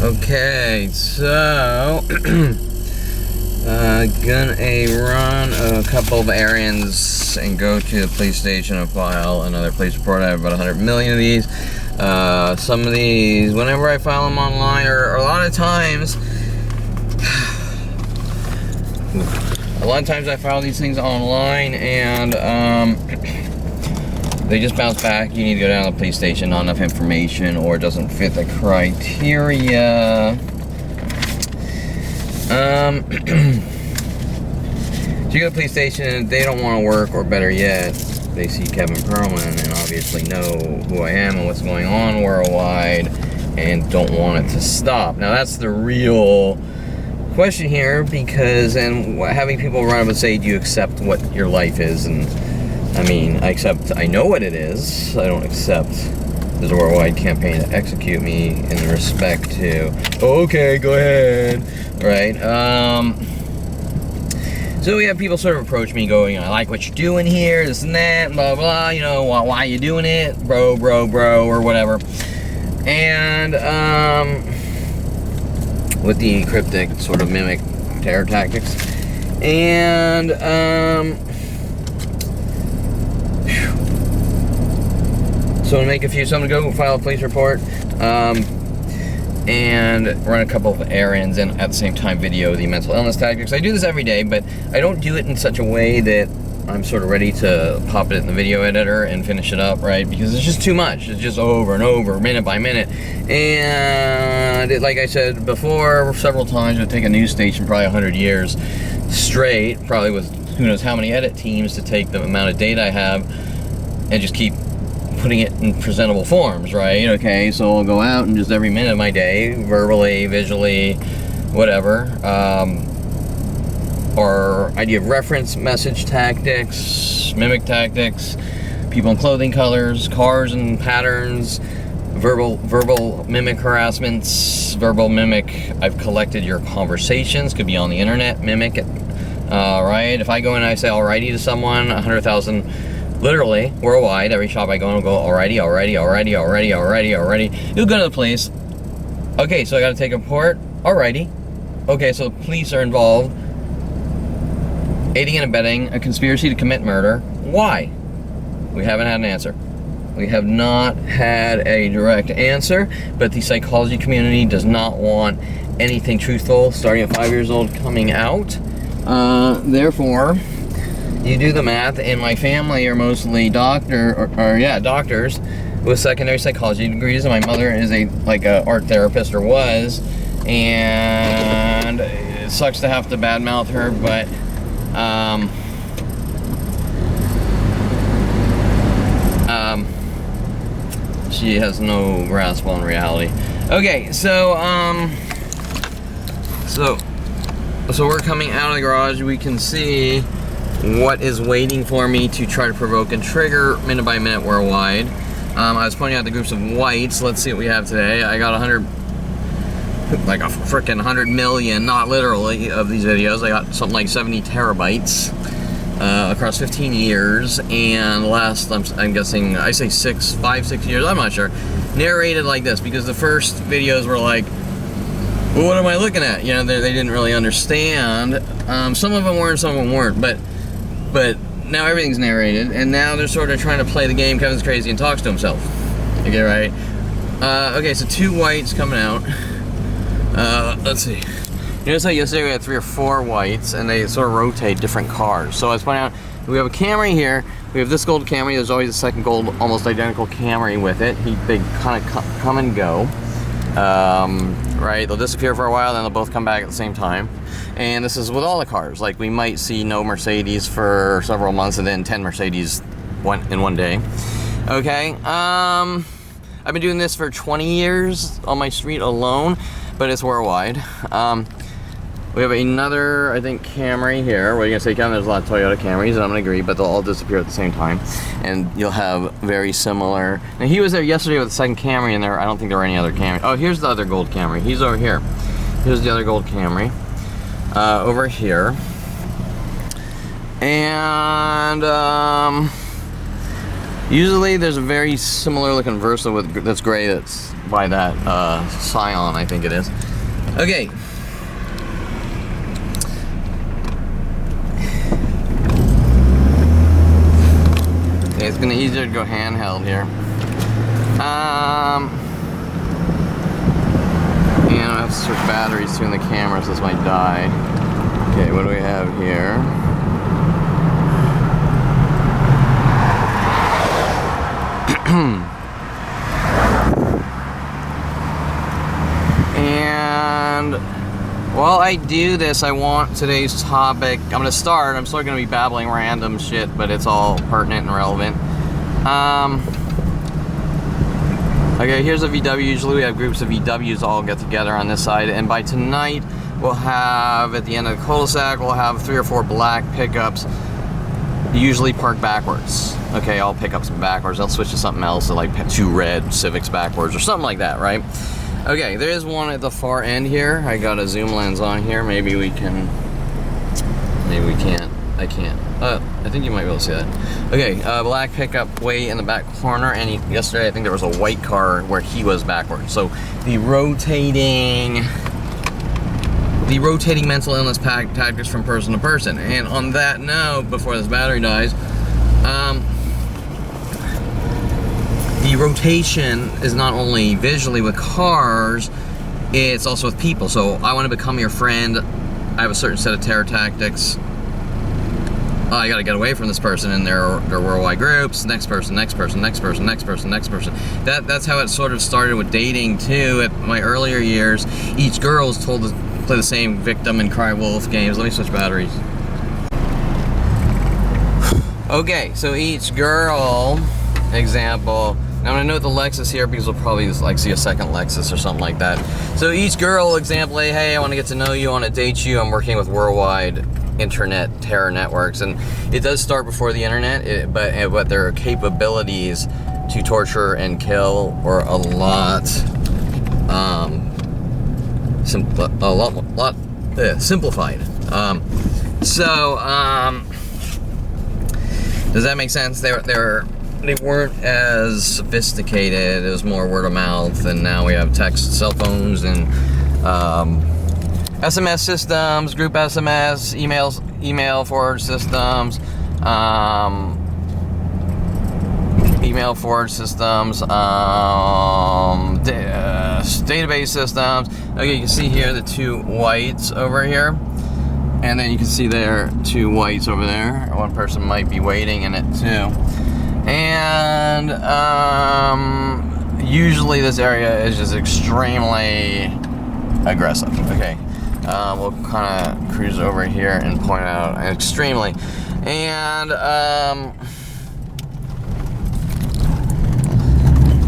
Okay, so gonna run a couple of errands and go to the police station and file another police report. I have about 100 million of these. Some of these, whenever I file them online, or a lot of times I file these things online and they just bounce back. You need to go down to the police station, not enough information, or it doesn't fit the criteria. So you go to the police station and they don't want to work, or better yet, they see Kevin Perlman and obviously know who I am and what's going on worldwide and don't want it to stop. Now that's the real question here, because having people run up and say, do you accept what your life is? And I mean, I know what it is. I don't accept there's a worldwide campaign to execute me in respect to, okay, go ahead, right? So we have people sort of approach me going, I like what you're doing here, this and that, blah, blah, you know, why are you doing it, bro, or whatever. And with the cryptic sort of mimic terror tactics. And so to make a few, so I'm gonna go file a police report and run a couple of errands, and at the same time video the mental illness tactics. I do this every day, but I don't do it in such a way that I'm sort of ready to pop it in the video editor and finish it up, right? Because it's just too much. It's just over and over, minute by minute. And like I said before several times, it would take a news station probably 100 years straight, probably with who knows how many edit teams, to take the amount of data I have and just keep putting it in presentable forms, right? Okay, so I'll go out and just every minute of my day, verbally, visually, whatever, or idea of reference, message tactics, mimic tactics, people in clothing colors, cars and patterns, verbal mimic harassments, verbal mimic, I've collected your conversations, could be on the internet, mimic it, right? If I go in and I say alrighty to someone, 100,000, literally, worldwide, every shop I go in, I'll go, alrighty. You'll go to the police. Okay, so I gotta take a report. Alrighty. Okay, so police are involved. Aiding and abetting a conspiracy to commit murder. Why? We haven't had an answer. We have not had a direct answer, but the psychology community does not want anything truthful starting at 5 years old coming out. Therefore, you do the math, and my family are mostly doctors with secondary psychology degrees, and my mother is a art therapist, or was, and it sucks to have to badmouth her, but she has no grasp on reality. Okay, so we're coming out of the garage. We can see what is waiting for me to try to provoke and trigger minute by minute worldwide. I was pointing out the groups of whites. Let's see what we have today. I got 100, like a freaking 100 million, not literally, of these videos. I got something like 70 terabytes across 15 years, and last, I'm guessing, I say 5, 6 years, I'm not sure, narrated like this, because the first videos were like, well, what am I looking at? You know, they didn't really understand. Some of them were and some of them weren't, but now everything's narrated, and now they're sort of trying to play the game Kevin's crazy and talks to himself. You get it, right? Okay, so 2 whites coming out. Let's see. You notice how yesterday we had 3 or 4 whites, and they sort of rotate different cars. So I was pointing out, we have a Camry here. We have this gold Camry. There's always a second gold, almost identical Camry with it. They kind of come and go. Right, they'll disappear for a while, then they'll both come back at the same time. And this is with all the cars. Like, we might see no Mercedes for several months, and then 10 Mercedes in one day. Okay, I've been doing this for 20 years on my street alone, but it's worldwide. We have another, I think, Camry here. What are you gonna say, Kevin? There's a lot of Toyota Camrys, and I'm gonna agree, but they'll all disappear at the same time. And you'll have very similar. Now, he was there yesterday with the second Camry, and I don't think there were any other Camry. Oh, here's the other gold Camry. He's over here. Here's the other gold Camry. Over here. And Usually there's a very similar looking Versa with that's gray that's by that Scion, I think it is. Okay. Okay, it's gonna be easier to go handheld here. And I have to switch batteries too in the camera, so this might die. Okay, what do we have here? And while I do this, I want today's topic. I'm gonna start. I'm still gonna be babbling random shit, but it's all pertinent and relevant. Okay, here's a VW. Usually we have groups of VWs all get together on this side, and by tonight we'll have, at the end of the cul-de-sac, we'll have 3 or 4 black pickups, usually parked backwards. Okay, all pickups backwards. I'll switch to something else, like 2 red Civics backwards or something like that, right? Okay, there is one at the far end here. I got a zoom lens on here. Maybe we can, maybe we can't. I can't. I think you might be able to see that. Okay, black pickup way in the back corner, and yesterday I think there was a white car where he was backwards. So the rotating mental illness tactics from person to person. And on that note, before this battery dies, the rotation is not only visually with cars, it's also with people. So I want to become your friend. I have a certain set of terror tactics. I gotta get away from this person in their worldwide groups. Next person, next person, next person, next person, next person. That's how it sort of started with dating too. At my earlier years, each girl was told to play the same victim and cry wolf games. Let me switch batteries. Okay, so each girl, example. Now I'm gonna note the Lexus here because we'll probably like see a second Lexus or something like that. So each girl, example, hey, I want to get to know you, I want to date you. I'm working with worldwide internet terror networks, and it does start before the internet, but their capabilities to torture and kill are a lot simplified. Does that make sense? They weren't as sophisticated. It was more word of mouth, and now we have text, cell phones, and SMS systems, group SMS, email forward systems, database systems. Okay, you can see here the 2 whites over here, and then you can see there 2 whites over there. One person might be waiting in it too. And usually this area is just extremely aggressive. Okay. We'll kind of cruise over here and point out extremely. And,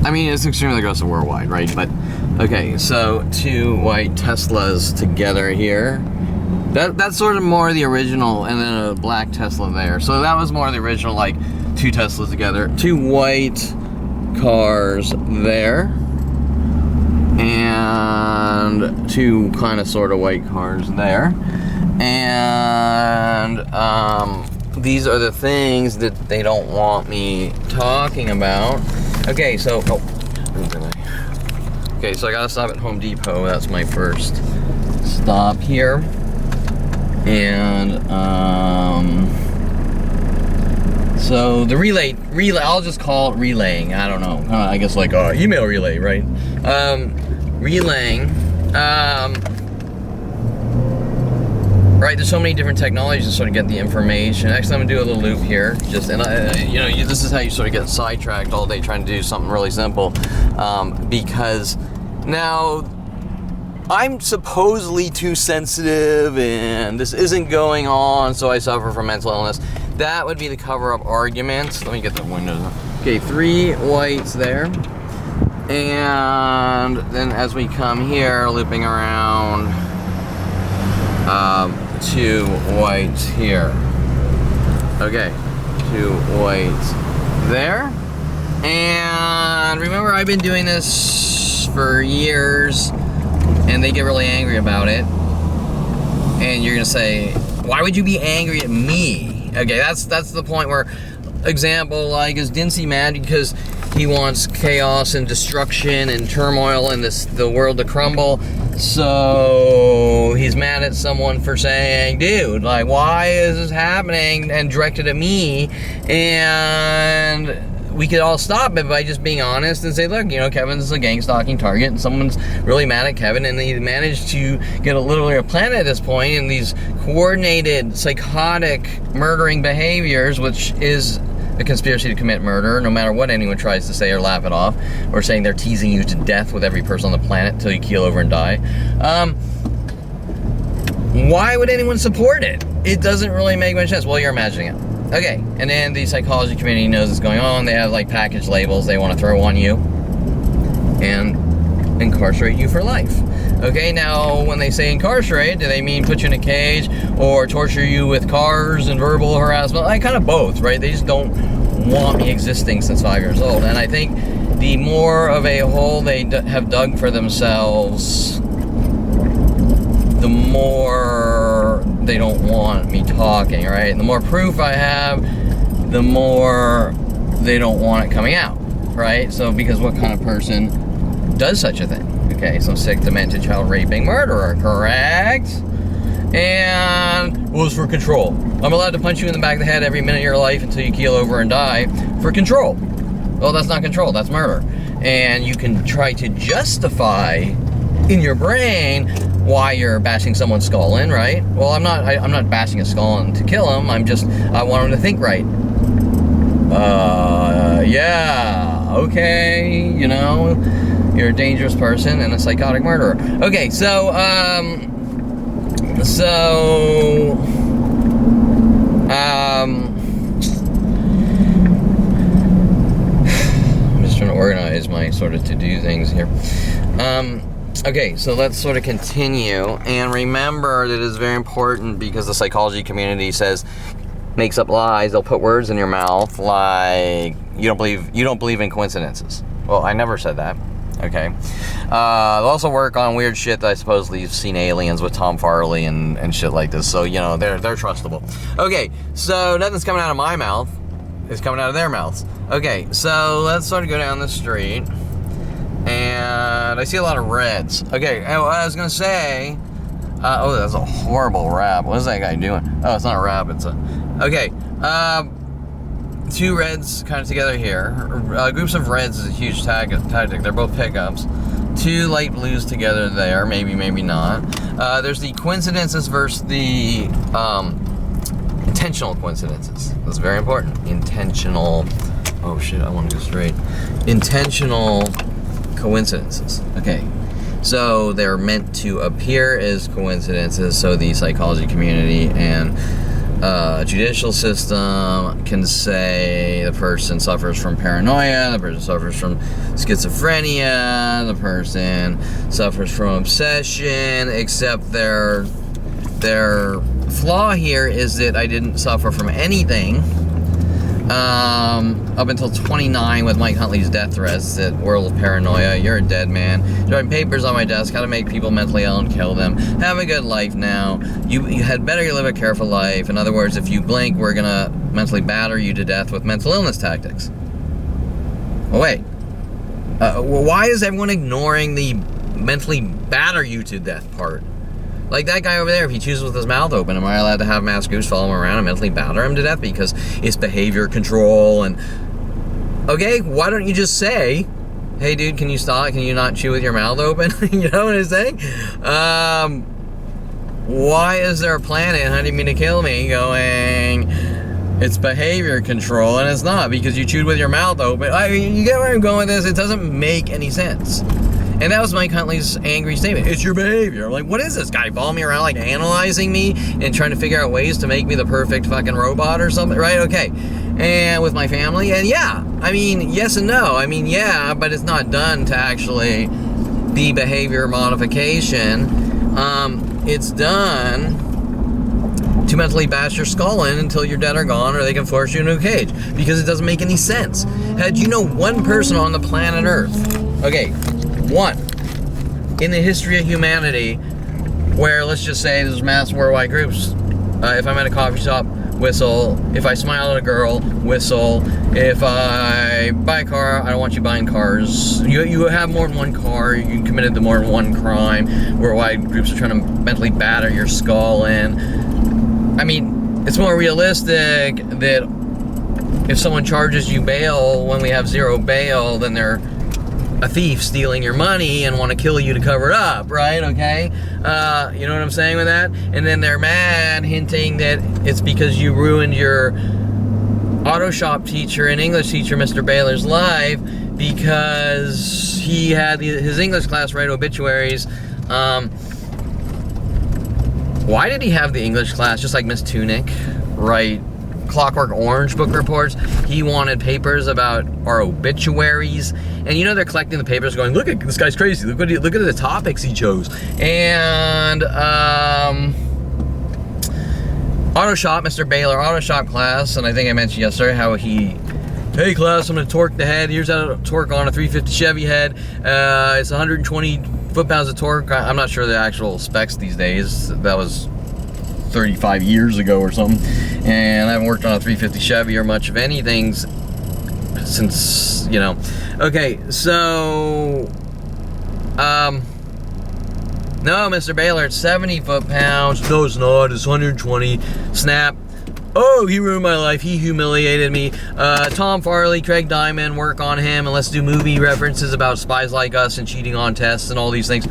I mean, it's extremely aggressive worldwide, right? But, okay, so 2 white Teslas together here. That's sort of more the original, and then a black Tesla there. So that was more the original, like, 2 Teslas together. 2 white cars there. And 2 kind of sort of white cars there. And these are the things that they don't want me talking about. Okay, so okay, so I gotta stop at Home Depot. That's my first stop here. And so the relay, I'll just call it relaying. I don't know. I guess like email relay, right? Relaying. Right, there's so many different technologies to sort of get the information. Actually, I'm gonna do a little loop here. Just this is how you sort of get sidetracked all day trying to do something really simple, because now I'm supposedly too sensitive and this isn't going on, so I suffer from mental illness. That would be the cover-up argument. Let me get the windows. Okay, 3 whites there. And then as we come here, looping around, 2 whites here. Okay, 2 whites there. And remember, I've been doing this for years, and they get really angry about it. And you're gonna say, why would you be angry at me? Okay, that's the point where example, like, is Dincy mad because he wants chaos and destruction and turmoil and the world to crumble? So he's mad at someone for saying, dude, like, why is this happening, and directed at me? And we could all stop it by just being honest and say, look, you know, Kevin's a gang stalking target, and someone's really mad at Kevin, and he managed to get literally a planet at this point in these coordinated, psychotic, murdering behaviors, which is a conspiracy to commit murder, no matter what anyone tries to say or laugh it off, or saying they're teasing you to death with every person on the planet until you keel over and die. Why would anyone support it? It doesn't really make much sense. Well, you're imagining it. Okay, and then the psychology community knows what's going on. They have like package labels they want to throw on you and incarcerate you for life. Okay, now when they say incarcerate, do they mean put you in a cage or torture you with cars and verbal harassment? Like, kind of both, right? They just don't want me existing since 5 years old. And I think the more of a hole they have dug for themselves, the more they don't want me talking, right? And the more proof I have, the more they don't want it coming out, right? So, because what kind of person does such a thing? Okay, some sick, demented, child raping murderer, correct? And was for control. I'm allowed to punch you in the back of the head every minute of your life until you keel over and die for control. Well, that's not control, that's murder. And you can try to justify in your brain why you're bashing someone's skull in, right? Well, I'm not bashing a skull in to kill him. I want him to think right. Yeah, okay, you know, you're a dangerous person and a psychotic murderer. Okay, so I'm just trying to organize my sort of to-do things here. Okay, so let's sort of continue, and remember that it is very important, because the psychology community makes up lies. They'll put words in your mouth like you don't believe in coincidences. Well, I never said that. Okay. They'll also work on weird shit that I supposedly have seen aliens with Tom Farley and shit like this. So, you know, they're trustable. Okay, so nothing's coming out of my mouth. It's coming out of their mouths. Okay, so let's sort of go down the street. And I see a lot of reds. Okay, I was gonna say, oh, that's a horrible rap. What is that guy doing? Oh, it's not a rap, it's a, okay. Two reds kind of together here. Groups of reds is a huge tactic. They're both pickups. Two light blues together there, maybe not. There's the coincidences versus the intentional coincidences. That's very important. Intentional, oh shit, I want to go straight. Intentional coincidences. Okay, so they're meant to appear as coincidences, so the psychology community and judicial system can say the person suffers from paranoia, the person suffers from schizophrenia, the person suffers from obsession, except their flaw here is that I didn't suffer from anything up until 29 with Mike Huntley's death threats, that world of paranoia, you're a dead man, driving papers on my desk, how to make people mentally ill and kill them, have a good life now, you had better live a careful life, in other words, if you blink, we're gonna mentally batter you to death with mental illness tactics. Oh wait, why is everyone ignoring the mentally batter you to death part? Like that guy over there, if he chews with his mouth open, am I allowed to have masked goose follow him around and mentally batter him to death because it's behavior control? And okay, why don't you just say, hey dude, can you stop? Can you not chew with your mouth open? You know what I'm saying? Why is there a planet hunting me to kill me going, it's behavior control, and it's not, because you chewed with your mouth open? I mean, you get where I'm going with this? It doesn't make any sense. And that was Mike Huntley's angry statement. It's your behavior. I'm like, what is this guy following me around, like analyzing me and trying to figure out ways to make me the perfect fucking robot or something, right? Okay. And with my family, and yeah, I mean, yes and no. I mean, yeah, but it's not done to actually be behavior modification. It's done to mentally bash your skull in until you're dead or gone, or they can force you into a cage, because it doesn't make any sense. Had you know one person on the planet Earth, okay, one, in the history of humanity, where let's just say there's mass worldwide groups, if I'm at a coffee shop whistle. If I smile at a girl, whistle. If I buy a car, I don't want you buying cars. You have more than one car, you committed to more than one crime, where wide groups are trying to mentally batter your skull in. I mean, it's more realistic that if someone charges you bail when we have zero bail, then they're a thief stealing your money and want to kill you to cover it up, right? Okay? You know what I'm saying with that? And then they're mad, hinting that it's because you ruined your auto shop teacher and English teacher, Mr. Baylor's life, because he had his English class write obituaries. Why did he have the English class, just like Miss Tunic, write Clockwork Orange book reports? He wanted papers about our obituaries, and you know they're collecting the papers going, look at this guy's crazy, look at the topics he chose. And auto shop, Mr. Baylor auto shop class, and I think I mentioned yesterday how hey class, I'm gonna torque the head. Here's how to torque on a 350 Chevy head. It's 120 foot-pounds of torque. I'm not sure the actual specs these days. That was 35 years ago or something, and I haven't worked on a 350 Chevy or much of anything since, you know. Okay, so no, Mr. Baylor, it's 70 foot-pounds. No, it's not. It's 120. Snap. Oh, he ruined my life. He humiliated me. Tom Farley, Craig Diamond, work on him, and let's do movie references about spies like us and cheating on tests and all these things.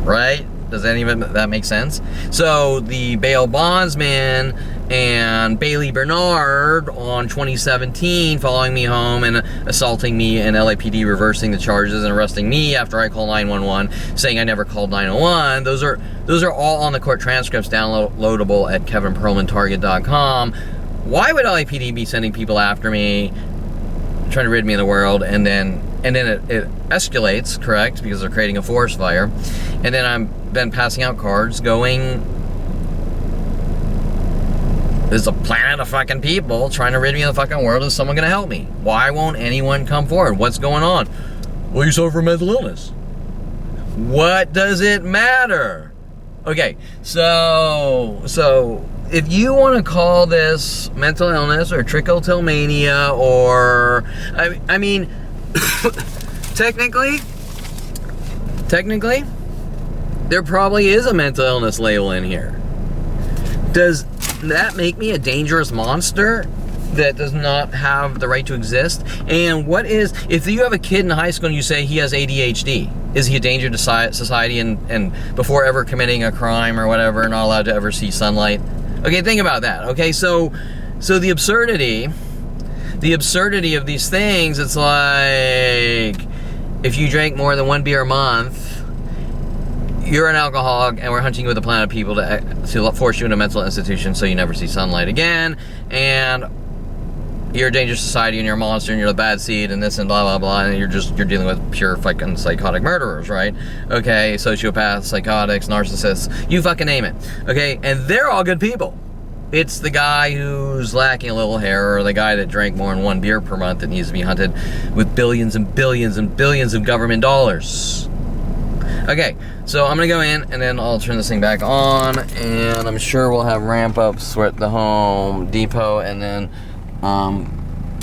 Right? Does any of that make sense? So the bail bondsman and Bailey Bernard on 2017 following me home and assaulting me, and LAPD reversing the charges and arresting me after I called 911, saying I never called 901. Those are all on the court transcripts, downloadable at kevinperlmantarget.com. Why would LAPD be sending people after me, trying to rid me of the world, and then it escalates, correct, because they're creating a forest fire, and then I'm passing out cards going, there's a planet of fucking people trying to rid me of the fucking world. Is someone gonna help me? Why won't anyone come forward? What's going on? Well, you suffer from mental illness. What does it matter? Okay, so if you want to call this mental illness or trichotillmania, or I mean technically there probably is a mental illness label in here. Does that make me a dangerous monster that does not have the right to exist? And what is, if you have a kid in high school and you say he has ADHD, is he a danger to society and before ever committing a crime or whatever, not allowed to ever see sunlight? Okay, think about that. Okay, so the absurdity of these things, it's like, if you drank more than one beer a month, you're an alcoholic, and we're hunting you with a plan of people to force you into a mental institution so you never see sunlight again, and you're a dangerous society, and you're a monster, and you're the bad seed, and this and blah blah blah, and you're dealing with pure fucking psychotic murderers, right? Okay, sociopaths, psychotics, narcissists, you fucking name it. Okay, and they're all good people. It's the guy who's lacking a little hair, or the guy that drank more than one beer per month that needs to be hunted with billions and billions and billions of government dollars. Okay, so I'm gonna go in, and then I'll turn this thing back on, and I'm sure we'll have ramp ups at the Home Depot, and then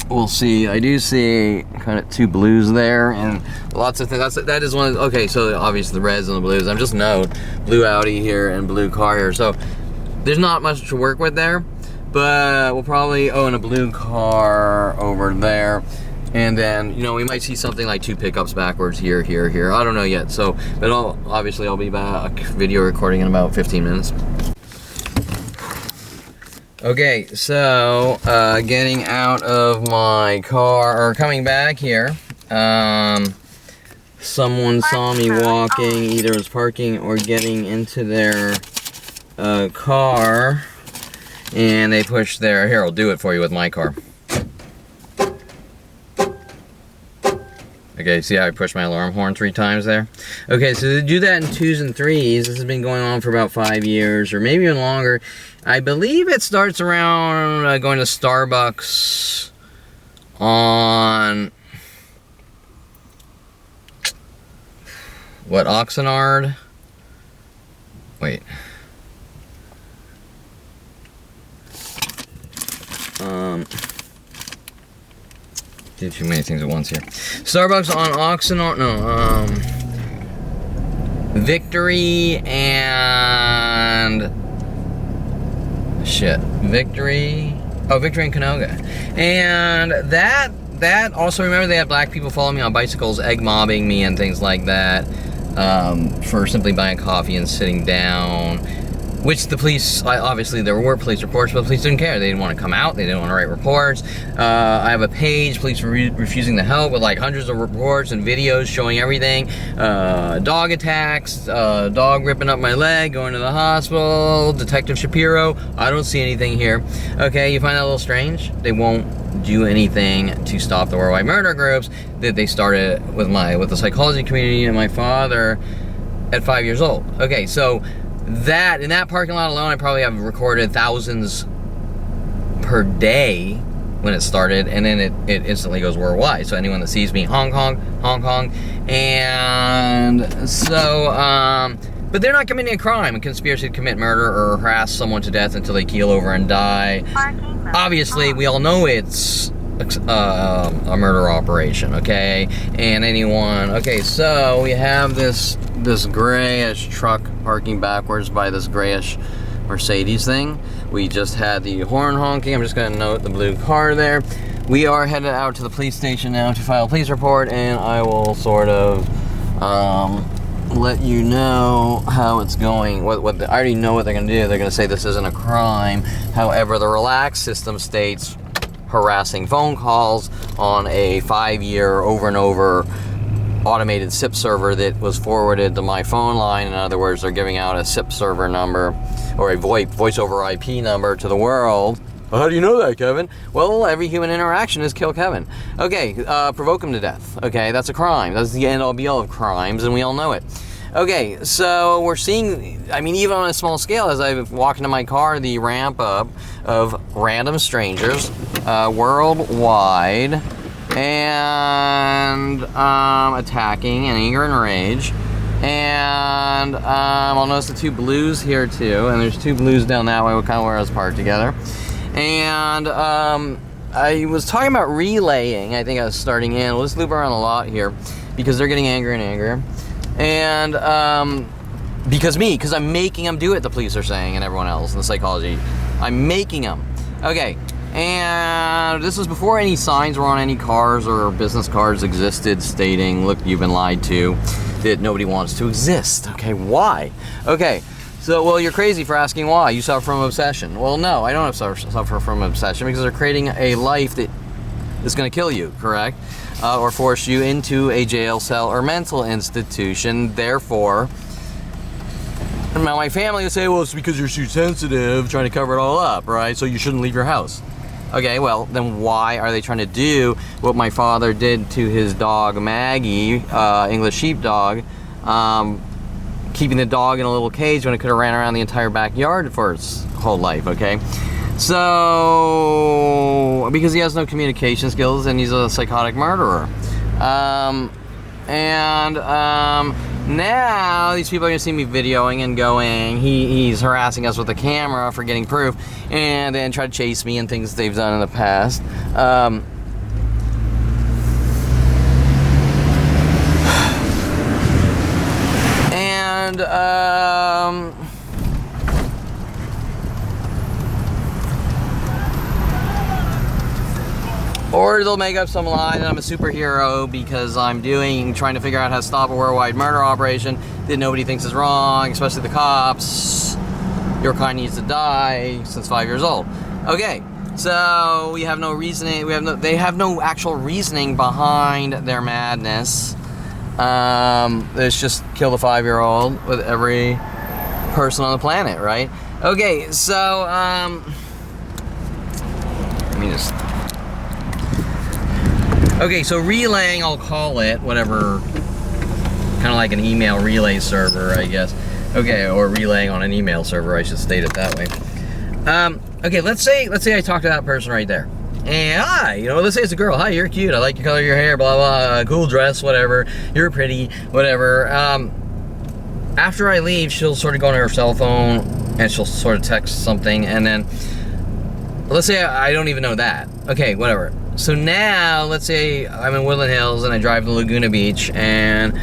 we'll see. I do see kind of two blues there, and lots of things. That is one. Okay, so obviously the reds and the blues. I'm just note blue Audi here and blue car here. So there's not much to work with there, but we'll probably and a blue car over there. And then, you know, we might see something like two pickups backwards here. I don't know yet. So, but I'll be back video recording in about 15 minutes. Okay, so getting out of my car, or coming back here, someone saw me walking, either was parking or getting into their car, and they pushed their, here, I'll do it for you with my car. Okay, see how I pushed my alarm horn 3 times there? Okay, so to do that in 2s and 3s, this has been going on for about 5 years, or maybe even longer. I believe it starts around going to Starbucks on, what, Oxnard? Wait. Did too many things at once here. Starbucks on Oxnard, no, Victory and Victory and Canoga. And that also, remember, they had black people following me on bicycles, egg mobbing me and things like that, for simply buying coffee and sitting down. Which the police, obviously there were police reports, but the police didn't care. They didn't want to come out, they didn't want to write reports. I have a page, police were refusing to help, with like hundreds of reports and videos showing everything. Dog attacks, dog ripping up my leg, going to the hospital, Detective Shapiro, I don't see anything here. Okay, you find that a little strange? They won't do anything to stop the worldwide murder groups that they started with the psychology community and my father at 5 years old. Okay, so that, in that parking lot alone, I probably have recorded thousands per day when it started, and then it instantly goes worldwide. So anyone that sees me, Hong Kong, and so, but they're not committing a crime, a conspiracy to commit murder or harass someone to death until they keel over and die. Obviously, we all know it's a murder operation, okay? And anyone, okay, so we have this grayish truck parking backwards by this grayish Mercedes thing. We just had the horn honking. I'm just gonna note the blue car there. We are headed out to the police station now to file a police report, and I will sort of let you know how it's going. I already know what they're gonna do. They're gonna say this isn't a crime. However, the relax system states harassing phone calls on a 5-year over and over automated SIP server that was forwarded to my phone line. In other words, they're giving out a SIP server number or a voice over IP number to the world. Well, how do you know that, Kevin? Well, every human interaction is kill Kevin. Okay, provoke him to death. Okay, that's a crime. That's the end all be all of crimes, and we all know it. Okay, so we're seeing, I mean, even on a small scale, as I walk into my car, the ramp up of random strangers worldwide, and attacking in anger and rage. And I'll notice the two blues here too, and there's two blues down that way, kind of where I was parked together. And I was talking about relaying. I think I was starting in. We'll just loop around a lot here because they're getting angrier and angrier. And because I'm making them do it, the police are saying, and everyone else in the psychology. I'm making them. Okay. And this was before any signs were on any cars or business cards existed stating, look, you've been lied to, that nobody wants to exist. Okay, why? Okay, so, well, you're crazy for asking why. You suffer from obsession. Well, no, I don't suffer from obsession because they're creating a life that is going to kill you, correct? Or force you into a jail cell or mental institution. Therefore, now my family would say, well, it's because you're too sensitive, trying to cover it all up, right? So you shouldn't leave your house. Okay, well, then why are they trying to do what my father did to his dog, Maggie, English sheepdog, keeping the dog in a little cage when it could have ran around the entire backyard for its whole life, okay? So, because he has no communication skills and he's a psychotic murderer. Now these people are gonna see me videoing and going, he's harassing us with a camera for getting proof, and then try to chase me and things they've done in the past. Or they'll make up some lie that I'm a superhero because I'm trying to figure out how to stop a worldwide murder operation that nobody thinks is wrong, especially the cops. Your kind needs to die since 5 years old. Okay, so we have no reasoning. They have no actual reasoning behind their madness. It's just kill the 5-year-old with every person on the planet, right? Okay, so let me just. Okay, so relaying, I'll call it, whatever, kind of like an email relay server, I guess. Okay, or relaying on an email server, I should state it that way. Okay, let's say I talk to that person right there. And hi, let's say it's a girl. Hi, you're cute. I like the color of your hair, blah, blah, cool dress, whatever. You're pretty, whatever. After I leave, she'll sort of go on her cell phone and she'll sort of text something, and then let's say I don't even know that. Okay, whatever. So now, let's say I'm in Woodland Hills and I drive to Laguna Beach, and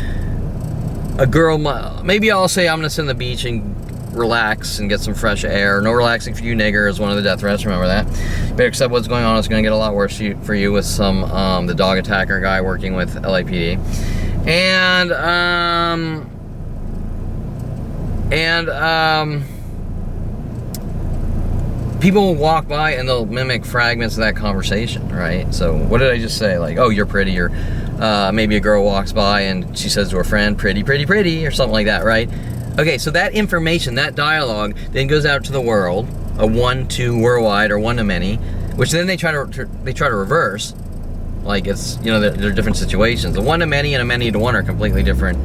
a girl, maybe I'll say I'm gonna sit on the beach and relax and get some fresh air. No relaxing for you, nigger, is one of the death threats, remember that. You better accept what's going on. It's gonna get a lot worse for you with some, the dog attacker guy working with LAPD. People will walk by and they'll mimic fragments of that conversation, right? So what did I just say? Like, oh, you're pretty, or maybe a girl walks by and she says to her friend, pretty, pretty, pretty, or something like that, right? Okay, so that information, that dialogue, then goes out to the world, a one-to worldwide or one-to-many, which then they try to reverse. Like, it's, you know, they're different situations. A one-to-many and a many-to-one are completely different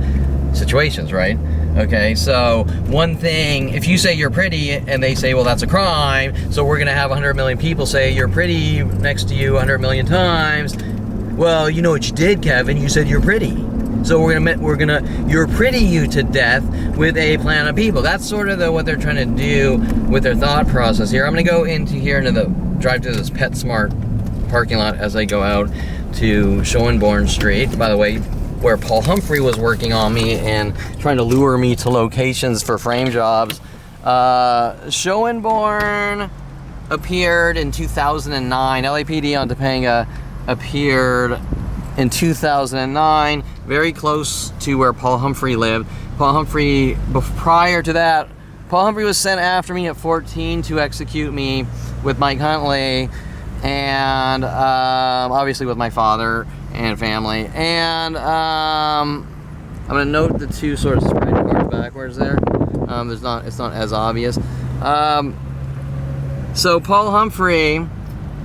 situations, right? Okay, so one thing, if you say you're pretty and they say, well, that's a crime, so we're gonna have 100 million people say you're pretty next to you 100 million times. Well, you know what you did, Kevin? You said you're pretty. So we're gonna you're pretty you to death with a plan of people. That's sort of what they're trying to do with their thought process here. I'm gonna go drive to this PetSmart parking lot as I go out to Schoenborn Street. By the way, where Paul Humphrey was working on me and trying to lure me to locations for frame jobs. Schoenborn appeared in 2009. LAPD on Topanga appeared in 2009, very close to where Paul Humphrey lived. Paul Humphrey, prior to that, Paul Humphrey was sent after me at 14 to execute me with Mike Huntley, and obviously with my father and family. And I'm gonna note the two sort of spread cards backwards there. It's not as obvious. So Paul Humphrey,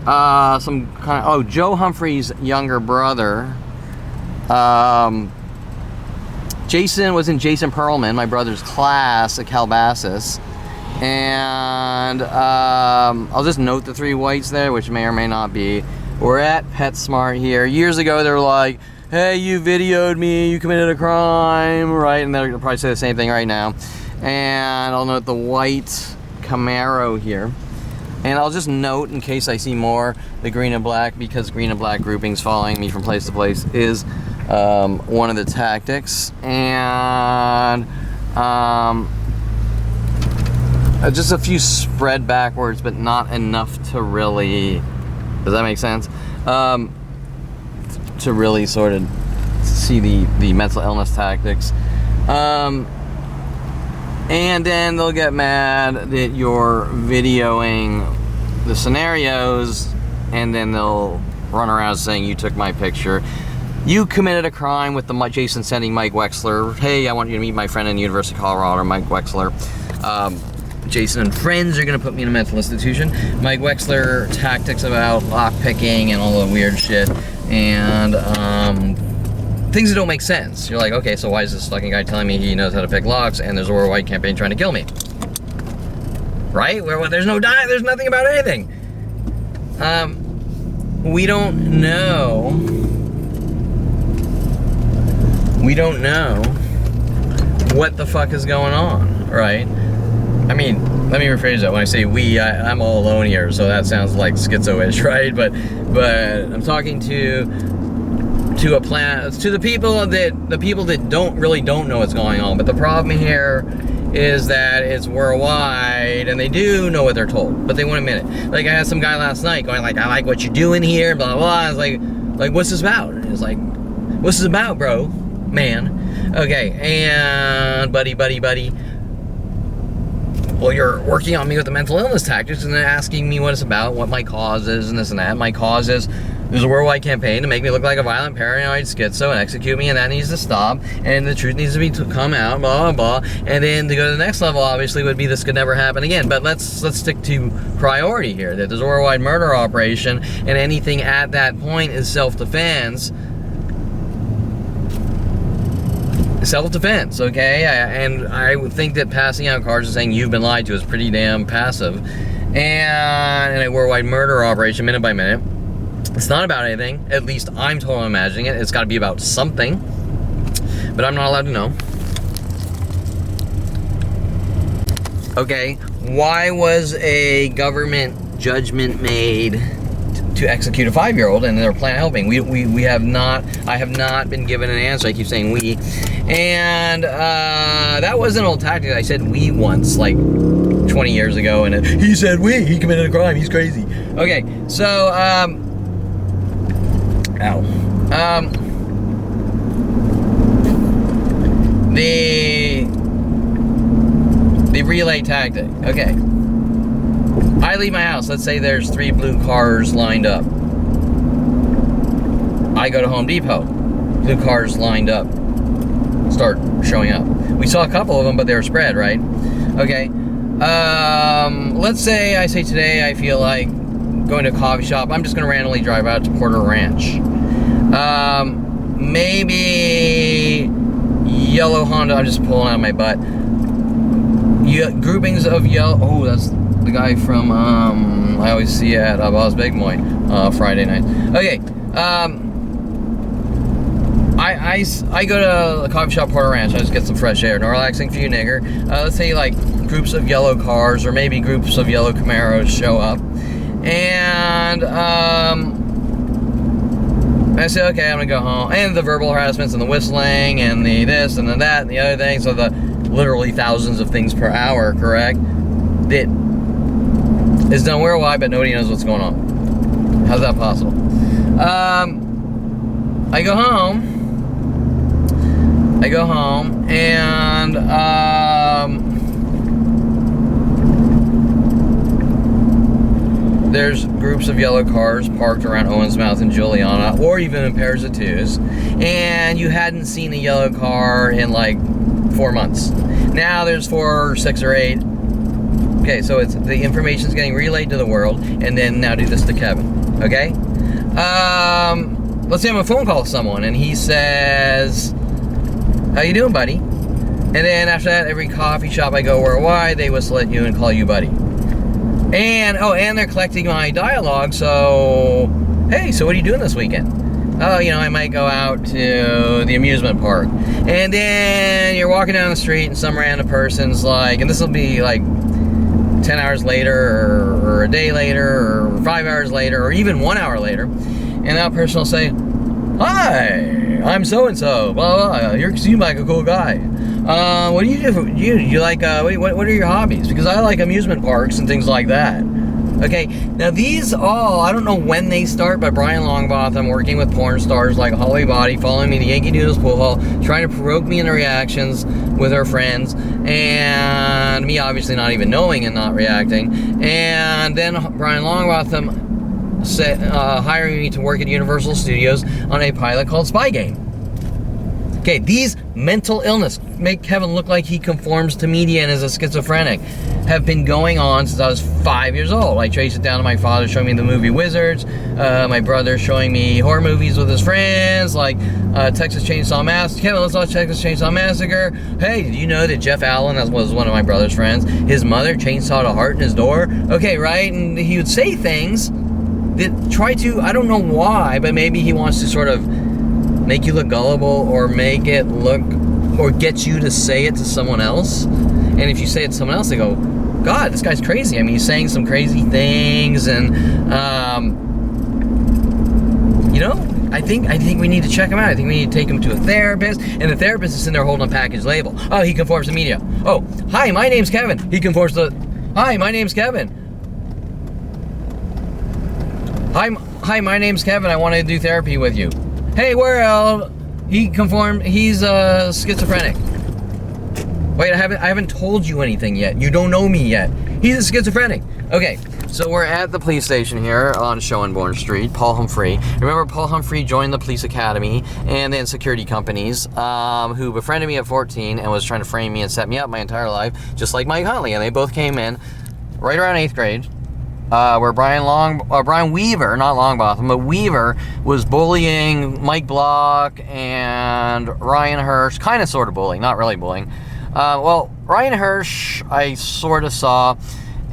Joe Humphrey's younger brother, Jason was in Jason Perlman, my brother's class at Calabasas. And I'll just note the three whites there, which may or may not be. We're at PetSmart here. Years ago, they were like, hey, you videoed me, you committed a crime, right? And they'll probably say the same thing right now. And I'll note the white Camaro here. And I'll just note, in case I see more, the green and black, because green and black groupings following me from place to place is one of the tactics. And just a few spread backwards, but not enough to really, does that make sense? To really sort of see the mental illness tactics. And then they'll get mad that you're videoing the scenarios, and then they'll run around saying you took my picture. You committed a crime with Jason sending Mike Wexler. Hey, I want you to meet my friend in the University of Colorado, Mike Wexler. Jason and friends are gonna put me in a mental institution. Mike Wexler tactics about lockpicking and all the weird shit, and things that don't make sense. You're like, okay, so why is this fucking guy telling me he knows how to pick locks, and there's a worldwide campaign trying to kill me? Right? Where there's there's nothing about anything. We don't know. We don't know what the fuck is going on, right? I mean, let me rephrase that. When I say we, I'm all alone here, so that sounds like schizo-ish, right? But I'm talking to the people that don't know what's going on. But the problem here is that it's worldwide, and they do know what they're told, but they won't admit it. Like, I had some guy last night going like, I like what you're doing here, blah, blah, blah. I was like, what's this about? It's like, what's this about, bro? Man. Okay, and buddy. Well, you're working on me with the mental illness tactics and then asking me what it's about, what my cause is, and this and that. My cause is, there's a worldwide campaign to make me look like a violent, paranoid schizo and execute me, and that needs to stop, and the truth needs to come out, blah, blah, blah. And then to go to the next level, obviously, would be this could never happen again. But let's stick to priority here, that there's a worldwide murder operation, and anything at that point is self-defense. Self-defense, okay? And I would think that passing out cards and saying you've been lied to is pretty damn passive. And in a worldwide murder operation, minute by minute, it's not about anything. At least I'm totally imagining it. It's got to be about something, but I'm not allowed to know. Okay, why was a government judgment made to execute a 5-year-old, and they're planning on helping. We have not. I have not been given an answer. I keep saying we, and that was an old tactic. I said we once, like 20 years ago, and he said we. He committed a crime. He's crazy. Okay, so the relay tactic. Okay. I leave my house. Let's say there's 3 blue cars lined up. I go to Home Depot. Blue cars lined up start showing up. We saw a couple of them, but they were spread, right? Okay. Let's say I say today I feel like going to a coffee shop. I'm just going to randomly drive out to Porter Ranch. Maybe yellow Honda. I'm just pulling out my butt. Groupings of yellow. Oh, that's the guy from I always see at Bob's Big Boy Friday night. Okay, I go to the coffee shop Porter Ranch. I just get some fresh air. No relaxing for you, nigger. Let's say like groups of yellow cars or maybe groups of yellow Camaros show up, and I say, okay, I'm gonna go home. And the verbal harassments and the whistling and the this and the that and the other thing. So the literally thousands of things per hour, correct? That is done worldwide, but nobody knows what's going on. How's that possible? I go home, and there's groups of yellow cars parked around Owens Mouth and Juliana, or even in pairs of twos, and you hadn't seen a yellow car in like 4 months. Now there's 4 or 6 or 8. Okay, so it's the information's getting relayed to the world, and then now do this to Kevin. Okay? Let's say I'm on a phone call with someone, and he says, "How you doing, buddy?" And then after that, every coffee shop I go worldwide, they whistle at you and call you buddy. And and they're collecting my dialogue. So, hey, so what are you doing this weekend? Oh, I might go out to the amusement park. And then you're walking down the street, and some random person's like, and this will be like 10 hours later, or a day later, or 5 hours later, or even 1 hour later, and that person will say, "Hi, I'm so-and-so, blah, blah, you seem like a cool guy. What do you do? You like, what are your hobbies? Because I like amusement parks and things like that." Okay, now these all, I don't know when they start, but Brian Longbotham working with porn stars like Holly Body, following me to Yankee Doodle's pool hall, trying to provoke me into reactions with her friends, and me obviously not even knowing and not reacting, and then Brian Longbotham hiring me to work at Universal Studios on a pilot called Spy Game. Okay, these mental illness make Kevin look like he conforms to media and is a schizophrenic have been going on since I was 5 years old. I trace it down to my father showing me the movie Wizards, my brother showing me horror movies with his friends, like Texas Chainsaw Massacre. Kevin, let's watch Texas Chainsaw Massacre. Hey, did you know that Jeff Allen, that was one of my brother's friends, his mother chainsawed a heart in his door? Okay, right? And he would say things that try to, I don't know why, but maybe he wants to sort of make you look gullible, or make it look, or get you to say it to someone else. And if you say it to someone else, they go, "God, this guy's crazy." I mean, he's saying some crazy things, and I think we need to check him out. I think we need to take him to a therapist, and the therapist is in there holding a package label. Oh, he conforms to media. Oh, hi, my name's Kevin. He conforms to. Hi, my name's Kevin. Hi, my name's Kevin. I want to do therapy with you. Hey, he's schizophrenic. Wait, I haven't told you anything yet. You don't know me yet. He's a schizophrenic. Okay, so we're at the police station here on Schoenborn Street, Paul Humphrey. Remember, Paul Humphrey joined the police academy and then security companies, who befriended me at 14 and was trying to frame me and set me up my entire life, just like Mike Huntley. And they both came in right around 8th grade. Where Brian Weaver, not Longbotham, but Weaver was bullying Mike Block and Ryan Hirsch, kind of sort of bullying, not really bullying. Ryan Hirsch I sort of saw,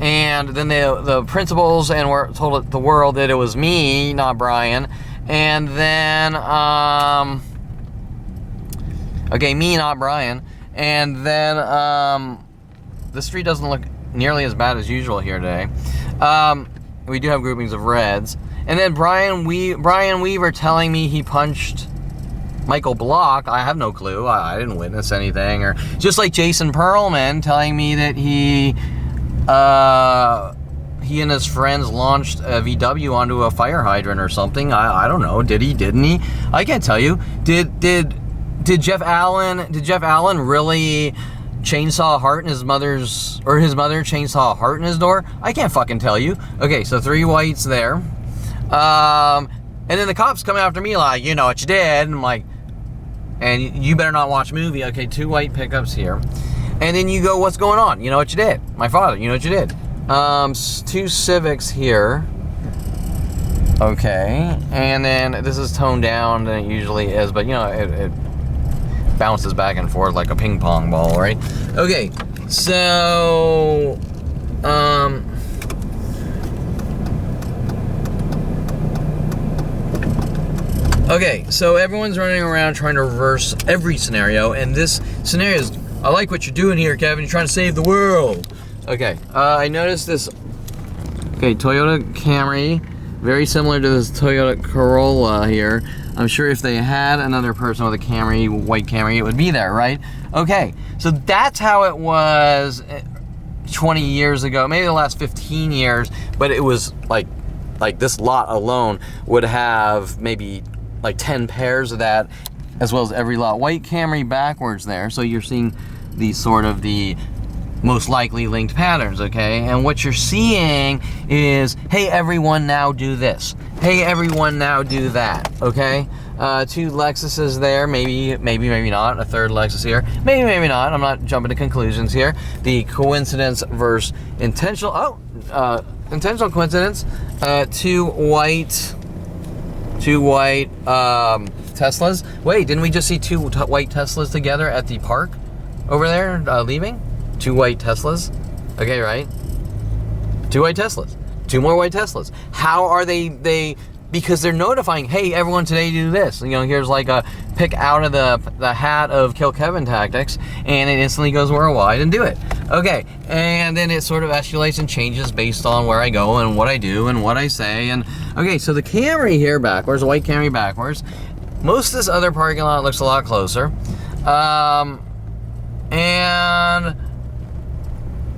and then the principals and were told the world that it was me, not Brian, and then me, not Brian, and then the street doesn't look nearly as bad as usual here today. We do have groupings of reds. And then Brian Weaver telling me he punched Michael Block. I have no clue. I didn't witness anything. Or just like Jason Perlman telling me that he and his friends launched a VW onto a fire hydrant or something. I don't know. Did he? Didn't he? I can't tell you. Did Jeff Allen really chainsaw a heart in his mother chainsaw a heart in his door? I can't fucking tell you. Okay, so 3 whites there. And then the cops come after me like, you know what you did. And I'm like, and you better not watch a movie. Okay, 2 white pickups here. And then you go, what's going on? You know what you did. My father, you know what you did. 2 Civics here. Okay, and then this is toned down than it usually is, but you know, it bounces back and forth like a ping pong ball, right? Okay, so, okay, so everyone's running around trying to reverse every scenario, and this scenario is, I like what you're doing here, Kevin, you're trying to save the world. Okay, I noticed this, okay, Toyota Camry, very similar to this Toyota Corolla here. I'm sure if they had another person with a Camry, white Camry, it would be there, right? Okay, so that's how it was 20 years ago, maybe the last 15 years, but it was like this lot alone would have maybe like 10 pairs of that, as well as every lot. White Camry backwards there, so you're seeing the sort of the most likely linked patterns, okay? And what you're seeing is, hey, everyone now do this. Hey, everyone now do that, okay? 2 Lexuses there, maybe not. A 3rd Lexus here, maybe not. I'm not jumping to conclusions here. The coincidence versus intentional, intentional coincidence. 2 white Teslas. Wait, didn't we just see 2 white Teslas together at the park over there, leaving? 2 white Teslas. Okay, right? 2 white Teslas. 2 more white Teslas. How are they because they're notifying, hey, everyone today do this. You know, here's like a pick out of the hat of Kill Kevin tactics, and it instantly goes worldwide and do it. Okay, and then it sort of escalates and changes based on where I go and what I do and what I say. And okay, so the Camry here backwards, the white Camry backwards. Most of this other parking lot looks a lot closer. And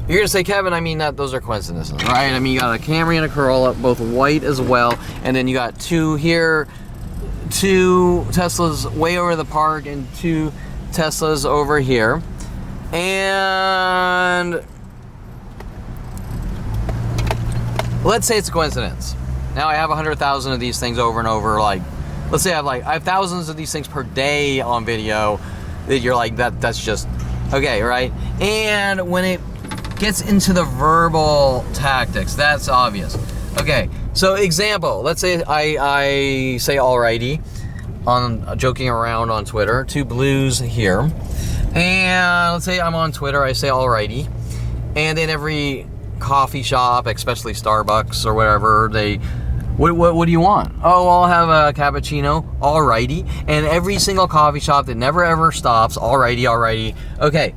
you're gonna say, Kevin, I mean, those are coincidences, right? I mean, you got a Camry and a Corolla, both white as well, and then you got 2 here, 2 Teslas way over the park, and 2 Teslas over here. And let's say it's a coincidence. Now I have 100,000 of these things over and over. Like, let's say I have thousands of these things per day on video. That you're like, that's just okay, right? And when it gets into the verbal tactics, that's obvious. Okay, so example, let's say I say alrighty on joking around on Twitter, 2 blues here, and let's say I'm on Twitter, I say alrighty, and in every coffee shop, especially Starbucks or whatever, what do you want? Oh, I'll have a cappuccino, alrighty. And every single coffee shop that never ever stops, alrighty. Okay,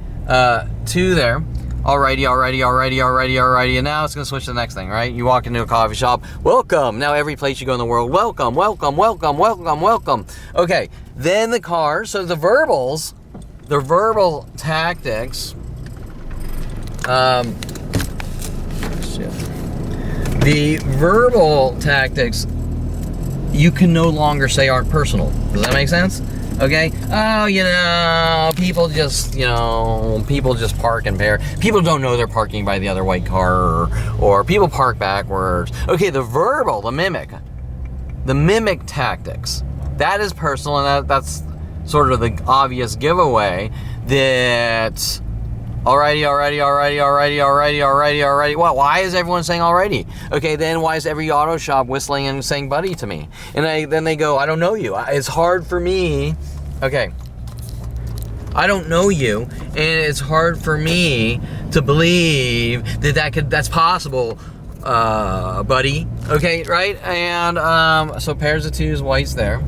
2 there. Alrighty. And now it's gonna switch to the next thing, right? You walk into a coffee shop, welcome. Now every place you go in the world, welcome. Okay, then the cars, so the verbal tactics, the verbal tactics you can no longer say aren't personal. Does that make sense? Okay? Oh, you know, people just park and pair. People don't know they're parking by the other white car, or people park backwards. Okay, the verbal, the mimic tactics, that is personal, and that's sort of the obvious giveaway that alrighty. Well, why is everyone saying alrighty? Okay, then why is every auto shop whistling and saying buddy to me? And then they go, I don't know you. It's hard for me. Okay, I don't know you, and it's hard for me to believe that's possible, buddy. Okay, right? And so pairs of 2s, whites there,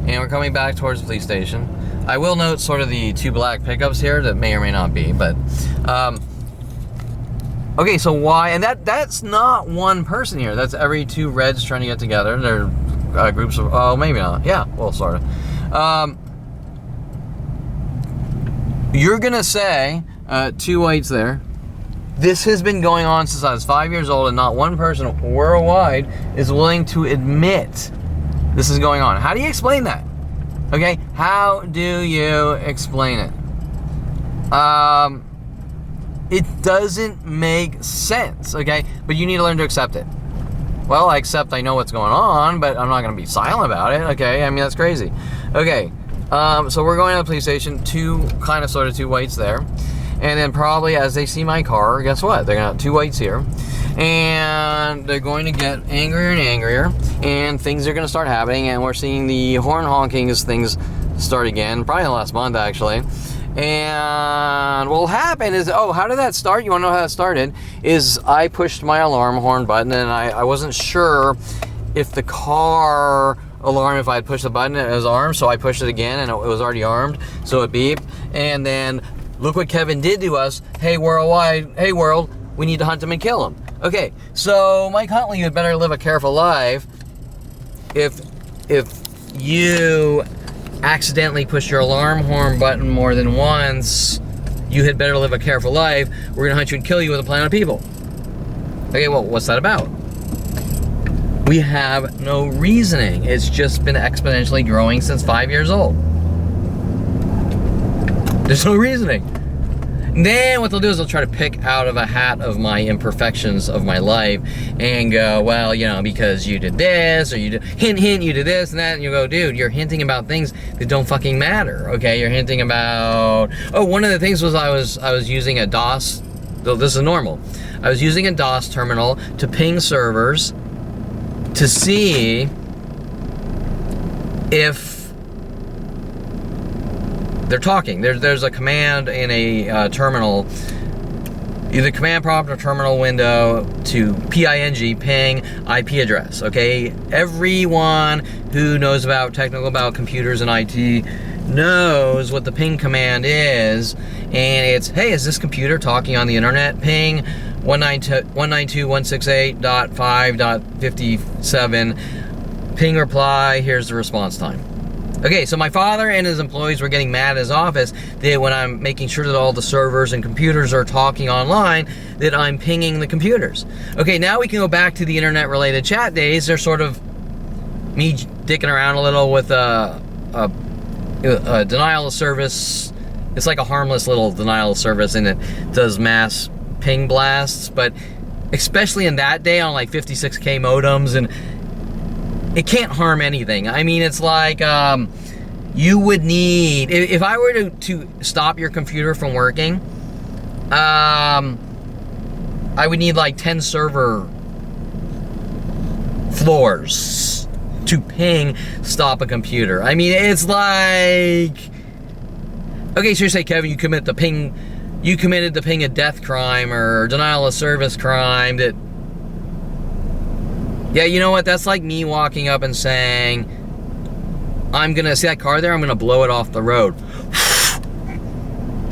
and we're coming back towards the police station. I will note sort of the 2 black pickups here that may or may not be, but Okay, so why? And that's not one person here. That's every two reds trying to get together. They're groups of, oh, maybe not. Yeah, well, sort of. You're going to say, two whites there, this has been going on since I was 5 years old, and not one person worldwide is willing to admit this is going on. How do you explain that? Okay, how do you explain it? It doesn't make sense, okay? But you need to learn to accept it. Well, I accept I know what's going on, but I'm not going to be silent about it, okay? I mean, that's crazy. Okay, so we're going to the police station, two whites there. And then probably as they see my car, guess what? They're going to have two whites here. And they're going to get angrier and angrier. And things are going to start happening. And we're seeing the horn honking as things start again. Probably in the last month, actually. And what will happen is, oh, how did that start? You want to know how that started? Is I pushed my alarm horn button, and I wasn't sure if the car alarm, if I had pushed the button, it was armed, so I pushed it again, and it was already armed, so it beeped. And then, look what Kevin did to us. Hey, worldwide, hey, world, we need to hunt him and kill him. Okay, so Mike Huntley, you had better live a careful life. If you accidentally push your alarm horn button more than once, you had better live a careful life. We're gonna hunt you and kill you with a plan of people. Okay, well, what's that about? We have no reasoning. It's just been exponentially growing since 5 years old. There's no reasoning. And then what they'll do is they'll try to pick out of a hat of my imperfections of my life and go, well, you know, because you did this, or you did, hint, you did this and that, and you go, dude, you're hinting about things that don't fucking matter, okay? You're hinting about, oh, one of the things was I was using a DOS, though this is normal. I was using a DOS terminal to ping servers to see if they're talking. There's a command in a terminal, either command prompt or terminal window, to ping IP address, okay? Everyone who knows about computers and IT knows what the ping command is, and it's, hey, is this computer talking on the internet? Ping 192.168.5.57, ping reply, here's the response time. Okay, so my father and his employees were getting mad at his office that when I'm making sure that all the servers and computers are talking online, that I'm pinging the computers. Okay, now we can go back to the internet-related chat days. They're sort of me dicking around a little with a denial of service. It's like a harmless little denial of service, and it does mass ping blasts, but especially in that day on like 56K modems, and it can't harm anything. I mean, it's like, you would need, if I were to stop your computer from working, I would need like 10 server floors to ping stop a computer. I mean, it's like, okay, so you say, Kevin, you committed the ping a death crime or denial of service crime that, yeah, you know what? That's like me walking up and saying, I'm gonna see that car there, I'm gonna blow it off the road.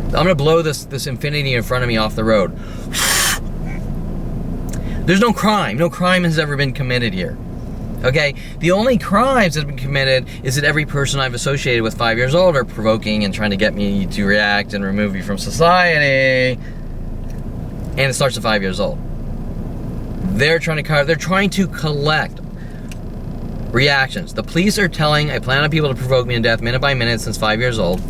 I'm gonna blow this Infiniti in front of me off the road. There's no crime. No crime has ever been committed here. Okay? The only crimes that have been committed is that every person I've associated with 5 years old are provoking and trying to get me to react and remove you from society. And it starts at 5 years old. They're trying to collect reactions. The police are telling a plan of people to provoke me to death minute by minute since 5 years old.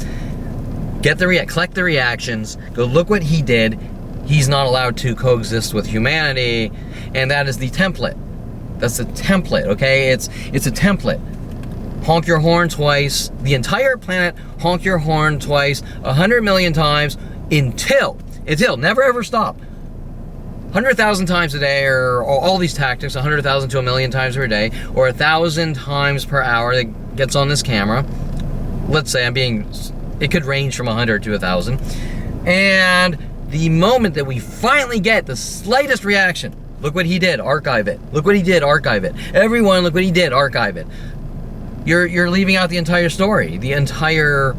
Collect the reactions. Go look what he did. He's not allowed to coexist with humanity, and that is the template. That's the template, okay? It's a template. Honk your horn twice. The entire planet, honk your horn twice, 100 million times until never ever stop. 100,000 times a day, or all these tactics, 100,000 to 1,000,000 times per day, or 1,000 times per hour that gets on this camera. Let's say it could range from 100 to 1,000. And the moment that we finally get the slightest reaction, look what he did, archive it. Look what he did, archive it. Everyone, look what he did, archive it. You're leaving out the entire story, the entire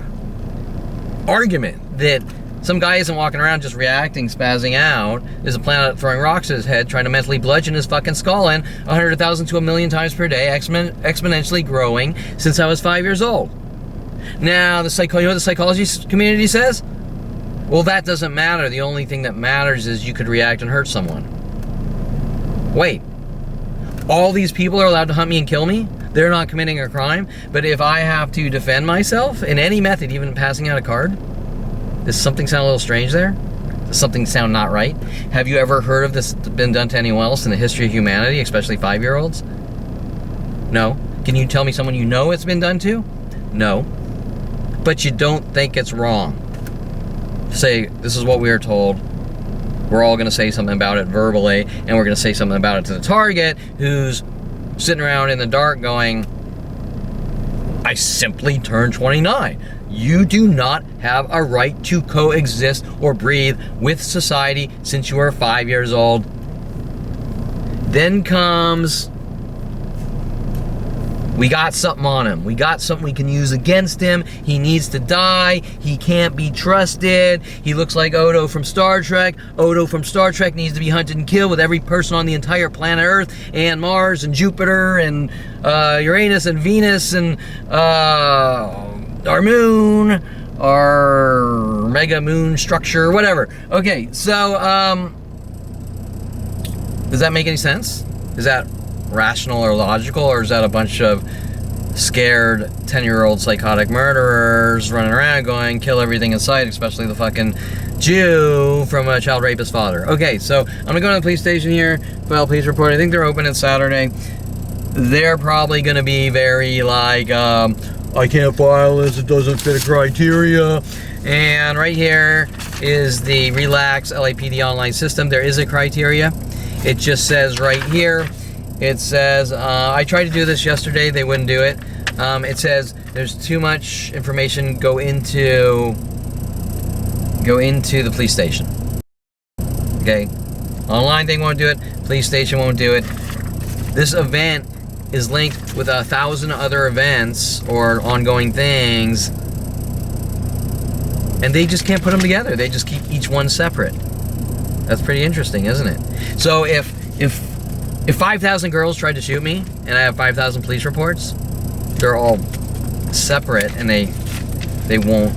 argument that Some guy isn't walking around just reacting, spazzing out. There's a planet throwing rocks at his head, trying to mentally bludgeon his fucking skull in 100,000 to 1,000,000 times per day, exponentially growing since I was 5 years old. Now, you know what the psychology community says? Well, that doesn't matter. The only thing that matters is you could react and hurt someone. Wait. All these people are allowed to hunt me and kill me? They're not committing a crime? But if I have to defend myself in any method, even passing out a card, does something sound a little strange there? Does something sound not right? Have you ever heard of this been done to anyone else in the history of humanity, especially 5-year-olds? No. Can you tell me someone you know it's been done to? No. But you don't think it's wrong. Say, this is what we are told. We're all going to say something about it verbally, and we're going to say something about it to the target, who's sitting around in the dark going, I simply turned 29. You do not have a right to coexist or breathe with society since you are 5 years old. Then comes, we got something on him. We got something we can use against him. He needs to die. He can't be trusted. He looks like Odo from Star Trek. Odo from Star Trek needs to be hunted and killed with every person on the entire planet Earth and Mars and Jupiter and Uranus and Venus and our moon, our mega moon structure, whatever. Okay, so does that make any sense? Is that rational or logical, or is that a bunch of scared 10-year-old psychotic murderers running around going, kill everything in sight, especially the fucking Jew from a child rapist father? Okay, so I'm gonna go to the police station here, file a police report. I think they're open on Saturday. They're probably gonna be very like, I can't file this, it doesn't fit a criteria. And right here is the Relax LAPD online system. There is a criteria. It just says right here, it says, I tried to do this yesterday, they wouldn't do it. It says there's too much information go into the police station. Okay, online thing won't do it, police station won't do it. This event is linked with 1,000 other events or ongoing things, and they just can't put them together. They just keep each one separate. That's pretty interesting, isn't it? So if 5,000 girls tried to shoot me and I have 5,000 police reports, they're all separate and they won't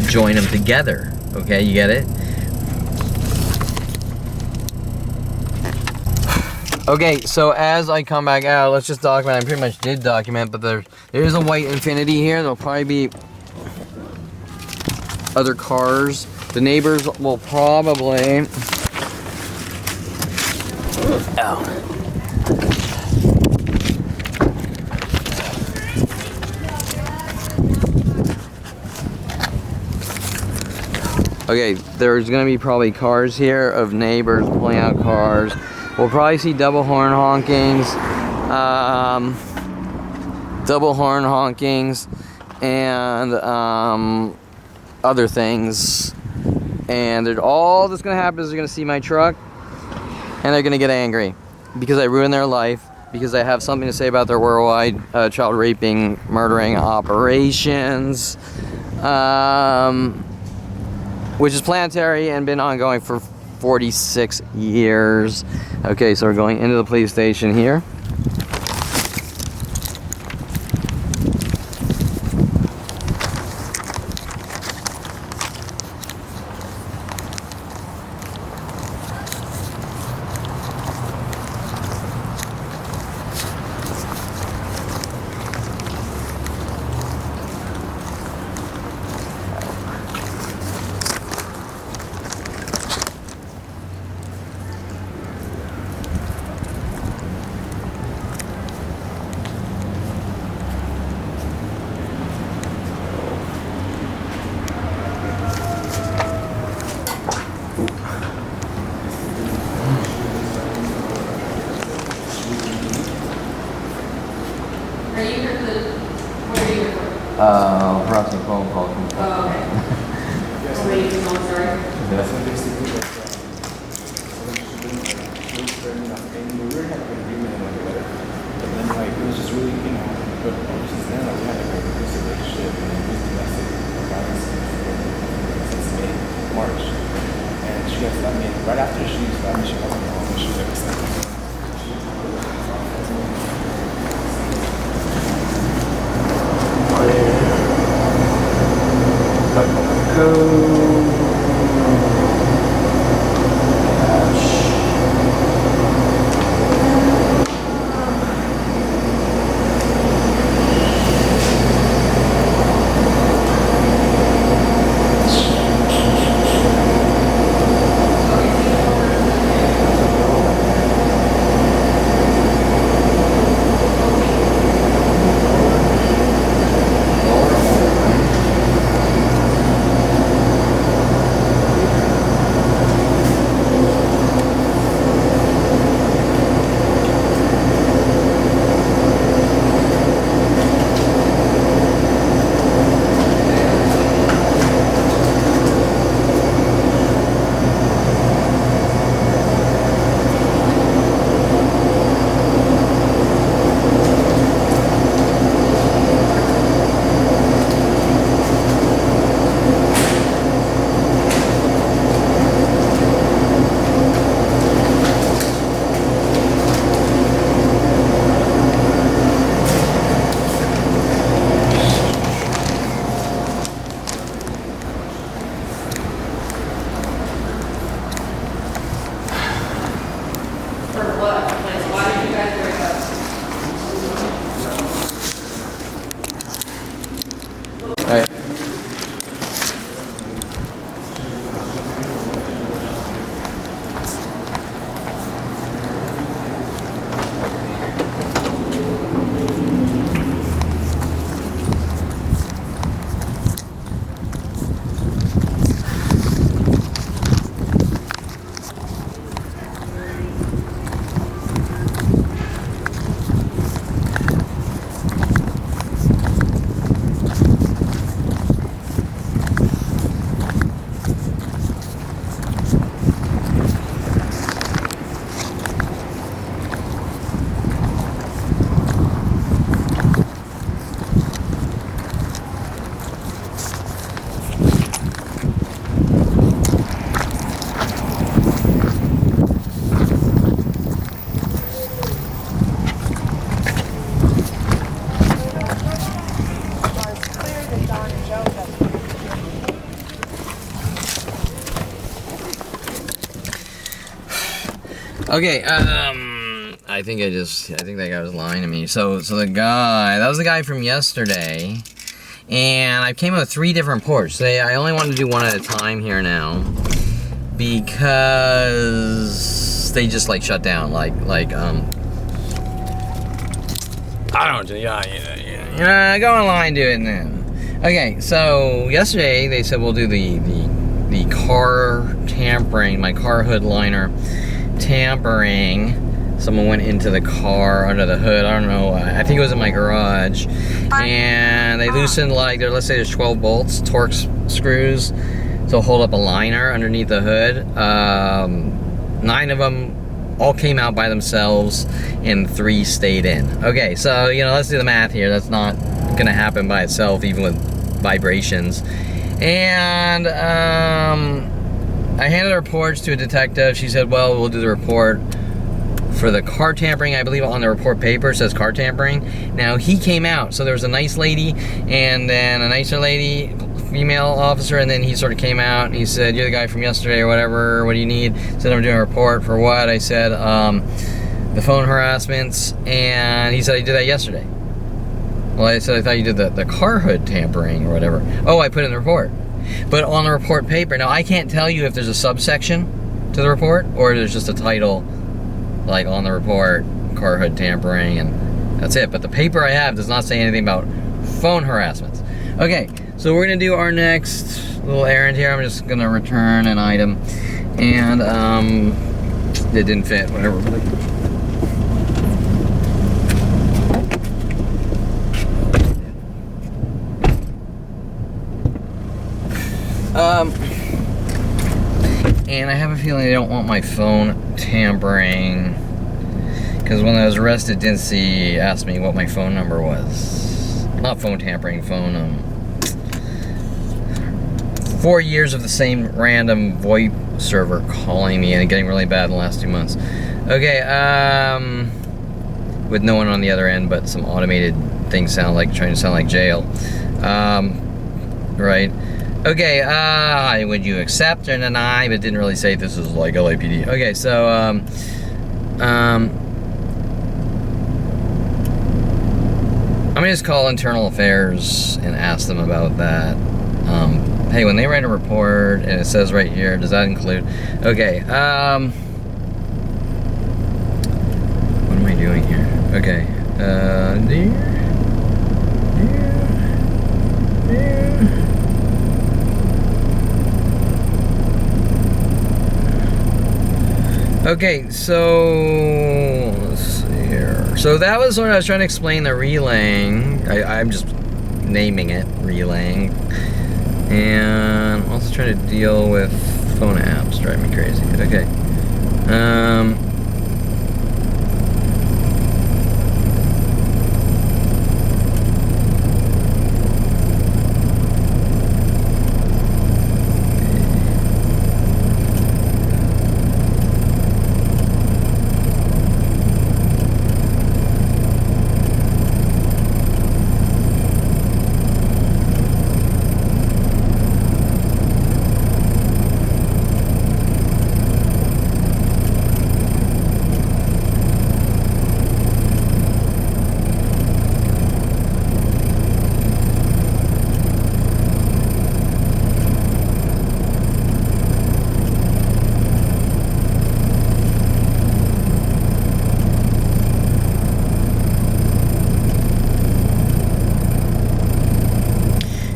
join them together. Okay, you get it? Okay, so as I come back out, let's just document. I pretty much did document, but there is a white Infiniti here. There'll probably be other cars. The neighbors will probably... Oh. Okay, there's gonna be probably cars here of neighbors pulling out cars. We'll probably see double horn honkings, and other things. And all that's gonna happen is they're gonna see my truck, and they're gonna get angry because I ruined their life, because I have something to say about their worldwide child raping, murdering operations, which is planetary and been ongoing for 46 years. Okay, so we're going into the police station here. Perhaps a phone call. Oh, okay. Somebody can call, sorry. It was just really, but since then, we had a very good relationship, and it was domestic violence since May. gets, I mean, right after she wasn't home, she was like, For what? Like, why did you guys break up? All right. Okay, I think that guy was lying to me. So that was the guy from yesterday, and I came up with 3 different ports. I only wanted to do one at a time here now, because they just like shut down, I don't know, yeah, go online, do it now. Okay, so yesterday they said we'll do the car tampering, my car hood liner tampering. Someone went into the car under the hood. I don't know. I think it was in my garage, and they loosened let's say there's 12 bolts, Torx screws, to hold up a liner underneath the hood. 9 of them all came out by themselves, and 3 stayed in. Okay, so let's do the math here. That's not gonna happen by itself, even with vibrations. And I handed the reports to a detective. She said, well, we'll do the report for the car tampering. I believe on the report paper it says car tampering. Now, he came out, so there was a nice lady and then a nicer lady, female officer, and then he sort of came out and he said, you're the guy from yesterday or whatever, what do you need? Said, I'm doing a report for what? I said, the phone harassments, and he said, I did that yesterday. Well, I said, I thought you did the car hood tampering or whatever. Oh, I put it in the report. But on the report paper, now I can't tell you if there's a subsection to the report or there's just a title, like on the report, car hood tampering, and that's it. But the paper I have does not say anything about phone harassments. Okay, so we're gonna do our next little errand here. I'm just gonna return an item, and it didn't fit, whatever. And I have a feeling they don't want my phone tampering, because when I was arrested, Dincy asked me what my phone number was. Not phone tampering, 4 years of the same random VoIP server calling me and getting really bad in the last 2 months. Okay, with no one on the other end, but some automated things trying to sound like jail. Right. Okay, would you accept or deny, but didn't really say this is like LAPD. Okay, so, I'm gonna just call internal affairs and ask them about that. Hey, when they write a report and it says right here, does that include? Okay, what am I doing here? Okay, okay, so let's see here. So that was what I was trying to explain, the relaying. I'm just naming it relaying. And I'm also trying to deal with phone apps, drive me crazy. Okay.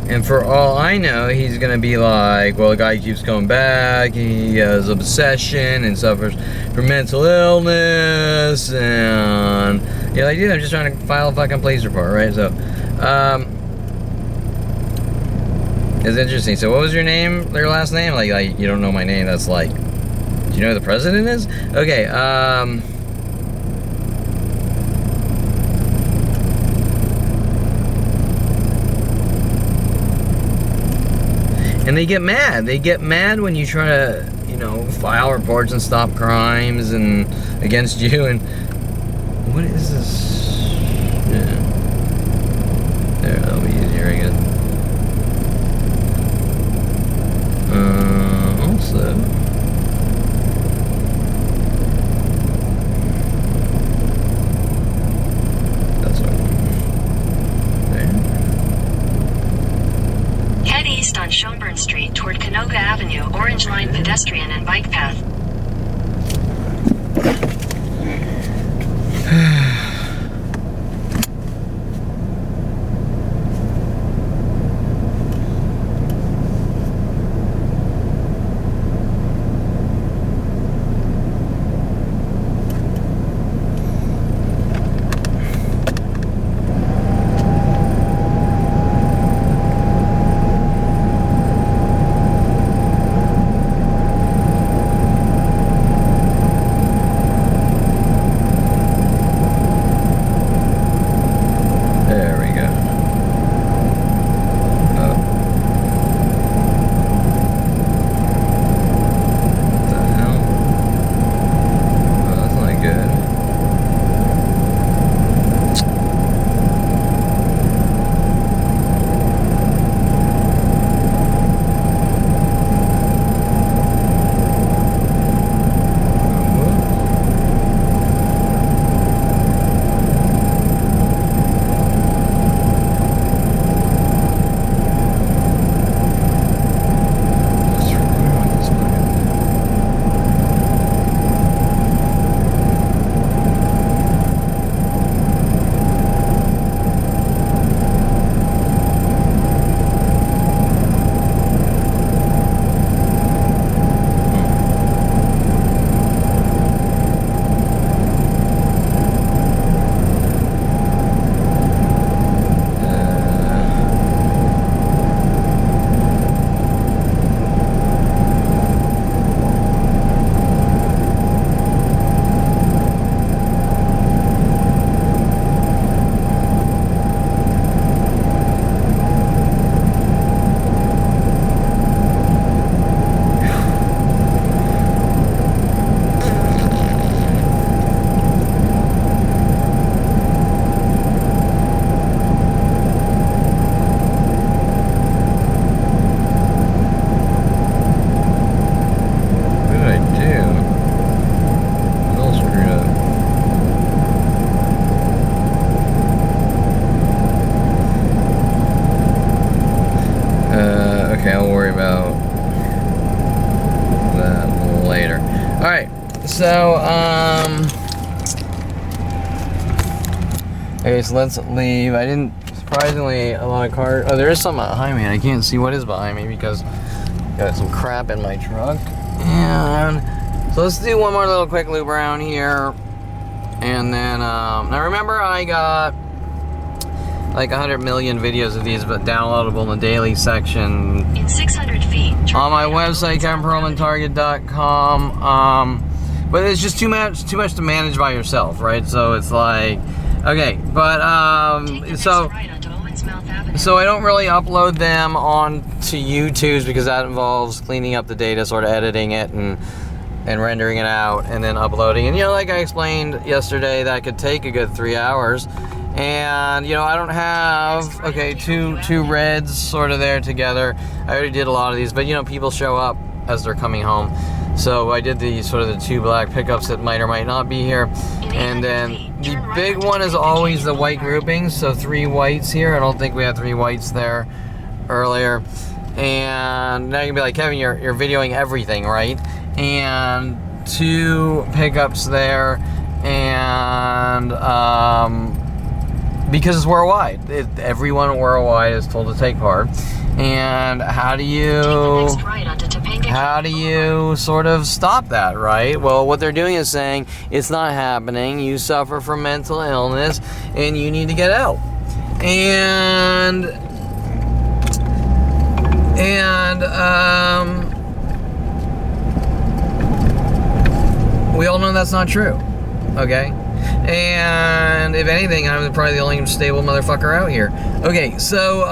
And for all I know, he's gonna be like, well, the guy keeps coming back, he has obsession and suffers from mental illness, and you're like, dude, I'm just trying to file a fucking police report, right? So, it's interesting. So what was your name, your last name? Like you don't know my name, that's like, do you know who the president is? Okay, and they get mad. They get mad when you try to, you know, file reports and stop crimes and against you. And what is this? Yeah. There, that'll be easier, I guess. Also, that's what. There. Head east on Schomburn Street toward Canoga Avenue, Orange Line pedestrian and bike path. so, okay, so let's leave. I didn't, surprisingly, a lot of cars. Oh, there is something behind me. I can't see what is behind me because I got some crap in my truck. And so let's do one more little quick loop around here. And then, now remember I got like 100 million videos of these, but downloadable in the daily section. In 600 feet. On my website, KevinPerlmanTarget.com. But it's just too much to manage by yourself, right? So it's like, okay, but so I don't really upload them onto YouTube's because that involves cleaning up the data, sort of editing it and rendering it out and then uploading. And you know, like I explained yesterday, that could take a good 3 hours. And you know, I don't have, okay, two reds sort of there together. I already did a lot of these, but you know, people show up as they're coming home. So I did the sort of the 2 black pickups that might or might not be here. And then the big one is always the white groupings. So 3 whites here. I don't think we had 3 whites there earlier. And now you can be like, Kevin, you're videoing everything, right? And 2 pickups there. And because it's worldwide, everyone worldwide is told to take part. And how do you sort of stop that, right? Well, what they're doing is saying it's not happening, you suffer from mental illness and you need to get out. And we all know that's not true, okay? And if anything, I'm probably the only stable motherfucker out here. Okay, so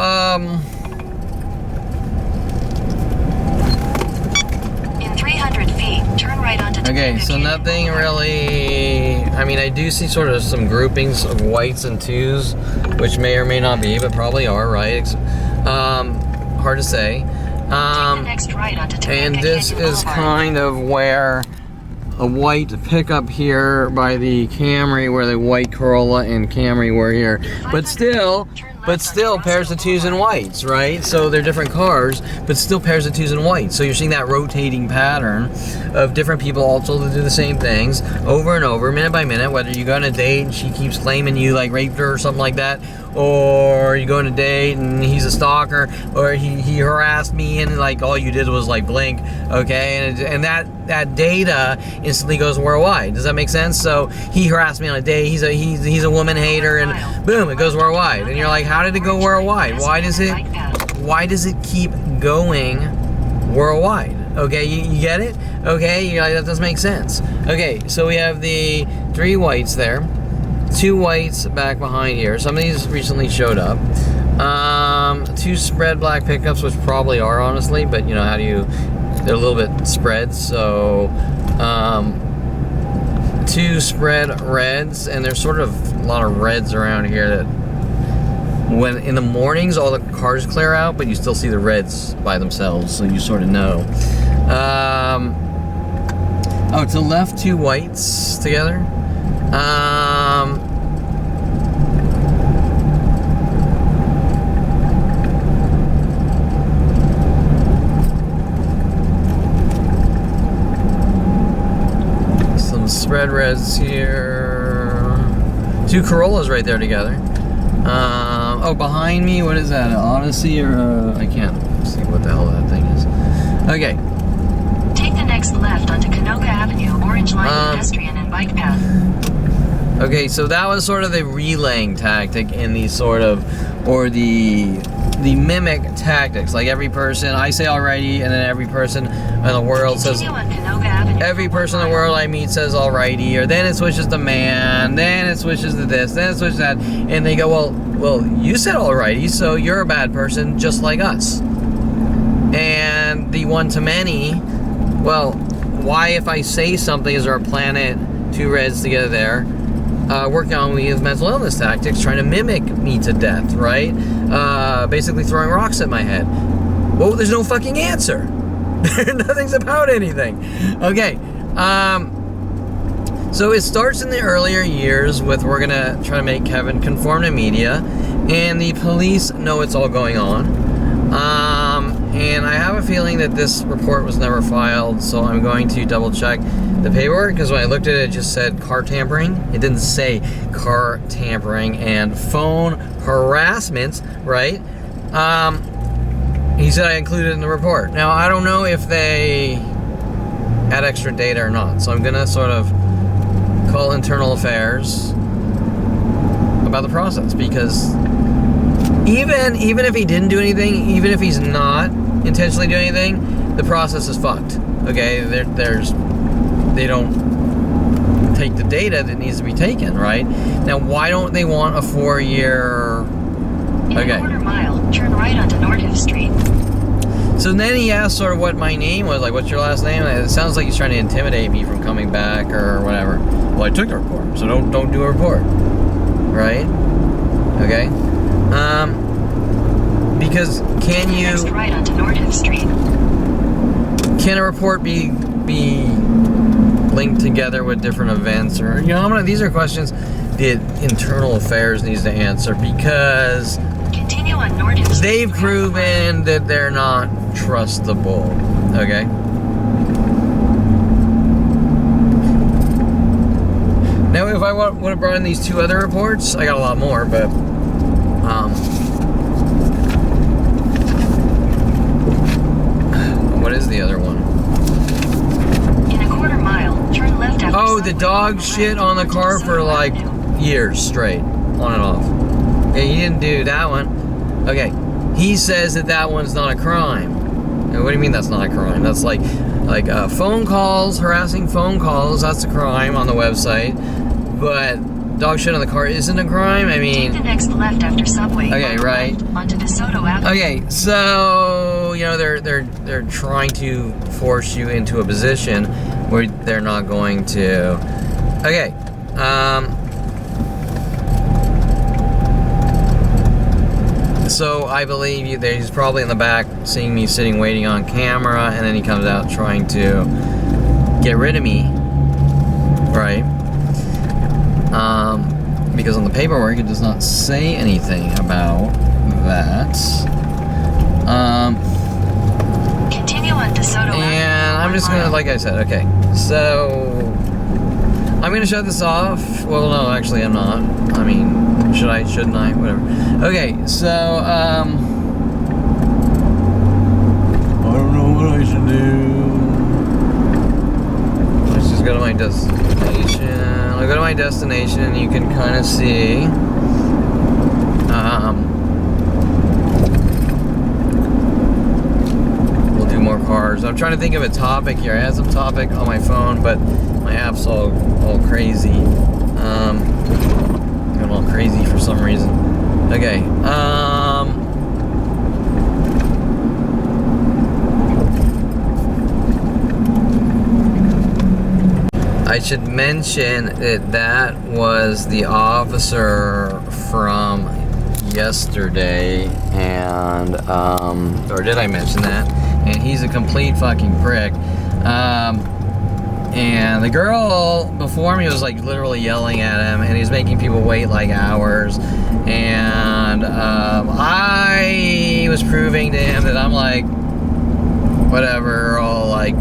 in 300 feet, turn right onto okay, so nothing really. I mean, I do see sort of some groupings of whites and 2s, which may or may not be, but probably are, right? Hard to say. And this is kind of where a white pickup here by the Camry, where the white Corolla and Camry were here, but still pairs of 2s and whites, right? So they're different cars, but still pairs of 2s and whites. So you're seeing that rotating pattern of different people also to do the same things over and over, minute by minute, whether you go on a date and she keeps claiming you like raped her or something like that, or you go on a date and he's a stalker, or he harassed me and like all you did was like blink, okay? And that data instantly goes worldwide. Does that make sense? So he harassed me on a date, he's a woman hater, and boom, it goes worldwide. And you're like, how did it go worldwide? Why does it keep going worldwide? Okay, you get it? Okay, you're like, that doesn't make sense. Okay, so we have the 3 whites there, 2 whites back behind here. Some of these recently showed up. 2 spread black pickups, which probably are, honestly, but you know, they're a little bit spread, so 2 spread reds, and there's sort of a lot of reds around here that when in the mornings all the cars clear out, but you still see the reds by themselves, so you sort of know. Oh, to the left, 2 whites together. Some spread reds here. 2 Corollas right there together. Oh, behind me, what is that? An Odyssey or I can't see what the hell that thing is. Okay. Take the next left onto Canoga Avenue, orange line pedestrian and bike path. Okay, so that was sort of the relaying tactic in the sort of, or the mimic tactics. Like every person, I say alrighty, and then every person in the world says, every person in the world I meet says alrighty, or then it switches to man, then it switches to this, then it switches to that, and they go, well, you said alrighty, so you're a bad person just like us. And the one-to-many, well, why if I say something is our planet, 2 reds together there, working on me with mental illness tactics, trying to mimic me to death, right? Basically throwing rocks at my head. Well, there's no fucking answer. Nothing's about anything. Okay, so it starts in the earlier years with we're gonna try to make Kevin conform to media, and the police know it's all going on. And I have a feeling that this report was never filed, so I'm going to double check the paperwork, because when I looked at it, it just said car tampering. It didn't say car tampering and phone harassment, right? He said I included it in the report. Now, I don't know if they had extra data or not, so I'm gonna sort of call internal affairs about the process, because even if he didn't do anything, even if he's not intentionally doing anything, the process is fucked. Okay, they don't take the data that needs to be taken, right? Now, why don't they want a 4-year? In a quarter mile, turn right onto Nordhoff Street. So then he asked sort of what my name was, like, what's your last name? It sounds like he's trying to intimidate me from coming back or whatever. Well, I took the report, so don't do a report, right? Okay. Because can you? Next right onto Nordhoff Street. Can a report be linked together with different events, or these are questions that internal affairs needs to answer, because Continue on Nordhoff Street. they've proven that they're not trustable. Okay. Now, if I would have brought in these 2 other reports, I got a lot more, but what is the other one? In a quarter mile, turn left after Oh, the subway dog on the shit left on the onto car for DeSoto like Avenue. years straight, on and off. Yeah, you didn't do that one. Okay, he says that one's not a crime. What do you mean that's not a crime? That's like phone calls, harassing phone calls. That's a crime on the website. But dog shit on the car isn't a crime. I mean, Take the next left after subway. Okay, on the right. left onto DeSoto Avenue. okay, so they're trying to force you into a position where they're not going to. Okay, so I believe you. He's probably in the back, seeing me sitting, waiting on camera, and then he comes out trying to get rid of me, right? Because on the paperwork it does not say anything about that. Continue on DeSoto Avenue. And I'm just gonna, like I said, okay. So I'm gonna shut this off. Well, no, actually, I'm not. I mean, should I? Shouldn't I? Whatever. Okay, so I don't know what I should do. Let's just go to my destination. I'll go to my destination, and you can kind of see. We'll do more cars. I'm trying to think of a topic here. I had some topic on my phone, but my app's all crazy. Going all crazy for some reason. Okay. I should mention that was the officer from yesterday, and or did I mention that? And he's a complete fucking prick. And the girl before me was like literally yelling at him, and he's making people wait like hours. And I was proving to him that I'm like whatever, all like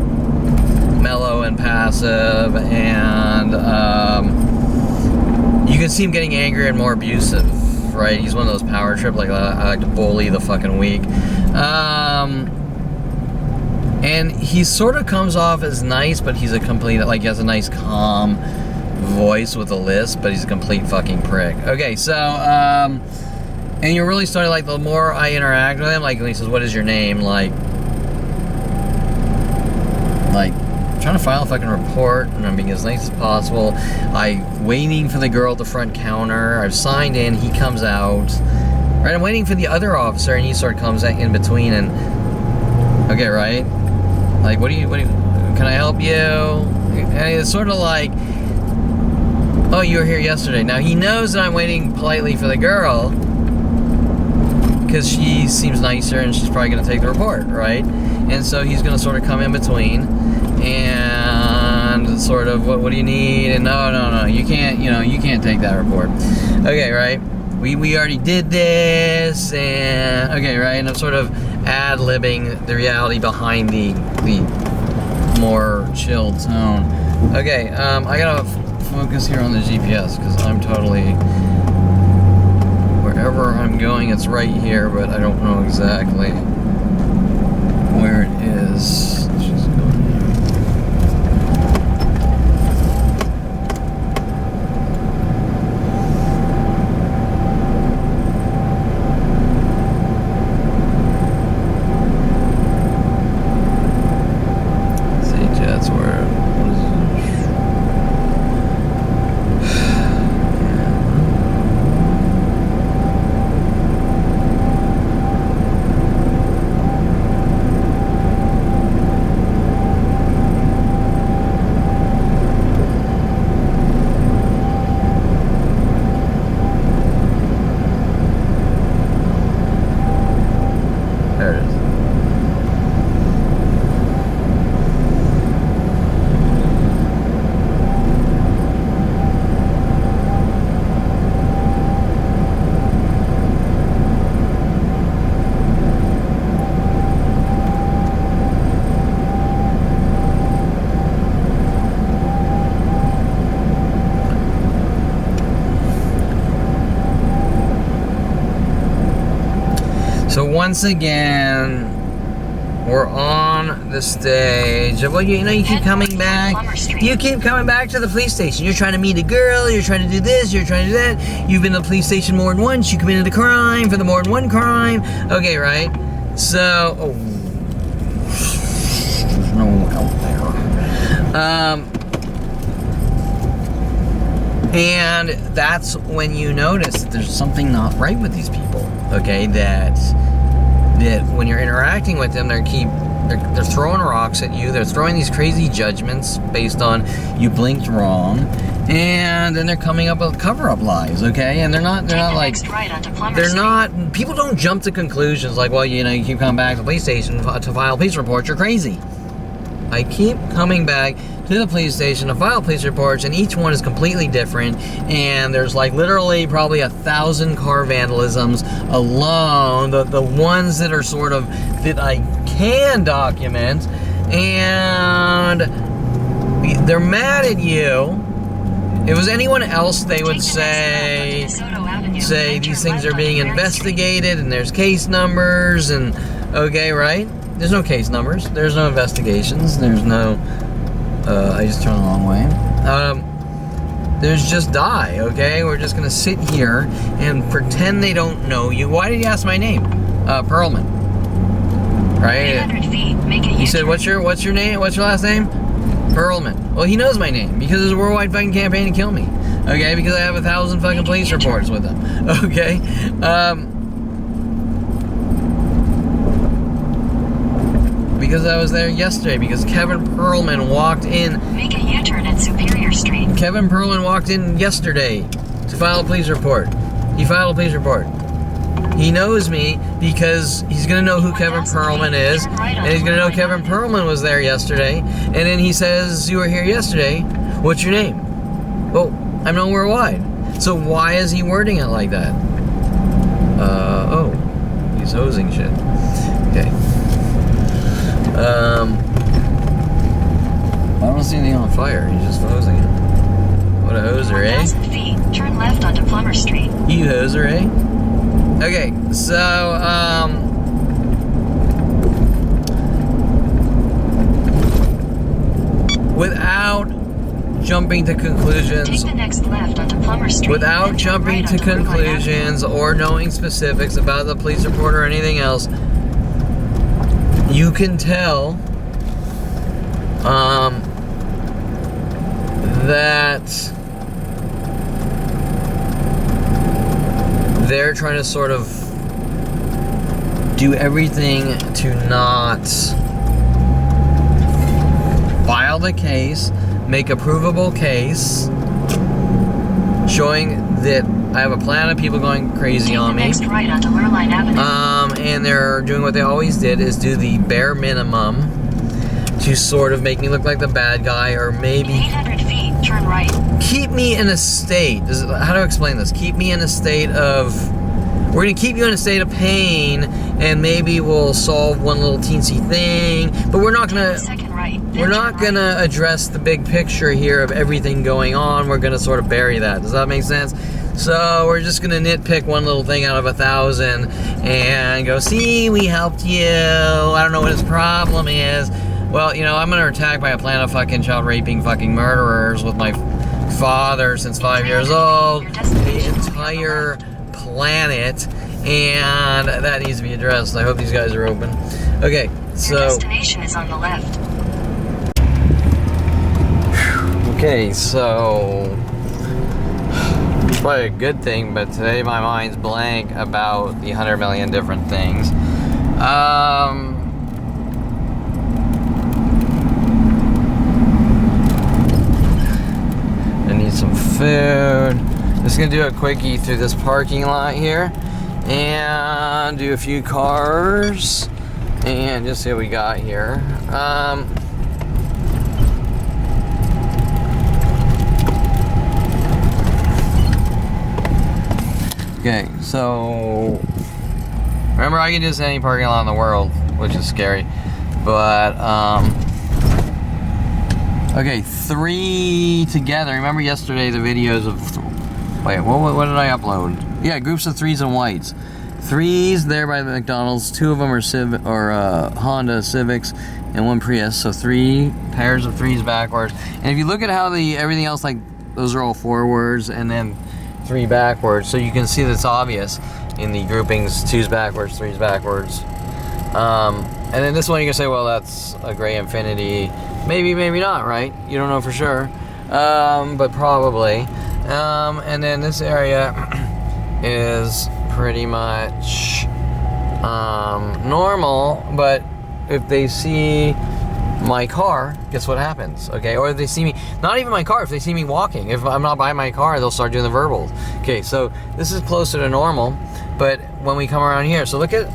mellow and passive, and you can see him getting angrier and more abusive, right? He's one of those power trip, like I like to bully the fucking weak. And he sort of comes off as nice, but he's a complete, like, he has a nice calm voice with a lisp, but he's a complete fucking prick. Okay, so and you're really starting, like, the more I interact with him, like when he says, what is your name, like trying to file a fucking report, and I'm being as nice as possible. I'm waiting for the girl at the front counter. I've signed in. He comes out. Right, I'm waiting for the other officer, and he sort of comes in between. And okay, right? Like, what do you? Can I help you? And it's sort of like, oh, you were here yesterday. Now he knows that I'm waiting politely for the girl because she seems nicer, and she's probably going to take the report, right? And so he's going to sort of come in between. And sort of, what do you need? And no, you can't, you can't take that report. Okay, right? We already did this, and okay, right? And I'm sort of ad-libbing the reality behind the more chilled tone. Okay, I gotta focus here on the GPS because I'm totally, wherever I'm going, it's right here, but I don't know exactly where it is. Let's just go here. So once again, we're on the stage. Well, you know, you keep coming back. You keep coming back to the police station. You're trying to meet a girl. You're trying to do this. You're trying to do that. You've been to the police station more than once. You committed a crime for the more than one crime. Okay, right? So, oh, there's no one out there. And that's when you notice that there's something not right with these people. Okay, that when you're interacting with them, they're throwing rocks at you. They're throwing these crazy judgments based on you blinked wrong, and then they're coming up with cover-up lies. Okay, and they're not like people don't jump to conclusions like, well, you know, you keep coming back to the police station to file police reports. You're crazy. I keep coming back to the police station to file police reports, and each one is completely different, and there's like literally probably 1,000 car vandalisms alone, the ones that are sort of, that I can document, and they're mad at you. If it was anyone else, they would say these things are being investigated, and there's case numbers, and okay, right? There's no case numbers, there's no investigations, there's no, I just turned the wrong way. There's just die, okay? We're just gonna sit here and pretend they don't know you. Why did you ask my name? Perlman. Right? 800 feet, make a He said, what's your name? What's your last name? Perlman. Well, he knows my name because there's a worldwide fucking campaign to kill me. Okay? Because I have 1,000 fucking police reports with him. Okay? Because I was there yesterday, because Kevin Perlman walked in. Make a U-turn at Superior Street. Kevin Perlman walked in yesterday to file a police report. He filed a police report. He knows me because he's going to know who Kevin Perlman is, and he's going to know Kevin Perlman was there yesterday, and then he says, you were here yesterday, what's your name? Well, I'm nowhere wide. So why is he wording it like that? Oh, he's hosing shit. Okay. I don't see anything on fire. He's just hosing it. What a hoser, eh? 1,000 feet, turn left onto Plummer Street. You hoser, eh? Okay, so, without jumping to conclusions, Take the next left onto Plummer Street. without jumping to conclusions or knowing specifics about the police report or anything else, you can tell that they're trying to sort of do everything to not file the case, make a provable case, showing that I have a plan of people going crazy on me. Next right onto Lurline Avenue. And they're doing what they always did, is do the bare minimum to sort of make me look like the bad guy, or maybe 800 feet, turn right. keep me in a state. How do I explain this? Keep me in a state of, we're gonna keep you in a state of pain and maybe we'll solve one little teensy thing, but we're not gonna address the big picture here of everything going on. We're gonna sort of bury that. Does that make sense? So we're just gonna nitpick one little thing out of 1,000 and go, see, we helped you. I don't know what his problem is. Well, you know, I'm under attack by a plan of fucking child raping fucking murderers with my father since 5 years old. The entire planet, and that needs to be addressed. I hope these guys are open. Okay, so your destination is on the left. Okay, so it's probably a good thing, but today my mind's blank about the 100 million different things. I need some food. Just gonna do a quickie through this parking lot here and do a few cars and just see what we got here. Okay, so remember, I can just any parking lot in the world, which is scary, but okay, 3 together. Remember yesterday the videos of wait, what did I upload? Yeah, groups of 3s and whites. 3s there by the McDonald's. 2 of them are Honda Civics and 1 Prius. So 3 pairs of 3s backwards. And if you look at how everything else, like those are all forwards, and then 3 backwards. So you can see that's obvious in the groupings: 2s backwards, 3s backwards. And then this one you can say, well, that's a gray infinity. Maybe, maybe not, right? You don't know for sure, but probably. And then this area is pretty much normal, but if they see my car, guess what happens? Okay, or if they see me, not even my car, if they see me walking, if I'm not by my car, they'll start doing the verbals. Okay, so this is closer to normal, but when we come around here, so look at,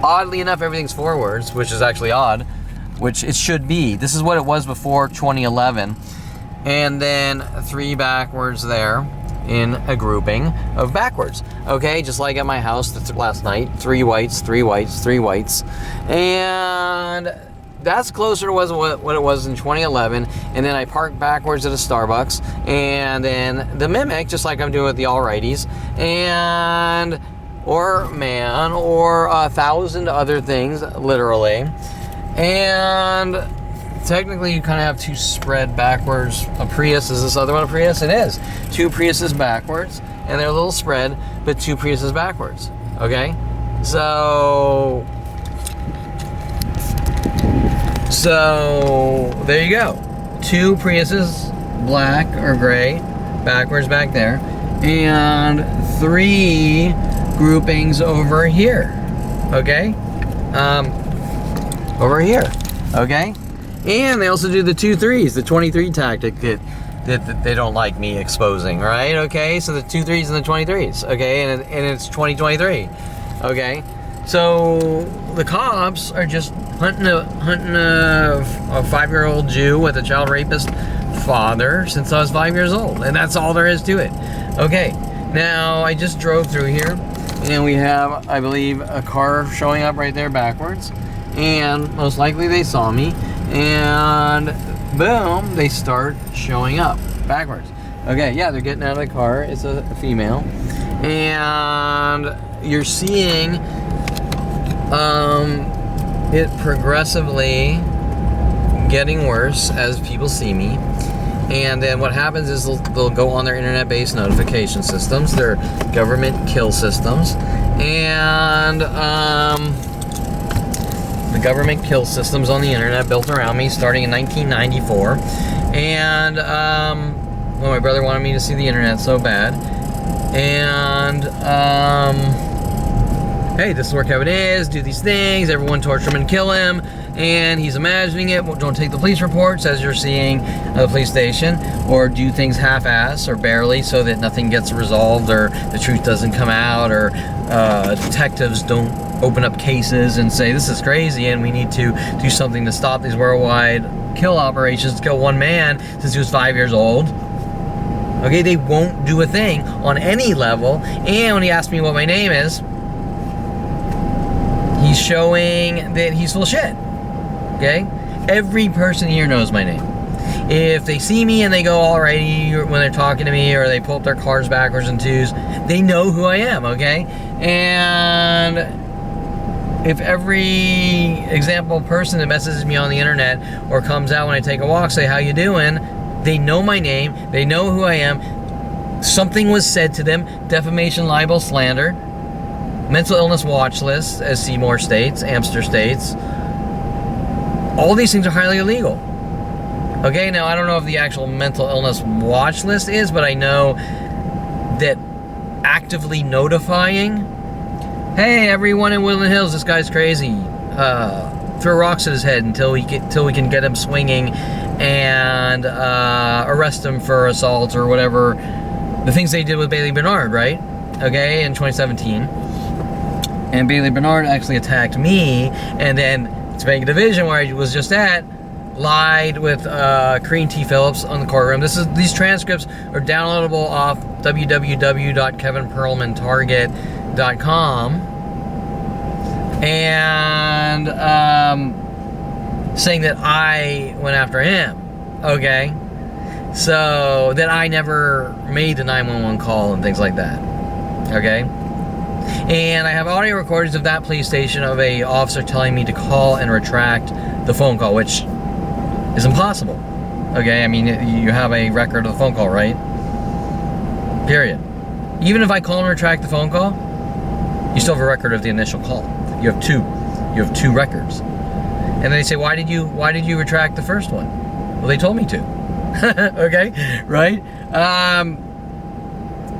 oddly enough, everything's forwards, which is actually odd, which it should be. This is what it was before 2011. And then 3 backwards there in a grouping of backwards. Okay, just like at my house last night, 3 whites, 3 whites, 3 whites. And that's closer to what it was in 2011. And then I parked backwards at a Starbucks. And then the mimic, just like I'm doing with the all-righties, and or man, or 1,000 other things, literally. And technically, you kind of have 2 spread backwards. A Prius, is this other one a Prius? It is. 2 Priuses backwards, and they're a little spread, but 2 Priuses backwards. Okay? So there you go. 2 Priuses, black or gray, backwards back there, and 3 groupings over here. Okay? Over here. Okay? And they also do the 2 3s, the 23 tactic that they don't like me exposing, right? Okay, so the 2 3s and the 23s, okay, and it's 2023, okay. So the cops are just hunting a 5-year-old Jew with a child rapist father since I was 5 years old, and that's all there is to it. Okay, now I just drove through here, and we have, I believe, a car showing up right there backwards, and most likely they saw me. And boom, they start showing up backwards. Okay, yeah, they're getting out of the car. It's a female. And you're seeing it progressively getting worse as people see me. And then what happens is they'll go on their internet-based notification systems, their government kill systems. And the government kill systems on the internet built around me starting in 1994. And well, my brother wanted me to see the internet so bad. And hey, this is where Kevin is, do these things, everyone torture him and kill him, and he's imagining it. Don't take the police reports as you're seeing at the police station, or do things half-ass or barely so that nothing gets resolved, or the truth doesn't come out, or detectives don't open up cases and say this is crazy and we need to do something to stop these worldwide kill operations to kill one man since he was 5 years old. Okay, they won't do a thing on any level. And when he asked me what my name is, he he's showing that he's full of shit. Okay? Every person here knows my name. If they see me and they go alrighty when they're talking to me, or they pull up their cars backwards and twos, they know who I am, okay? And if every example person that messages me on the internet or comes out when I take a walk say, how you doing? They know my name, they know who I am. Something was said to them, defamation, libel, slander, mental illness watch list, as Seymour states, Amster states. All these things are highly illegal. Okay, now I don't know if the actual mental illness watch list is, but I know that actively notifying, hey, everyone in Woodland Hills, this guy's crazy. Throw rocks at his head until we can get him swinging, and arrest him for assault or whatever. The things they did with Bailey Bernard, right? Okay, in 2017. And Bailey Bernard actually attacked me, and then Topanga Division, where I was just at, lied with Kareen T. Phillips on the courtroom. These transcripts are downloadable off www.kevinperlmantarget.com, and saying that I went after him. Okay, so that I never made the 911 call and things like that. Okay. And I have audio recordings of that police station of a officer telling me to call and retract the phone call, which is impossible. Okay, I mean, you have a record of the phone call, right? Period. Even if I call and retract the phone call, you still have a record of the initial call. You have two records. And then they say, why did you retract the first one? Well, they told me to. Okay, right?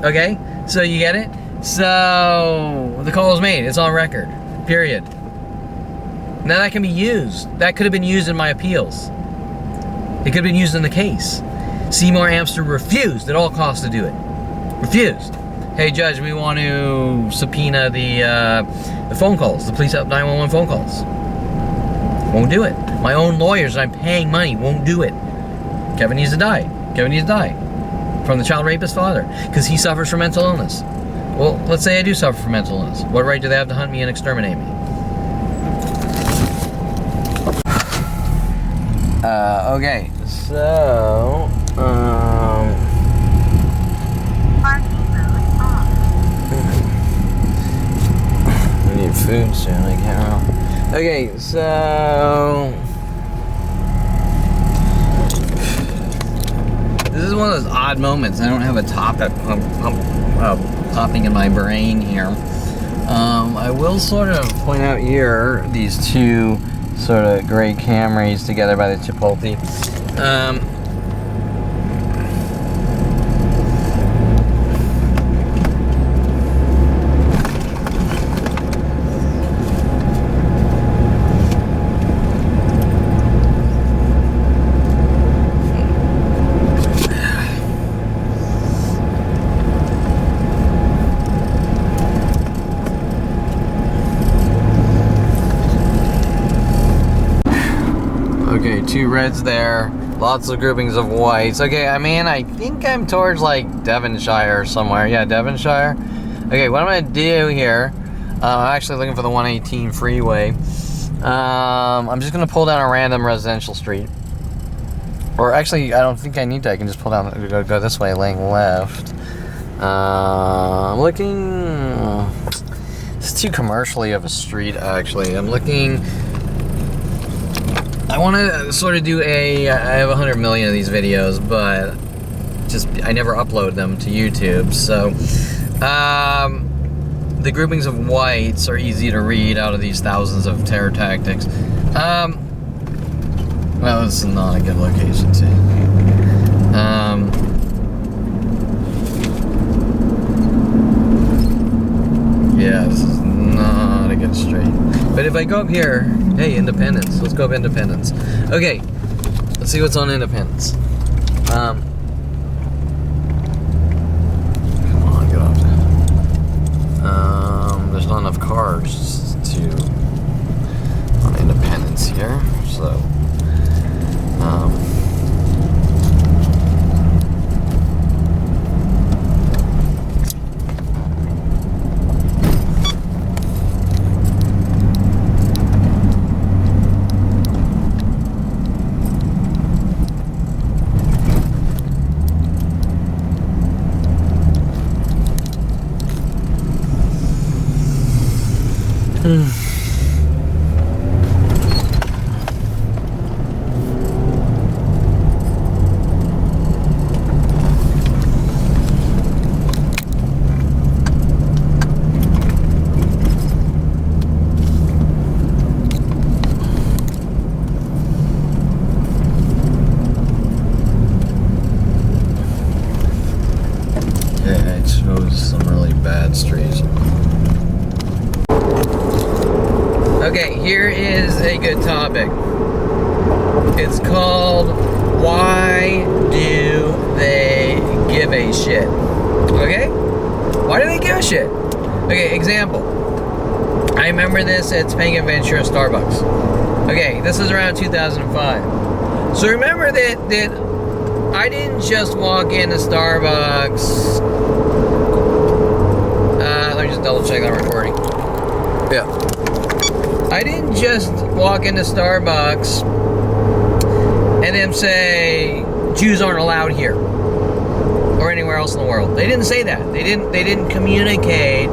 Okay, so you get it? So the call was made. It's on record. Period. Now that can be used. That could have been used in my appeals. It could have been used in the case. Seymour Amster refused at all costs to do it. Refused. Hey, Judge, we want to subpoena the phone calls, the police 911 phone calls. Won't do it. My own lawyers that I'm paying money won't do it. Kevin needs to die. Kevin needs to die from the child rapist father because he suffers from mental illness. Well, let's say I do suffer from mental illness. What right do they have to hunt me and exterminate me? Okay, so, we need food soon, I can't remember. Okay, so, this is one of those odd moments. I don't have a topic popping in my brain here. I will sort of point out here these two sort of gray Camrys together by the Chipotle. Okay, two reds there, lots of groupings of whites. Okay, I mean, I think I'm towards like Devonshire somewhere. Yeah, Devonshire. Okay, what I'm gonna do here, I'm actually looking for the 118 freeway. I'm just gonna pull down a random residential street. Or actually, I don't think I need to. I can just pull down, go this way, lane left. I'm looking, it's too commercially of a street actually. I'm looking, I want to sort of do I have 100 million of these videos, but just, I never upload them to YouTube, so, the groupings of whites are easy to read out of these thousands of terror tactics. Well, this is not a good location, too. Yeah, this is not a good street. But if I go up here, hey, Independence. Let's go up Independence. Okay, let's see what's on Independence. Come on, get up there. There's not enough cars on Independence here, so. Yeah, it shows some really bad streets. Okay, here is a good topic. It's called, why do they give a shit? Okay? Why do they give a shit? Okay, example. I remember this at Topanga Adventure at Starbucks. Okay, this is around 2005. So remember that I didn't just walk into Starbucks. Let me just double check that I'm recording. Yeah. I didn't just walk into Starbucks and then say Jews aren't allowed here or anywhere else in the world. They didn't say that. They didn't communicate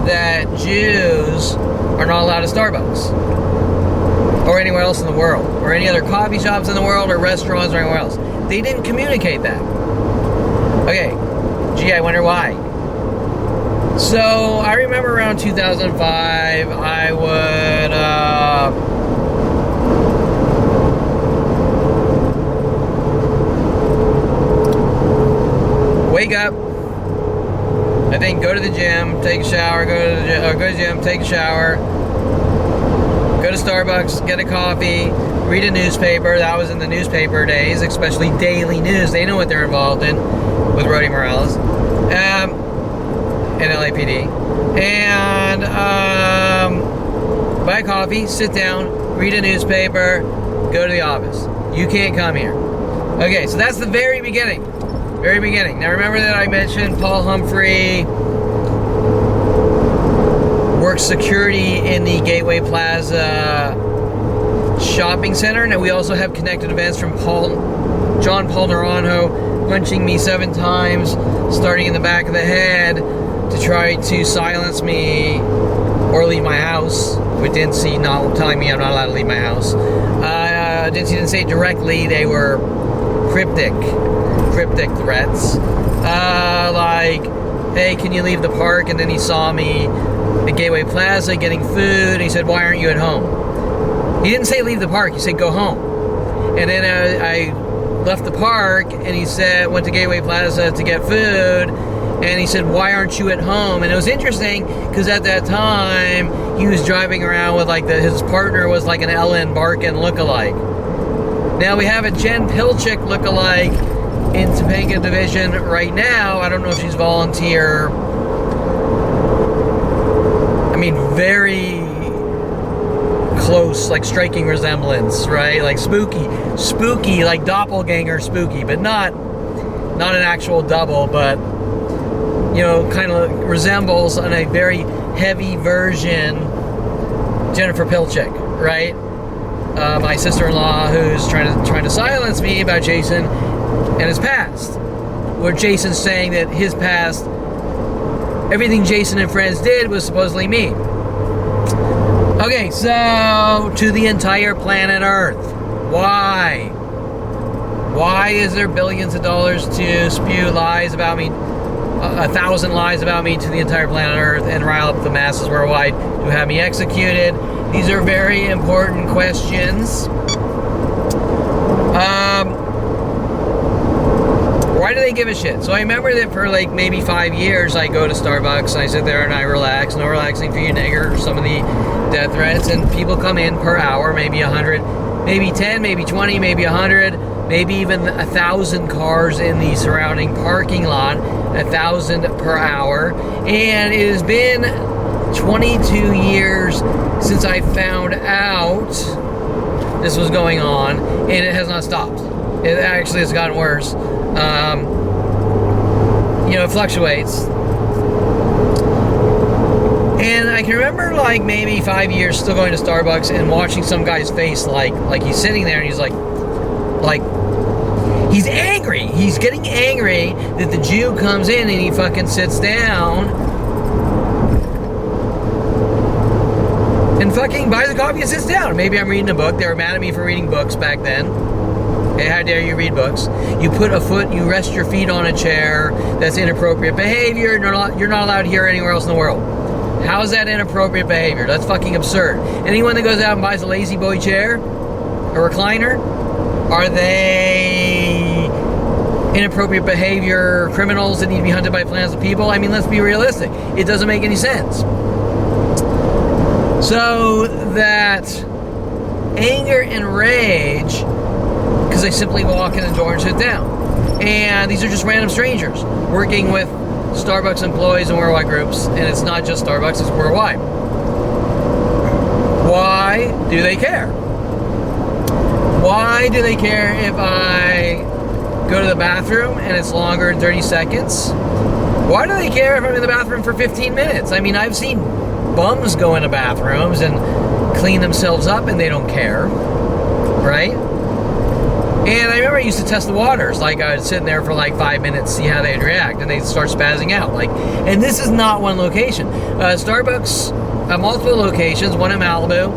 that Jews are not allowed at Starbucks or anywhere else in the world or any other coffee shops in the world or restaurants or anywhere else. They didn't communicate that. Okay, gee, I wonder why. So I remember around 2005, I would wake up, I think go to the gym, take a shower, go to the gym, take a shower, go to Starbucks, get a coffee, read a newspaper. That was in the newspaper days, especially daily news. They know what they're involved in with Rody Morales. And LAPD, and buy coffee, sit down, read a newspaper, go to the office. You can't come here. Okay, so that's the very beginning. Very beginning. Now remember that I mentioned Paul Humphrey works security in the Gateway Plaza shopping center. Now we also have connected events from John Paul Naranjo punching me 7 times, starting in the back of the head, to try to silence me or leave my house, with Dincy not telling me I'm not allowed to leave my house. Dincy didn't say it directly, they were cryptic threats. Like, hey, can you leave the park? And then he saw me at Gateway Plaza getting food, and he said, why aren't you at home? He didn't say leave the park, he said go home. And then I left the park, and he said, went to Gateway Plaza to get food, and he said, why aren't you at home? And it was interesting because at that time he was driving around with his partner was like an Ellen Barkin lookalike. Now we have a Jen Pilchick lookalike in Topanga Division right now. I don't know if she's volunteer. I mean, very close, like striking resemblance, right? Like spooky, like doppelganger spooky, but not an actual double, but you know, kind of resembles on a very heavy version Jennifer Pilchick, right? My sister-in-law, who's trying to silence me about Jason and his past, where Jason's saying that his past, everything Jason and friends did was supposedly me. Okay, so to the entire planet Earth, why is there billions of dollars to spew lies about me? 1,000 lies about me to the entire planet Earth and rile up the masses worldwide to have me executed? These are very important questions. Why do they give a shit? So I remember that for like maybe 5 years, I go to Starbucks and I sit there and I relax. No relaxing for you, nigger. Some of the death threats, and people come in per hour, maybe 100, maybe 10, maybe 20, maybe 100, maybe even 1,000 cars in the surrounding parking lot. 1,000 per hour, and it has been 22 years since I found out this was going on, and it has not stopped. It actually has gotten worse. You know, it fluctuates. And I can remember like maybe 5 years still going to Starbucks and watching some guy's face like he's sitting there and he's like he's angry. He's getting angry that the Jew comes in and he fucking sits down and fucking buys a coffee and sits down. Maybe I'm reading a book. They were mad at me for reading books back then. Hey, how dare you read books? You rest your feet on a chair. That's inappropriate behavior. You're not allowed here or anywhere else in the world. How is that inappropriate behavior? That's fucking absurd. Anyone that goes out and buys a lazy boy chair, a recliner, are they inappropriate behavior criminals that need to be hunted by plans of people? I mean, let's be realistic. It doesn't make any sense. So that anger and rage, because they simply walk in the door and sit down. And these are just random strangers working with Starbucks employees and worldwide groups, and it's not just Starbucks, it's worldwide. Why do they care? Why do they care if I go to the bathroom and it's longer than 30 seconds? Why do they care if I'm in the bathroom for 15 minutes? I mean, I've seen bums go into bathrooms and clean themselves up and they don't care, right? And I remember I used to test the waters. Like, I would sit in there for like 5 minutes, see how they'd react, and they'd start spazzing out. Like, and this is not one location. Starbucks, multiple locations, one in Malibu,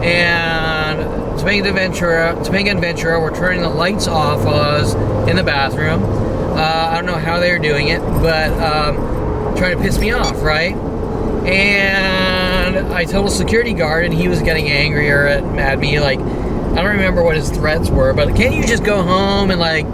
and Topanga and Ventura were turning the lights off while I was in the bathroom. I don't know how they were doing it, but trying to piss me off, right? And I told a security guard, and he was getting angrier at me, like, I don't remember what his threats were, but can't you just go home and like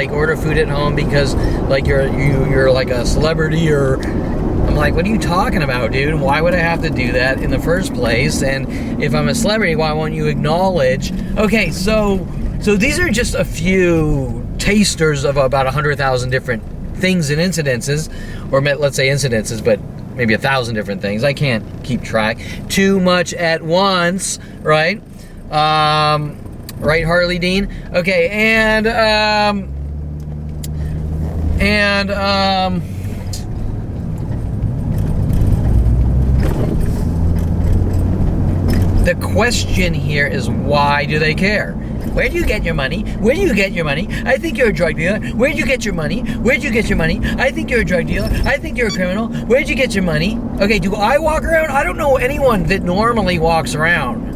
order food at home because like you're like a celebrity? Or I'm like, what are you talking about, dude? And why would I have to do that in the first place? And if I'm a celebrity, why won't you acknowledge? Okay, so these are just a few tasters of about 100,000 different things and incidences, or let's say incidences, but maybe 1,000 different things. I can't keep track. Too much at once, right? Right, Harley Dean? Okay, and the question here is, why do they care? Where do you get your money? Where do you get your money? I think you're a drug dealer. Where'd you get your money? Where'd you get your money? I think you're a drug dealer. I think you're a criminal. Where'd you get your money? Okay, do I walk around? I don't know anyone that normally walks around.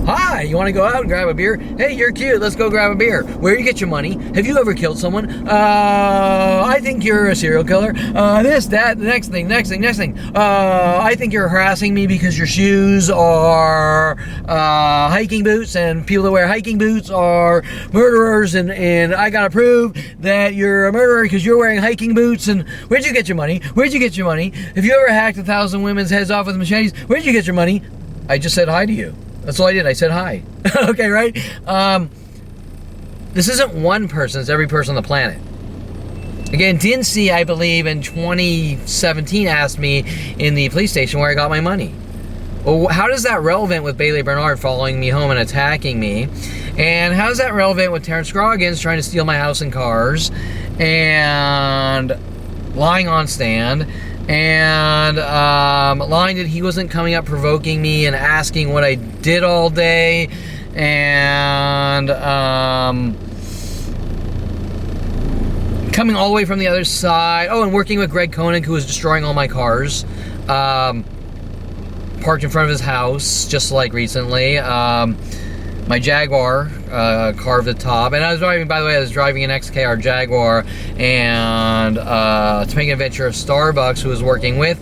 Hi, you want to go out and grab a beer? Hey, you're cute. Let's go grab a beer. Where do you get your money? Have you ever killed someone? I think you're a serial killer. This, that, the next thing. I think you're harassing me because your shoes are hiking boots, and people that wear hiking boots are murderers, and I gotta prove that you're a murderer because you're wearing hiking boots. And where'd you get your money? Where'd you get your money? Have you ever hacked 1,000 women's heads off with machetes? Where'd you get your money? I just said hi to you. That's all I did. I said hi. Okay, right? This isn't one person. It's every person on the planet. Again, Dincy, I believe, in 2017 asked me in the police station where I got my money. Well, how is that relevant with Bailey Bernard following me home and attacking me? And how is that relevant with Terrence Scroggins trying to steal my house and cars and lying on stand? And lying that he wasn't coming up provoking me and asking what I did all day, and coming all the way from the other side. Oh, and working with Greg Koenig, who was destroying all my cars, parked in front of his house, just like recently. My Jaguar carved the top, and I was driving, by the way, I was driving an XKR Jaguar, and Topanga Adventure of Starbucks, who was working with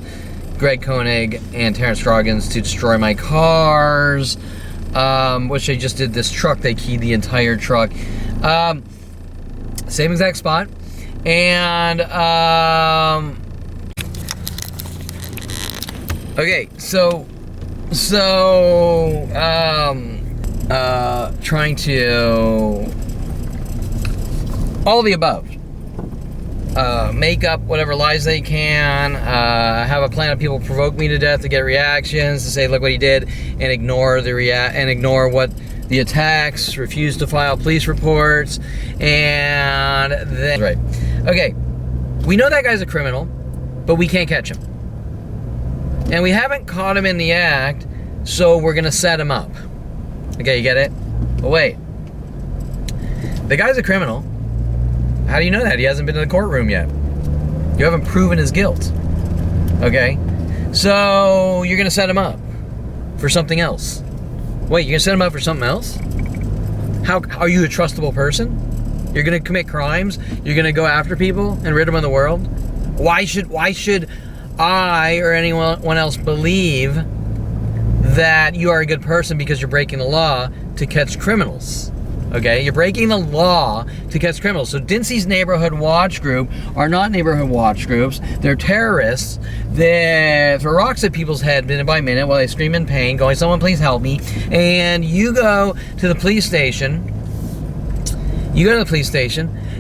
Greg Koenig and Terrence Scroggins to destroy my cars, which they just did this truck. They keyed the entire truck. Same exact spot. And, okay, trying to all the above, make up whatever lies they can, have a plan of people provoke me to death to get reactions, to say look what he did, and ignore what the attacks, refuse to file police reports, and then right. Okay, we know that guy's a criminal, but we can't catch him, and we haven't caught him in the act, so we're gonna set him up. Okay, you get it? But wait. The guy's a criminal. How do you know that? He hasn't been to the courtroom yet. You haven't proven his guilt. Okay? So, you're going to set him up. for something else. Wait, you're gonna set him up for something else? How are you a trustable person? You're gonna commit crimes? You're gonna go after people and rid them of the world? Why should I or anyone else believe that you are a good person because you're breaking the law to catch criminals? Okay, you're breaking the law to catch criminals. So Dinsy's neighborhood watch group are not neighborhood watch groups. They're terrorists that throw rocks at people's head minute by minute while they scream in pain, going, someone please help me. And you go to the police station,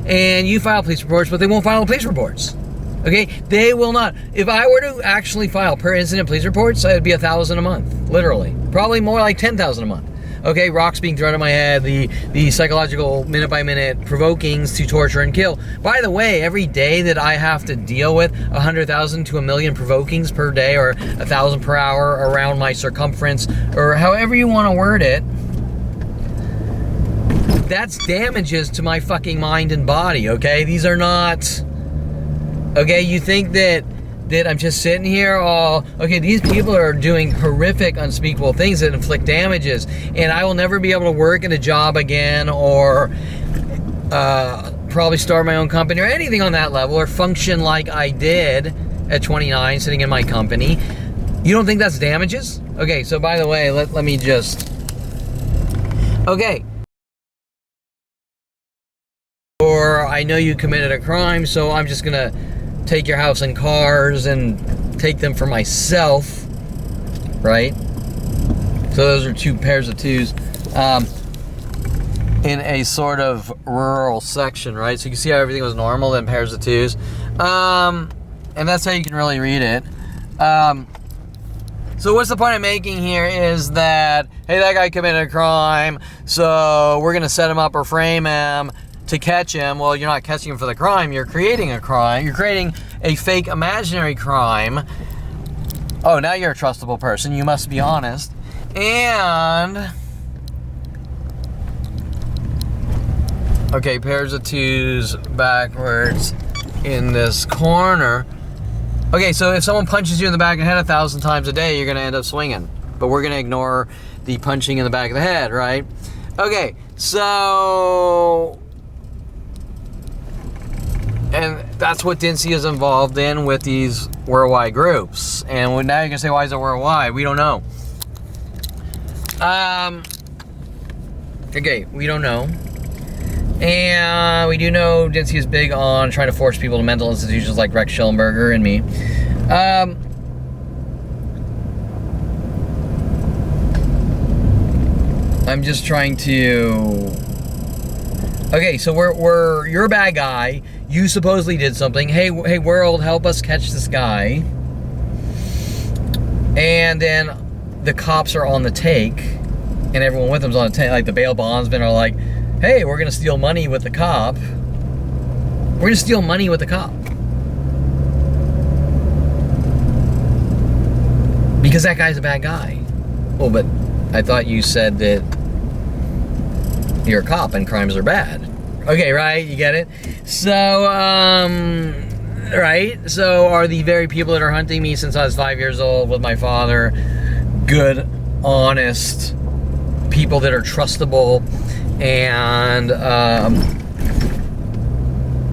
and you file police reports, but they won't file police reports. Okay, they will not. If I were to actually file per incident police reports, it'd be 1,000 a month, literally. Probably more like 10,000 a month. Okay, rocks being thrown at my head, the psychological minute-by-minute provokings to torture and kill. By the way, every day that I have to deal with 100,000 to 1,000,000 provokings per day, or 1,000 per hour around my circumference, or however you want to word it, that's damages to my fucking mind and body, okay? These are not... Okay, you think that I'm just sitting here all... Okay, these people are doing horrific, unspeakable things that inflict damages, and I will never be able to work in a job again, or probably start my own company, or anything on that level, or function like I did at 29, sitting in my company. You don't think that's damages? Okay, so by the way, let me just... Okay. Or I know you committed a crime, so I'm just gonna take your house and cars and take them for myself, right? So those are two pairs of twos in a sort of rural section, right? So you can see how everything was normal, then pairs of twos. And that's how you can really read it. So what's the point I'm making here is that, hey, that guy committed a crime, so we're gonna set him up or frame him to catch him. Well, you're not catching him for the crime, you're creating a crime. You're creating a fake imaginary crime. Oh, now you're a trustable person, you must be honest. And... okay, pairs of twos backwards in this corner. Okay, so if someone punches you in the back of the head 1,000 times a day, you're gonna end up swinging. But we're gonna ignore the punching in the back of the head, right? Okay, so... and that's what Dincy is involved in with these worldwide groups. And now you're gonna say, why is it worldwide? We don't know. Okay, we don't know. And we do know Dincy is big on trying to force people to mental institutions like Rex Schellenberger and me. I'm just trying to... okay, so you're a bad guy. You supposedly did something. Hey, world, help us catch this guy. And then the cops are on the take, and everyone with them's on the take. Like the bail bondsmen are like, hey, we're gonna steal money with the cop. We're gonna steal money with the cop. Because that guy's a bad guy. Well, but I thought you said that you're a cop and crimes are bad. Okay, right? You get it? So, right? So are the very people that are hunting me since I was 5 years old with my father good, honest people that are trustable and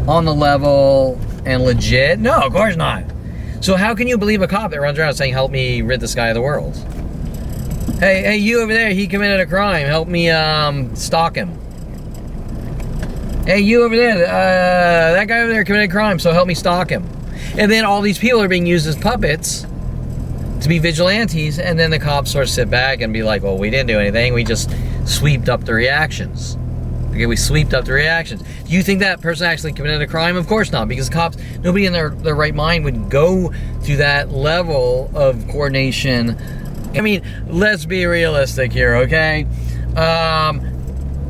on the level and legit? No, of course not. So how can you believe a cop that runs around saying, help me rid this guy of the world? Hey, you over there, he committed a crime. Help me stalk him. Hey, you over there, that guy over there committed a crime, so help me stalk him. And then all these people are being used as puppets to be vigilantes, and then the cops sort of sit back and be like, well, we didn't do anything, we just sweeped up the reactions. Okay, we sweeped up the reactions. Do you think that person actually committed a crime? Of course not, because cops, nobody in their right mind would go to that level of coordination. I mean, let's be realistic here, okay?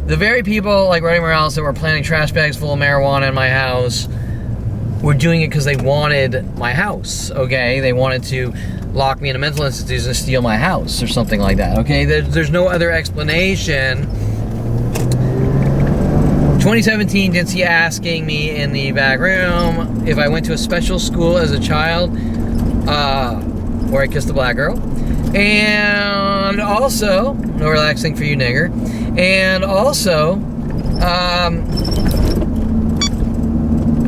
The very people like Roddy Morales that were planting trash bags full of marijuana in my house were doing it because they wanted my house, okay? They wanted to lock me in a mental institution and steal my house or something like that, okay? There's no other explanation. 2017, Dincy asking me in the back room if I went to a special school as a child where I kissed a black girl. And also, no relaxing for you, nigger. And also,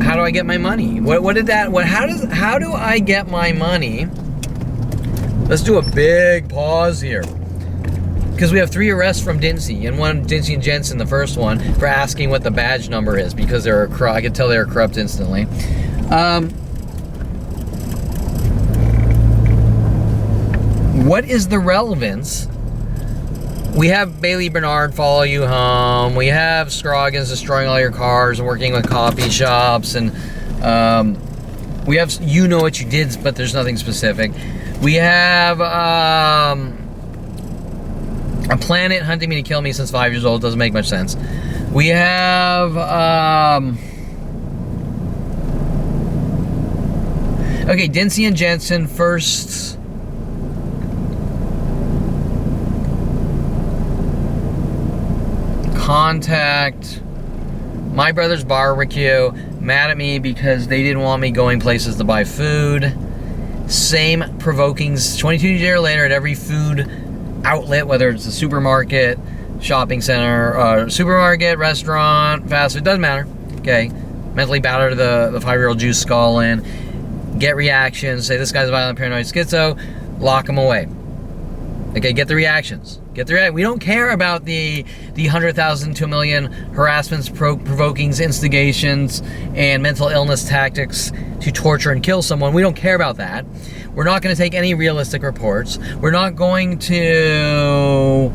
how do I get my money? How do I get my money? Let's do a big pause here. Because we have 3 arrests from Dincy, and one Dincy and Jensen, the first one, for asking what the badge number is, because I could tell they were corrupt instantly. What is the relevance? We have Bailey Bernard follow you home. We have Scroggins destroying all your cars and working with coffee shops, and we have you know what you did, but there's nothing specific. We have a planet hunting me to kill me since 5 years old. Doesn't make much sense. We have okay, Dincy and Jensen first. Contact My Brother's Barbecue, mad at me because they didn't want me going places to buy food. Same provokings 22 years later at every food outlet, whether it's a supermarket, shopping center, supermarket, restaurant, fast food, doesn't matter. Okay, mentally batter the 5-year-old Jew skull in, get reactions, say this guy's violent, paranoid, schizo, lock him away. Okay, get the reactions. We don't care about the 100,000 to 1 million harassments, provokings, instigations, and mental illness tactics to torture and kill someone. We don't care about that. We're not going to take any realistic reports. We're not going to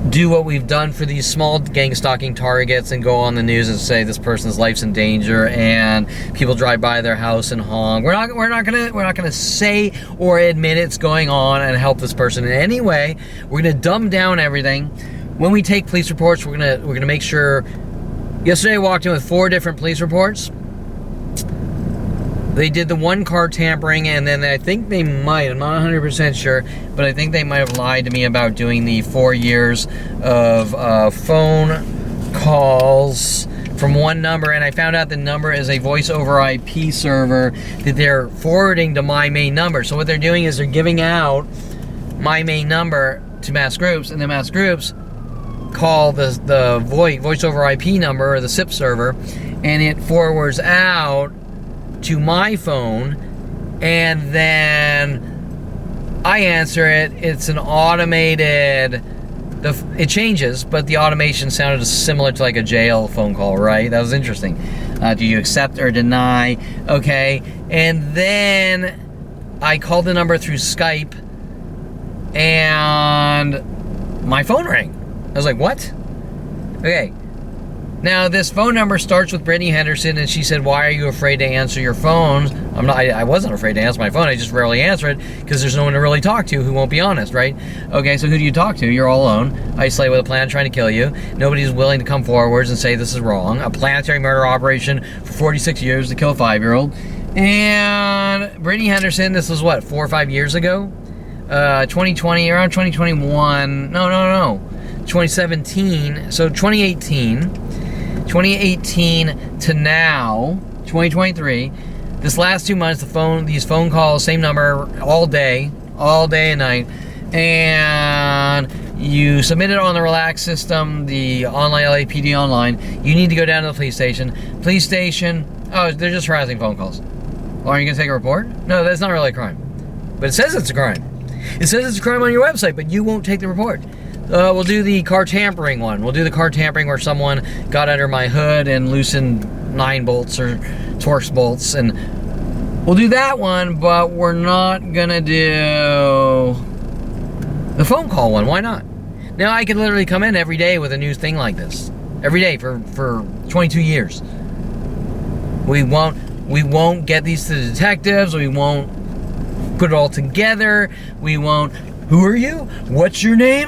do what we've done for these small gang stalking targets and go on the news and say this person's life's in danger and people drive by their house and honk. We're not gonna say or admit it's going on and help this person in any way. We're gonna dumb down everything. When we take police reports, we're gonna make sure. Yesterday I walked in with 4 different police reports. They did the one car tampering, and then I think they might, I'm not 100% sure, but I think they might have lied to me about doing the 4 years of phone calls from one number, and I found out the number is a voice over IP server that they're forwarding to my main number. So what they're doing is they're giving out my main number to mass groups, and the mass groups call the voice over IP number, or the SIP server, and it forwards out to my phone, and then I answer it. It's an automated, it changes, but the automation sounded similar to like a jail phone call, right? That was interesting. Do you accept or deny? Okay, and then I called the number through Skype, and my phone rang. I was like, what? Okay. Now, this phone number starts with Brittany Henderson, and she said, why are you afraid to answer your phones? I wasn't afraid to answer my phone. I just rarely answer it because there's no one to really talk to who won't be honest, right? Okay, so who do you talk to? You're all alone, isolated with a plan trying to kill you. Nobody's willing to come forwards and say this is wrong. A planetary murder operation for 46 years to kill a 5-year-old. And Brittany Henderson, this was what, 4 or 5 years ago? 2020, around 2021, no, 2017, so 2018 to now, 2023, this last 2 months, these phone calls, same number, all day and night, and you submit it on the Relax system, the online LAPD online. You need to go down to the police station. Oh, they're just harassing phone calls. Well, are you gonna take a report? No, that's not really a crime, but it says it's a crime. It says it's a crime on your website, but you won't take the report. We'll do the car tampering one. We'll do the car tampering where someone got under my hood and loosened 9 bolts or Torx bolts, and we'll do that one, but we're not gonna do the phone call one. Why not? Now, I could literally come in every day with a new thing like this. Every day for 22 years. We won't get these to the detectives. We won't put it all together. We won't. Who are you? What's your name?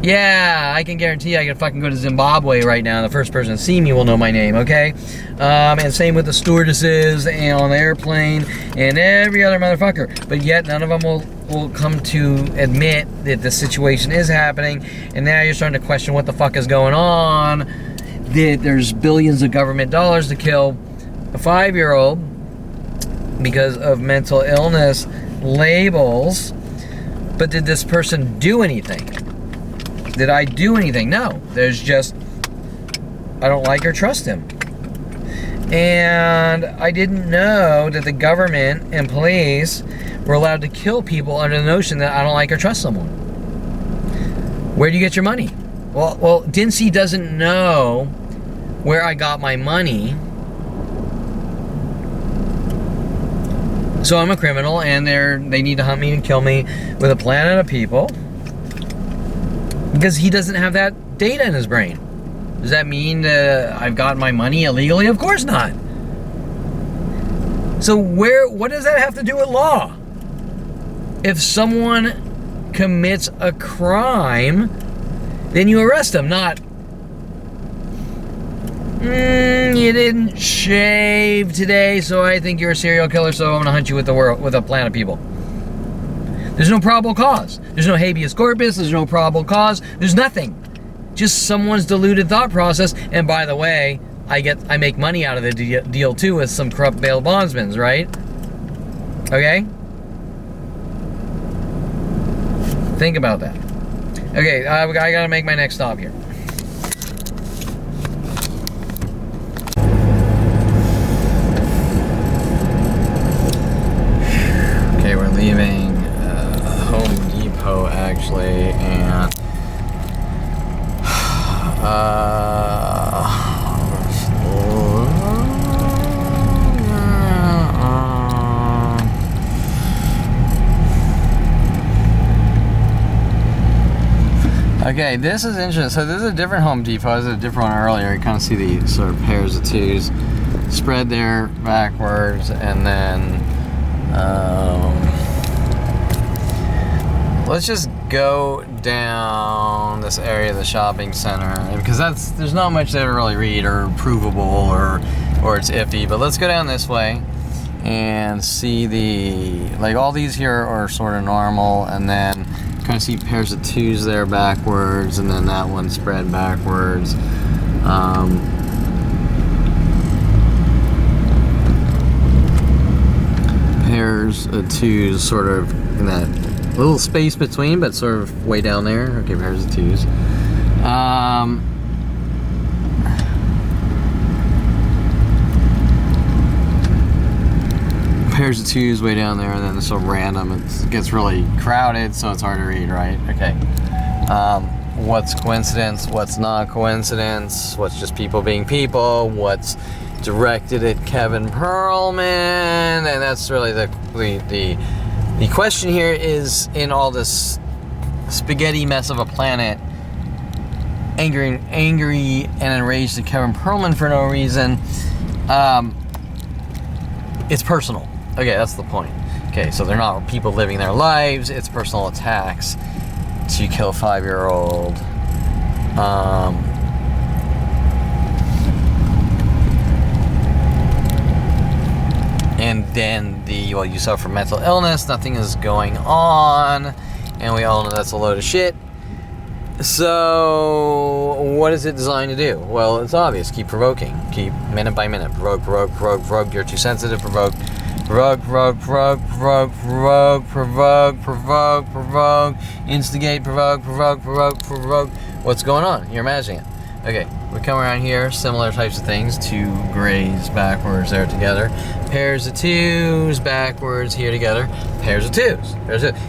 Yeah, I can guarantee you I can fucking go to Zimbabwe right now. The first person to see me will know my name, okay? And same with the stewardesses and on the airplane and every other motherfucker. But yet none of them will come to admit that the situation is happening. And now you're starting to question what the fuck is going on. That there's billions of government dollars to kill a 5-year-old because of mental illness labels. But did this person do anything? Did I do anything? No. There's just, I don't like or trust him. And I didn't know that the government and police were allowed to kill people under the notion that I don't like or trust someone. Where do you get your money? Well, Dincy doesn't know where I got my money. So I'm a criminal, and they need to hunt me and kill me with a planet of people because he doesn't have that data in his brain. Does that mean I've got my money illegally? Of course not. So what does that have to do with law? If someone commits a crime, then you arrest them, not, you didn't shave today, so I think you're a serial killer, so I'm gonna hunt you with a planet of people. There's no probable cause. There's no habeas corpus, there's no probable cause, there's nothing. Just someone's deluded thought process. And by the way, I make money out of the deal too with some corrupt bail bondsmen, right? Okay? Think about that. Okay, I gotta make my next stop here. Okay, we're leaving Home Depot actually, and okay, this is interesting. So this is a different Home Depot. This is a different one earlier. You kind of see the sort of pairs of twos spread there backwards, and then let's just go down this area of the shopping center, because there's not much there to really read or provable or it's iffy. But let's go down this way and see all these here are sort of normal, and then kind of see pairs of twos there backwards, and then that one spread backwards. Pairs of twos sort of in that little space between, but sort of way down there. Okay, pairs of twos. Pairs of twos way down there, and then it's so random. It gets really crowded, so it's hard to read, right? Okay. What's coincidence? What's not coincidence? What's just people being people? What's directed at Kevin Perlman? And that's really the question here is, in all this spaghetti mess of a planet, angry and enraged at Kevin Perlman for no reason, it's personal. Okay, that's the point. Okay, so they're not people living their lives, it's personal attacks to kill a 5-year-old. And then you suffer mental illness, nothing is going on, and we all know that's a load of shit. So, what is it designed to do? Well, it's obvious. Keep provoking. Keep minute by minute. Provoke. You're too sensitive. Provoke. Instigate. Provoke. What's going on? You're imagining it. Okay, we come around here, similar types of things. 2 grays backwards there together. Pairs of twos backwards here together. Pairs of twos.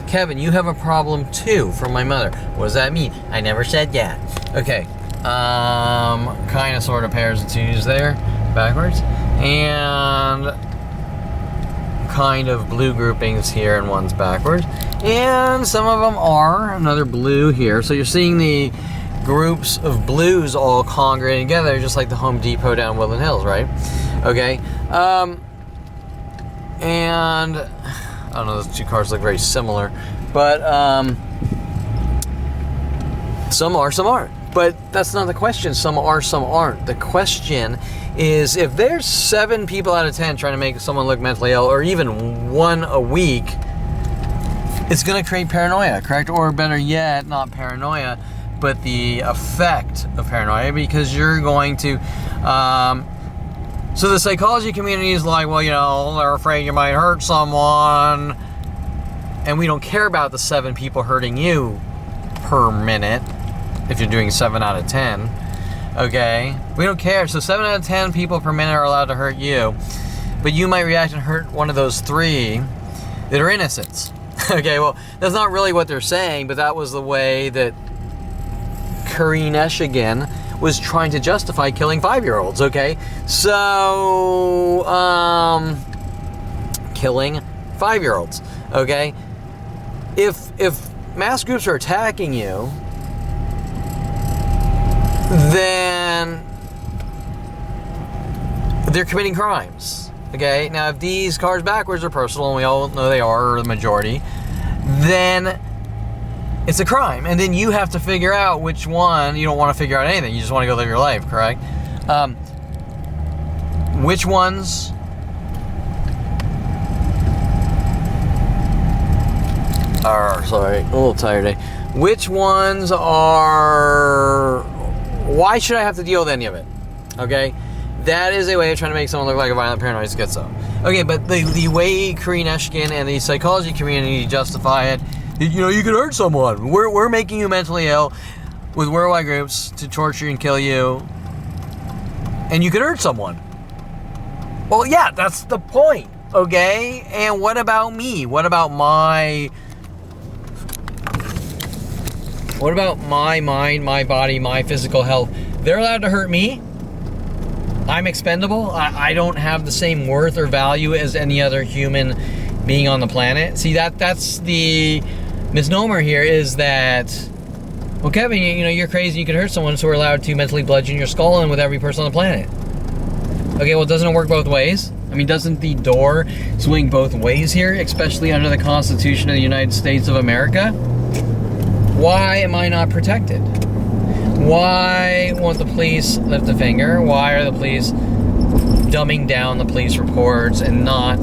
Kevin, you have a problem too from my mother. What does that mean? I never said that. Okay, kind of sort of pairs of twos there backwards. And kind of blue groupings here, and one's backwards. And some of them are another blue here. So you're seeing the groups of blues all congregating together, just like the Home Depot down Woodland Hills, right? Okay. And I don't know, those 2 cars look very similar, but some are, some aren't. But that's not the question. Some are, some aren't. The question is, if there's 7 people out of 10 trying to make someone look mentally ill, or even 1 a week, it's going to create paranoia, correct? Or better yet, not paranoia, but the effect of paranoia, because you're going to, so the psychology community is like, well, they're afraid you might hurt someone, And we don't care about the 7 people hurting you per minute if you're doing 7 out of 10. Okay? We don't care. So 7 out of 10 people per minute are allowed to hurt you. But you might react and hurt one of those 3 that are innocents. Okay, well, that's not really what they're saying, but that was the way that Michigan was trying to justify killing 5-year-olds, okay? So, killing 5-year-olds, okay? If mass groups are attacking you, then they're committing crimes, okay? Now, if these cars backwards are personal, and we all know they are, or the majority, then it's a crime. And then you have to figure out which one. You don't want to figure out anything. You just want to go live your life, correct? Which ones are, sorry, a little tired today. Which ones are, why should I have to deal with any of it? Okay? That is a way of trying to make someone look like a violent paranoid schizo. Okay, but the way Michigan and the psychology community justify it, you know, you could hurt someone. We're making you mentally ill with worldwide groups to torture and kill you, and you could hurt someone. Well, yeah, that's the point, okay? And what about me? What about my mind, my body, my physical health? They're allowed to hurt me? I'm expendable? I don't have the same worth or value as any other human being on the planet? See, that's the misnomer here, is that, well, Kevin, you know, you're crazy, you can hurt someone, so we're allowed to mentally bludgeon your skull in with every person on the planet. Okay, well, doesn't it work both ways? I mean, doesn't the door swing both ways here, especially under the Constitution of the United States of America? Why am I not protected? Why won't the police lift a finger? Why are the police dumbing down the police reports and not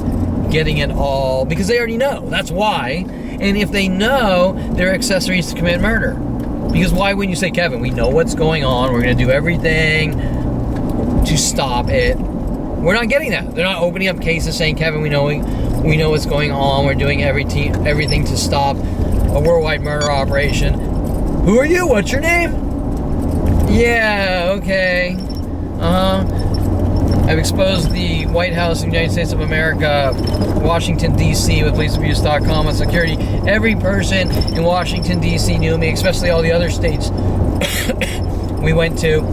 getting it all? Because they already know. That's why. And if they know, they're accessories to commit murder. Because why wouldn't you say, Kevin, we know what's going on. We're going to do everything to stop it. We're not getting that. They're not opening up cases saying, Kevin, we know what's going on. We're doing everything to stop a worldwide murder operation. Who are you? What's your name? Yeah, okay. I've exposed the White House of the United States of America, Washington, D.C. with policeabuse.com and security. Every person in Washington, D.C. knew me, especially all the other states we went to.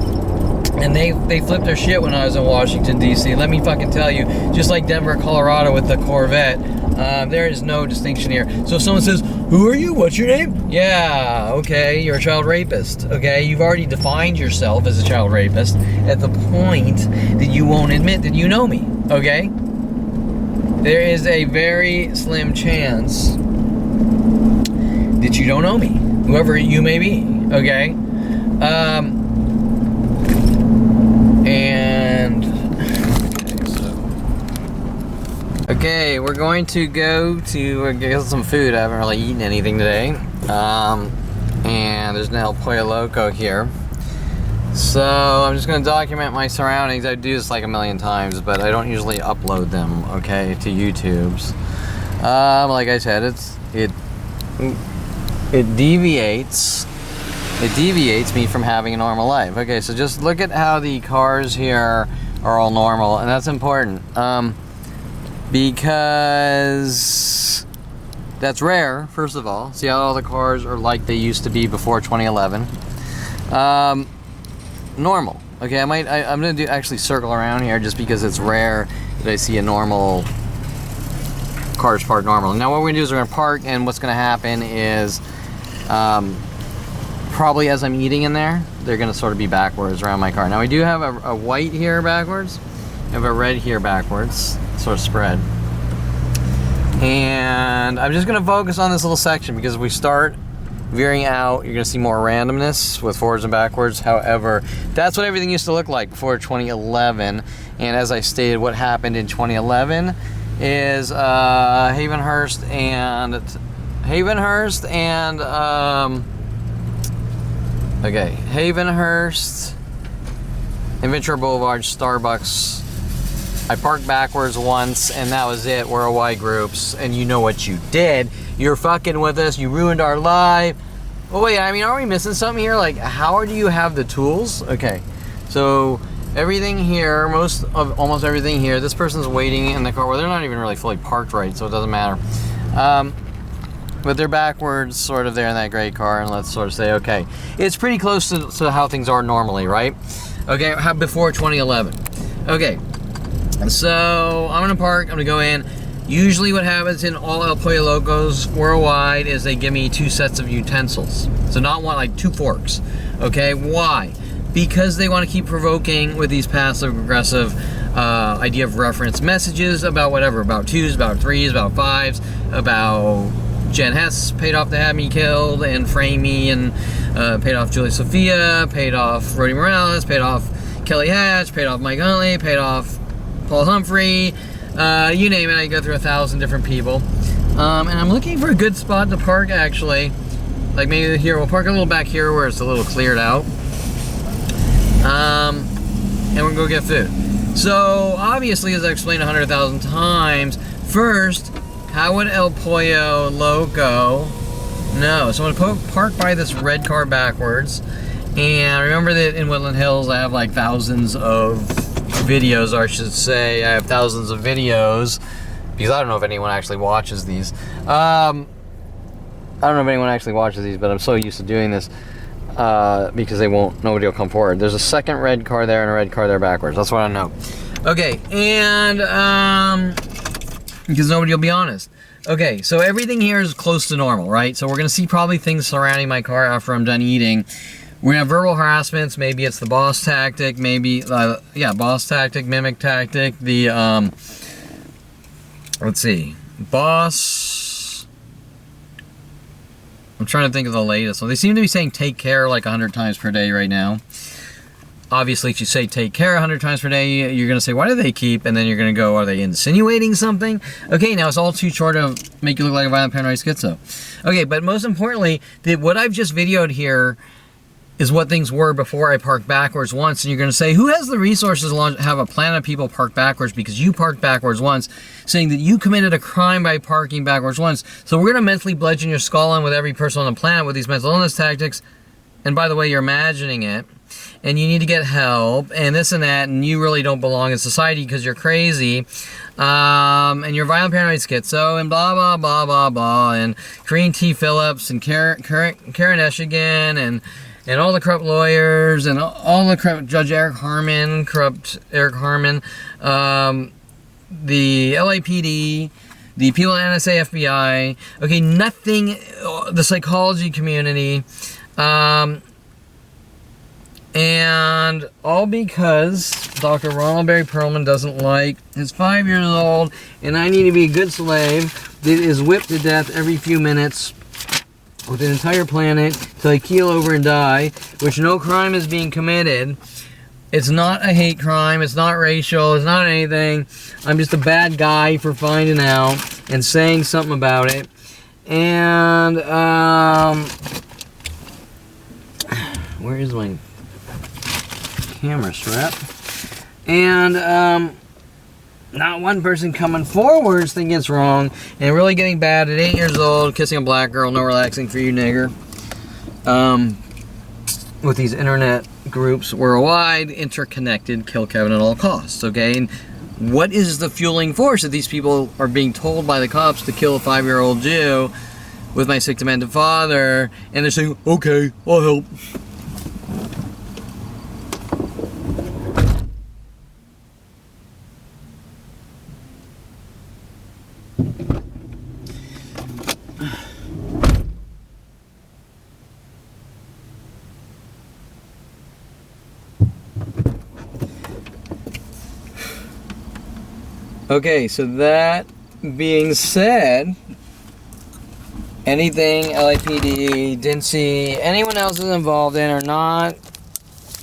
And they flipped their shit when I was in Washington, D.C. Let me fucking tell you, just like Denver, Colorado with the Corvette, there is no distinction here. So if someone says, who are you? What's your name? Yeah, okay, you're a child rapist, okay? You've already defined yourself as a child rapist at the point that you won't admit that you know me, okay? There is a very slim chance that you don't know me, whoever you may be, okay? Okay, we're going to go to get some food. I haven't really eaten anything today. And there's an El Pollo Loco here. So I'm just going to document my surroundings. I do this like a million times, but I don't usually upload them, okay, to YouTube's. Like I said, it deviates me from having a normal life. Okay, so just look at how the cars here are all normal, and that's important. Because that's rare, first of all. See how all the cars are like they used to be before 2011. Normal. Okay, I'm gonna actually circle around here just because it's rare that I see a normal cars parked normal. Now what we're gonna do is we're gonna park, and what's gonna happen is probably as I'm eating in there, they're gonna sort of be backwards around my car. Now we do have a white here backwards. I have a red here backwards, sort of spread. And I'm just gonna focus on this little section because if we start veering out, you're gonna see more randomness with forwards and backwards. However, that's what everything used to look like before 2011. And as I stated, what happened in 2011 is Havenhurst and and Ventura Boulevard, Starbucks. I parked backwards once, and that was it. Worldwide groups, and you know what you did. You're fucking with us. You ruined our life. Oh wait, I mean, are we missing something here? Like, how do you have the tools? Okay, so everything here, almost everything here. This person's waiting in the car. Well, they're not even really fully parked right, so it doesn't matter. But they're backwards, sort of there in that gray car, and let's sort of say, okay, it's pretty close to how things are normally, right? Okay, before 2011. Okay, so I'm gonna park. I'm gonna go in. Usually what happens in all El Pollo Locos worldwide is they give me 2 sets of utensils. So not one, like 2 forks. Okay, why? Because they want to keep provoking with these passive aggressive idea of reference messages about whatever, about 2s, about 3s, about 5s, about Jen Hess paid off to have me killed and frame me, and paid off Julia Sophia, paid off Rhodey Morales, paid off Kelly Hatch, paid off Mike Huntley, paid off Paul Humphrey, you name it. I go through 1,000 different people, and I'm looking for a good spot to park, actually. Like maybe here, we'll park a little back here where it's a little cleared out, and we're gonna go get food. So obviously, as I explained 100,000 times, first, how would El Pollo Loco know? So I'm gonna park by this red car backwards, and remember that in Woodland Hills I have like thousands of videos, or I should say I have thousands of videos, because I don't know if anyone actually watches these. I don't know if anyone actually watches these, but I'm so used to doing this because nobody will come forward. There's a second red car there and a red car there backwards. That's what I know. Okay, and because nobody will be honest. Okay, so everything here is close to normal, right? So we're gonna see probably things surrounding my car after I'm done eating. We're gonna have verbal harassments. Maybe it's the boss tactic. Maybe, boss tactic, mimic tactic. The, let's see, boss. I'm trying to think of the latest. So they seem to be saying take care like 100 times per day right now. Obviously, if you say take care 100 times per day, you're gonna say, why do they keep? And then you're gonna go, are they insinuating something? Okay, now it's all too short to make you look like a violent paranoid schizo. Okay, but most importantly, what I've just videoed here is what things were before I parked backwards once. And you're gonna say, who has the resources to have a plan of people park backwards because you parked backwards once, saying that you committed a crime by parking backwards once. So we're gonna mentally bludgeon your skull in with every person on the planet with these mental illness tactics. And by the way, you're imagining it. And you need to get help, and this and that, and you really don't belong in society because you're crazy, and you're violent paranoid schizo, and blah, blah, blah, blah, blah, and Corinne T. Phillips, and Karen Eshigan, and all the corrupt lawyers, and all the corrupt Judge corrupt Eric Harmon, the LAPD, the people at NSA, FBI, okay, nothing, the psychology community, and all because Dr. Ronald Barry Perlman doesn't like his 5 years old, and I need to be a good slave that is whipped to death every few minutes with an entire planet till I keel over and die, which no crime is being committed. It's not a hate crime, it's not racial, it's not anything. I'm just a bad guy for finding out and saying something about it. And, where is my camera strap? And not one person coming forward thinking it's wrong, and really getting bad at 8 years old, kissing a black girl, no relaxing for you, nigger. With these internet groups worldwide, interconnected, kill Kevin at all costs, okay? And what is the fueling force that these people are being told by the cops to kill a 5-year-old Jew with my sick, demented father, and they're saying, okay, I'll help. Okay, so that being said, anything LAPD, DNC, anyone else is involved in are not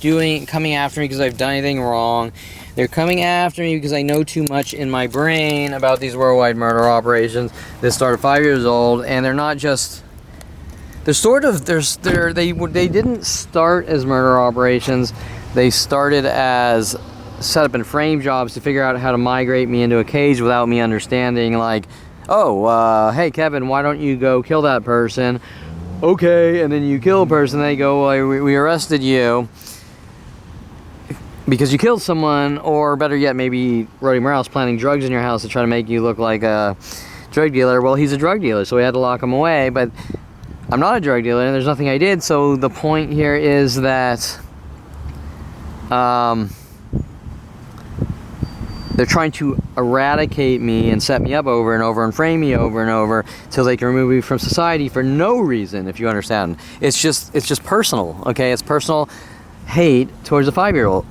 coming after me because I've done anything wrong. They're coming after me because I know too much in my brain about these worldwide murder operations that started 5 years old, and they're not just, they didn't start as murder operations. They started as set up and frame jobs to figure out how to migrate me into a cage without me understanding, like, oh, hey Kevin, why don't you go kill that person? Okay, and then you kill a person, they go, well, we arrested you because you killed someone, or better yet, maybe Roddy Morales planting drugs in your house to try to make you look like a drug dealer. Well, he's a drug dealer, so we had to lock him away, but I'm not a drug dealer and there's nothing I did. So the point here is that they're trying to eradicate me and set me up over and over and frame me over and over till they can remove me from society for no reason, if you understand. It's just personal, okay? It's personal hate towards a 5-year-old.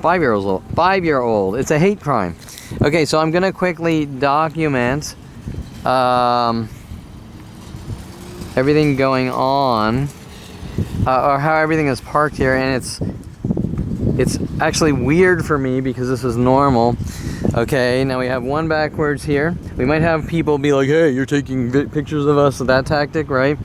It's a hate crime. Okay, so I'm gonna quickly document everything going on, or how everything is parked here, and it's actually weird for me because this is normal. Okay, now we have one backwards here. We might have people be like, hey, you're taking pictures of us with that tactic, right?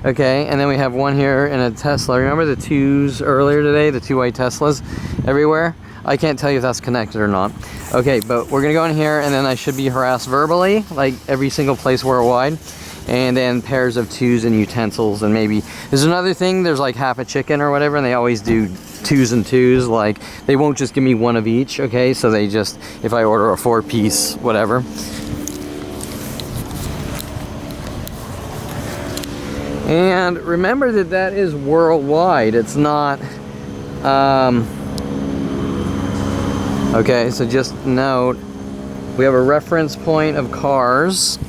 Okay, and then we have one here in a Tesla. Remember the twos earlier today, the 2 white Teslas everywhere? I can't tell you if that's connected or not. Okay, but we're gonna go in here and then I should be harassed verbally, like every single place worldwide. And then pairs of twos and utensils, and maybe there's another thing, there's like half a chicken or whatever, and they always do twos and twos, like they won't just give me one of each, okay? So they just, if I order a 4-piece, whatever. And remember that that is worldwide, it's not, okay, so just note, we have a reference point of cars.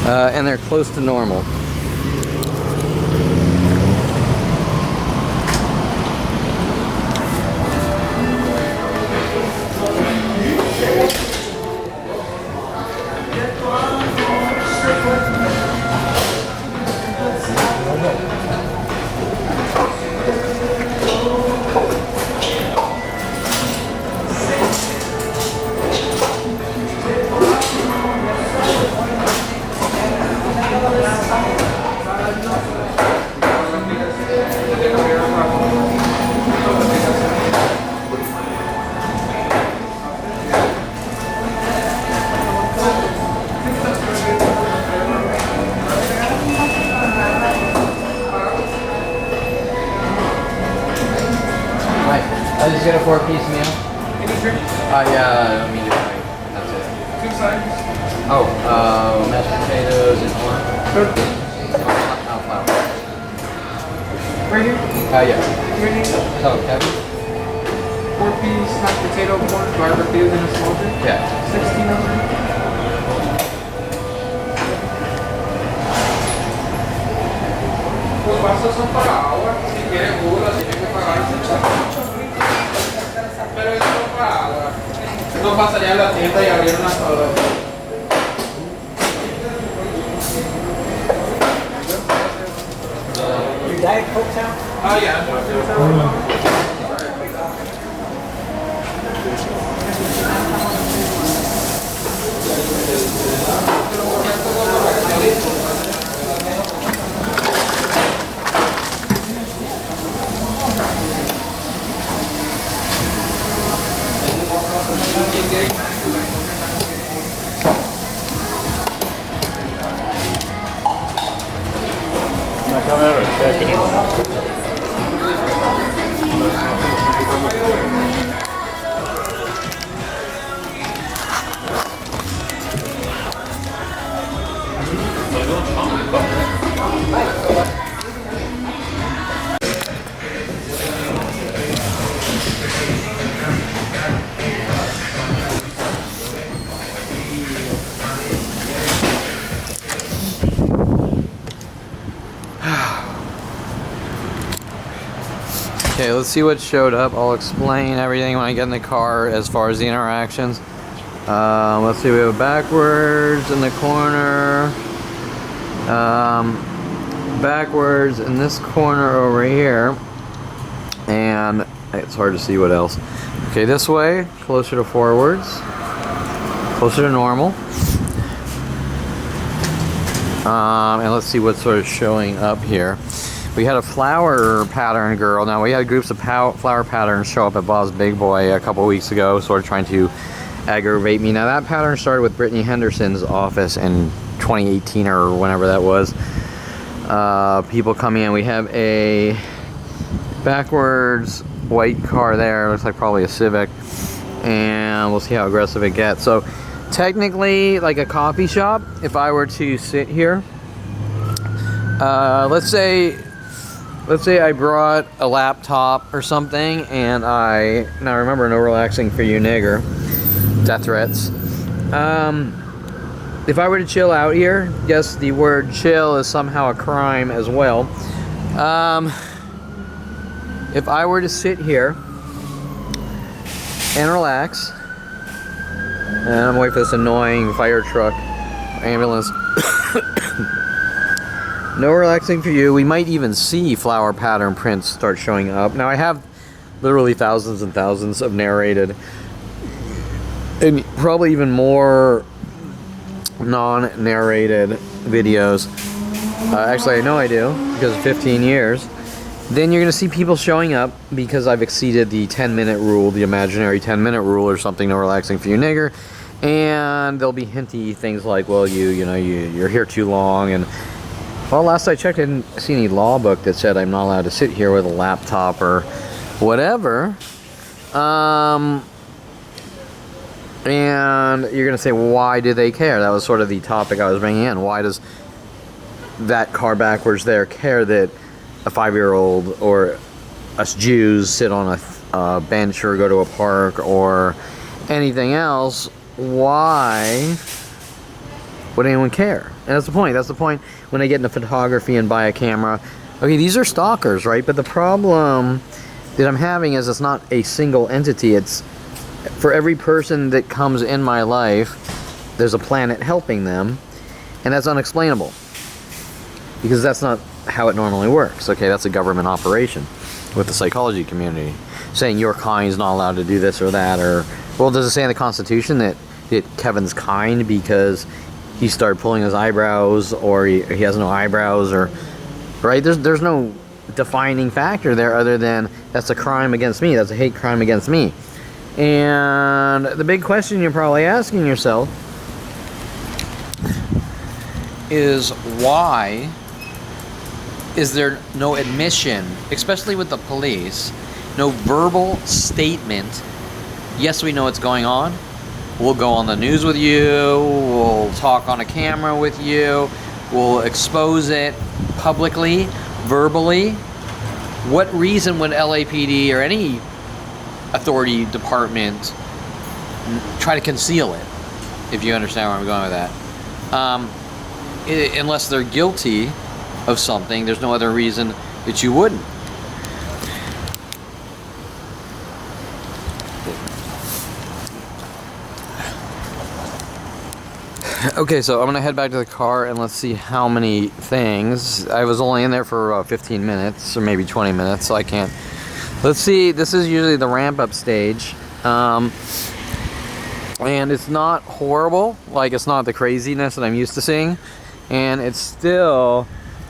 And they're close to normal. I just get a 4-piece meal. Any drink? Yeah, medium white. That's it. 2 sides? Oh, mashed potatoes and corn. Good. Flour. Right here? Yeah. Your name? Oh, Kevin? 4-piece mashed potato, corn, barbecues, and a small drink? Yeah. 16 Los vasos son para agua, si quieres gula, tiene que pagar ese pero eso es para agua. No pasaría a la tienda y abrir una sola. Your Diet Coke's out? Oh yeah. Okay, let's see what showed up. I'll explain everything when I get in the car as far as the interactions. Let's see, we have backwards in the corner. Backwards in this corner over here. And it's hard to see what else. Okay, this way, closer to forwards. Closer to normal. And let's see what's sort of showing up here. We had a flower pattern girl. Now, we had groups of flower patterns show up at Bob's Big Boy a couple weeks ago, sort of trying to aggravate me. Now, that pattern started with Brittany Henderson's office in 2018 or whenever that was. People coming in. We have a backwards white car there. Looks like probably a Civic. And we'll see how aggressive it gets. So, technically, like a coffee shop, if I were to sit here, let's say I brought a laptop or something, and now remember, no relaxing for you, nigger. Death threats. If I were to chill out here, yes, the word chill is somehow a crime as well. If I were to sit here and relax, and I'm waiting for this annoying fire truck, ambulance. No relaxing for you. We might even see flower pattern prints start showing up. Now, I have literally thousands and thousands of narrated, and probably even more non-narrated videos. Actually, I know I do, because of 15 years. Then you're going to see people showing up because I've exceeded the 10-minute rule, the imaginary 10-minute rule or something, no relaxing for you, nigger. And there'll be hinty things like, well, you're here too long, and well, last I checked, I didn't see any law book that said I'm not allowed to sit here with a laptop or whatever. And you're going to say, why do they care? That was sort of the topic I was bringing in. Why does that car backwards there care that a 5-year-old or us Jews sit on a bench or go to a park or anything else? Why would anyone care? And that's the point. That's the point when I get into photography and buy a camera. Okay, these are stalkers, right? But the problem that I'm having is it's not a single entity. It's for every person that comes in my life, there's a planet helping them, and that's unexplainable. Because that's not how it normally works. Okay, that's a government operation with the psychology community. Saying your kind is not allowed to do this or that, or, well, does it say in the Constitution that Kevin's kind because he started pulling his eyebrows, or he has no eyebrows, or right? There's no defining factor there other than that's a crime against me. That's a hate crime against me. And the big question you're probably asking yourself is, why is there no admission, especially with the police, no verbal statement? Yes, we know what's going on. We'll go on the news with you, we'll talk on a camera with you, we'll expose it publicly, verbally. What reason would LAPD or any authority department try to conceal it, if you understand where I'm going with that? Unless they're guilty of something, there's no other reason that you wouldn't. Okay, so I'm gonna head back to the car and let's see how many things. I was only in there for 15 minutes or maybe 20 minutes, so I can't. Let's see, this is usually the ramp up stage. And it's not horrible, like it's not the craziness that I'm used to seeing. And it still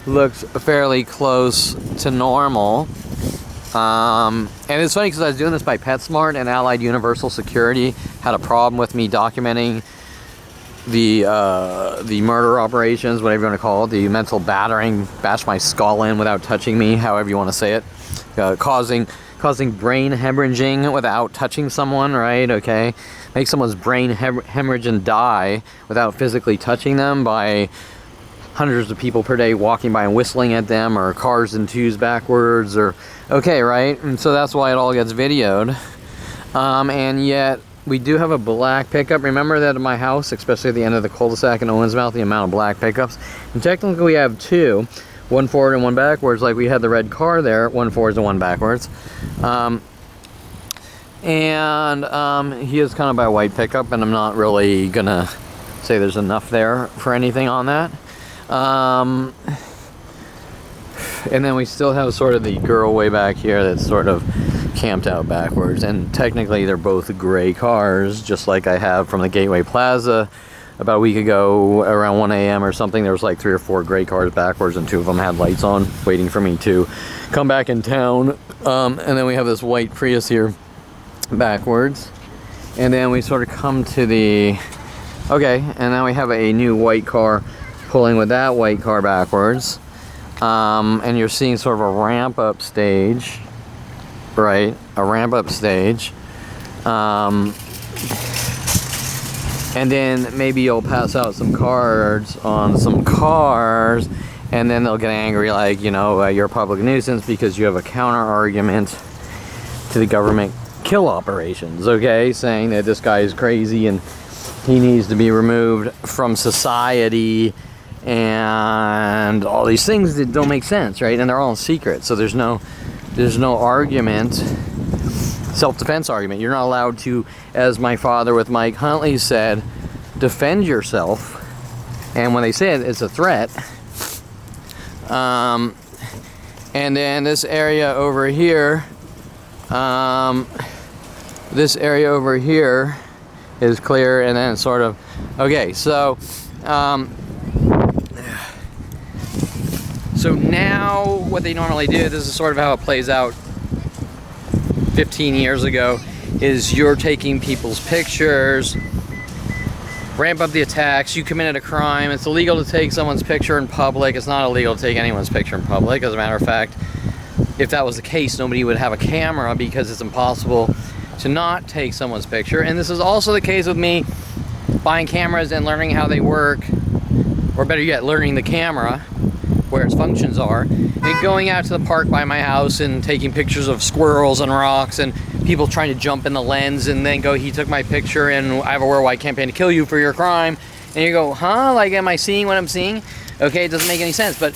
looks fairly close to normal. And it's funny because I was doing this by PetSmart, and Allied Universal Security had a problem with me documenting the murder operations, whatever you want to call it, the mental battering, bash my skull in without touching me, however you want to say it, causing brain hemorrhaging without touching someone, right? Okay, make someone's brain hemorrhage and die without physically touching them by hundreds of people per day walking by and whistling at them, or cars in twos backwards, or okay, right? And so that's why it all gets videoed. And yet we do have a black pickup. Remember that in my house, especially at the end of the cul-de-sac in Owensmouth, the amount of black pickups. And technically we have two, one forward and one backwards, like we had the red car there, one forwards and one backwards. He is kind of by a white pickup, and I'm not really gonna say there's enough there for anything on that. And then we still have sort of the girl way back here that's sort of camped out backwards, and technically they're both gray cars, just like I have from the Gateway Plaza about a week ago around 1 a.m. or something. There was like 3 or 4 gray cars backwards, and 2 of them had lights on, waiting for me to come back in town. And then we have this white Prius here backwards. And then we sort of come to the, okay, and now we have a new white car pulling with that white car backwards. And you're seeing sort of a ramp up stage, right? A ramp up stage. And then maybe you'll pass out some cards on some cars, and then they'll get angry, like, you know, you're a public nuisance because you have a counter argument to the government kill operations, okay? Saying that this guy is crazy and he needs to be removed from society and all these things that don't make sense, right? And they're all in secret, so there's no argument, self-defense argument. You're not allowed to, as my father with Mike Huntley said, defend yourself. And when they say it, it's a threat. And then this area over here, is clear, and then it's sort of, okay, so now what they normally do, this is sort of how it plays out 15 years ago, is you're taking people's pictures, ramp up the attacks, you committed a crime, it's illegal to take someone's picture in public, it's not illegal to take anyone's picture in public. As a matter of fact, if that was the case, nobody would have a camera because it's impossible to not take someone's picture. And this is also the case with me buying cameras and learning how they work, or better yet, learning the camera, where its functions are, and going out to the park by my house and taking pictures of squirrels and rocks and people trying to jump in the lens and then go, he took my picture and I have a worldwide campaign to kill you for your crime. And you go, huh? Like, am I seeing what I'm seeing? Okay, it doesn't make any sense, but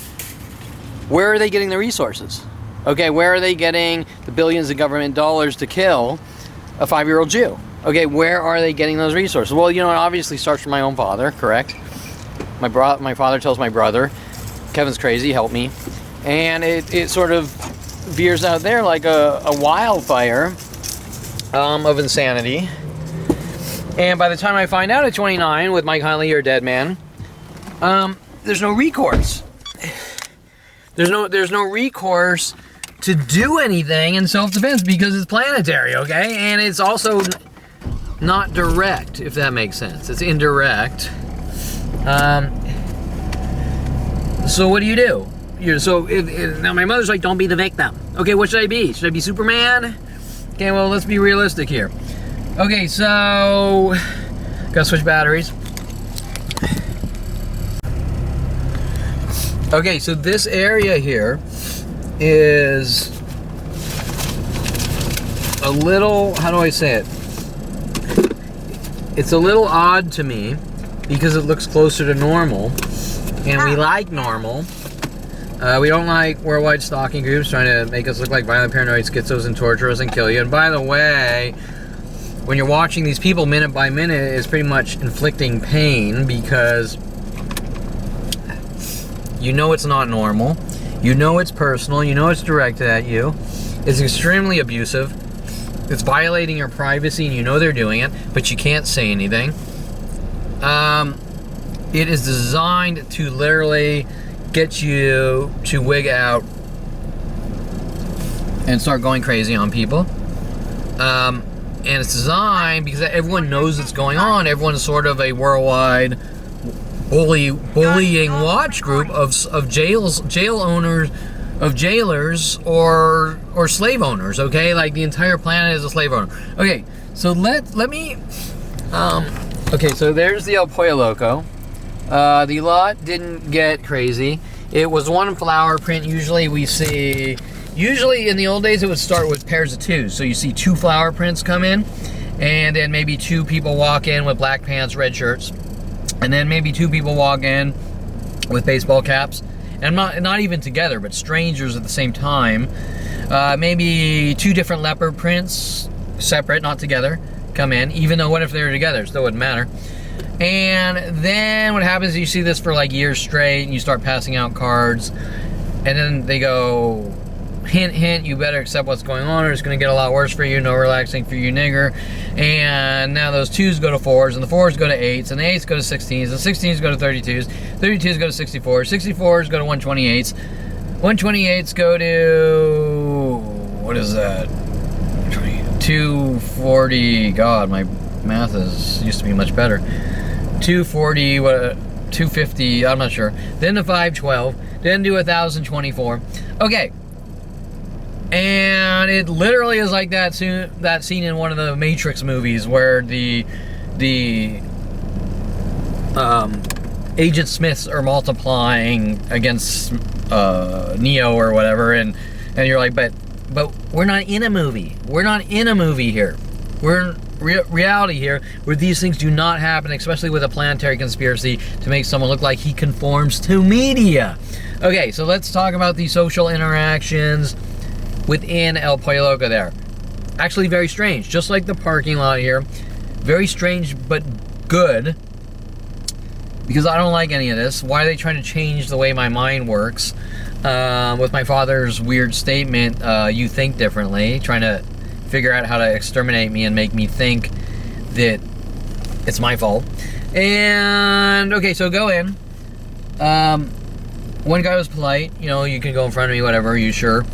where are they getting the resources? Okay, where are they getting the billions of government dollars to kill a 5-year-old Jew? Okay, where are they getting those resources? Well, you know, it obviously starts from my own father, correct? My father tells my brother, Kevin's crazy, help me. And it sort of veers out there like a wildfire of insanity. And by the time I find out at 29 with Mike Huntley, you're a dead man, there's no recourse. There's no recourse to do anything in self-defense because it's planetary, okay? And it's also not direct, if that makes sense. It's indirect. So what do you do? Now my mother's like, don't be the victim. Okay, what should I be? Should I be Superman? Okay, well, let's be realistic here. Okay, so gotta switch batteries. Okay, so this area here is a little, how do I say it? It's a little odd to me because it looks closer to normal, and we like normal. We don't like worldwide stalking groups trying to make us look like violent, paranoid schizos and torture us and kill you. And by the way, when you're watching these people minute by minute, it's pretty much inflicting pain because you know it's not normal. You know it's personal. You know it's directed at you. It's extremely abusive. It's violating your privacy, and you know they're doing it, but you can't say anything. It is designed to literally get you to wig out and start going crazy on people. And it's designed because everyone knows what's going on. Everyone's sort of a worldwide bullying watch group of jail owners, of jailers or slave owners. Okay, like the entire planet is a slave owner. Okay, so let me. Okay, so there's the El Pollo Loco. The lot didn't get crazy. It was one flower print. Usually in the old days it would start with pairs of 2. So you see 2 flower prints come in, and then maybe 2 people walk in with black pants, red shirts, and then maybe 2 people walk in with baseball caps, and not even together, but strangers at the same time. Maybe 2 different leopard prints, separate, not together, come in, even though what if they were together? Still wouldn't matter. And then what happens is you see this for like years straight, and you start passing out cards, and then they go, hint, hint, you better accept what's going on or it's going to get a lot worse for you. No relaxing for you, nigger. And now those 2s go to 4s, and the 4s go to 8s, and the 8s go to 16s, and 16s go to 32s, 32s go to 64s, 64s go to 128s, 128s go to, what is that, 240, God, my math used to be much better, 240, what, 250, I'm not sure, then to 512, then to 1024, okay. And it literally is like that scene in one of the Matrix movies where the Agent Smiths are multiplying against Neo or whatever, and you're like, but we're not in a movie. We're not in a movie here. We're in reality here, where these things do not happen, especially with a planetary conspiracy to make someone look like he conforms to media. Okay, so let's talk about the social interactions within El Pollo Loco there. Actually very strange, just like the parking lot here. Very strange, but good. Because I don't like any of this. Why are they trying to change the way my mind works? With my father's weird statement, you think differently. Trying to figure out how to exterminate me and make me think that it's my fault. And, okay, so go in. One guy was polite. You know, you can go in front of me, whatever, you sure.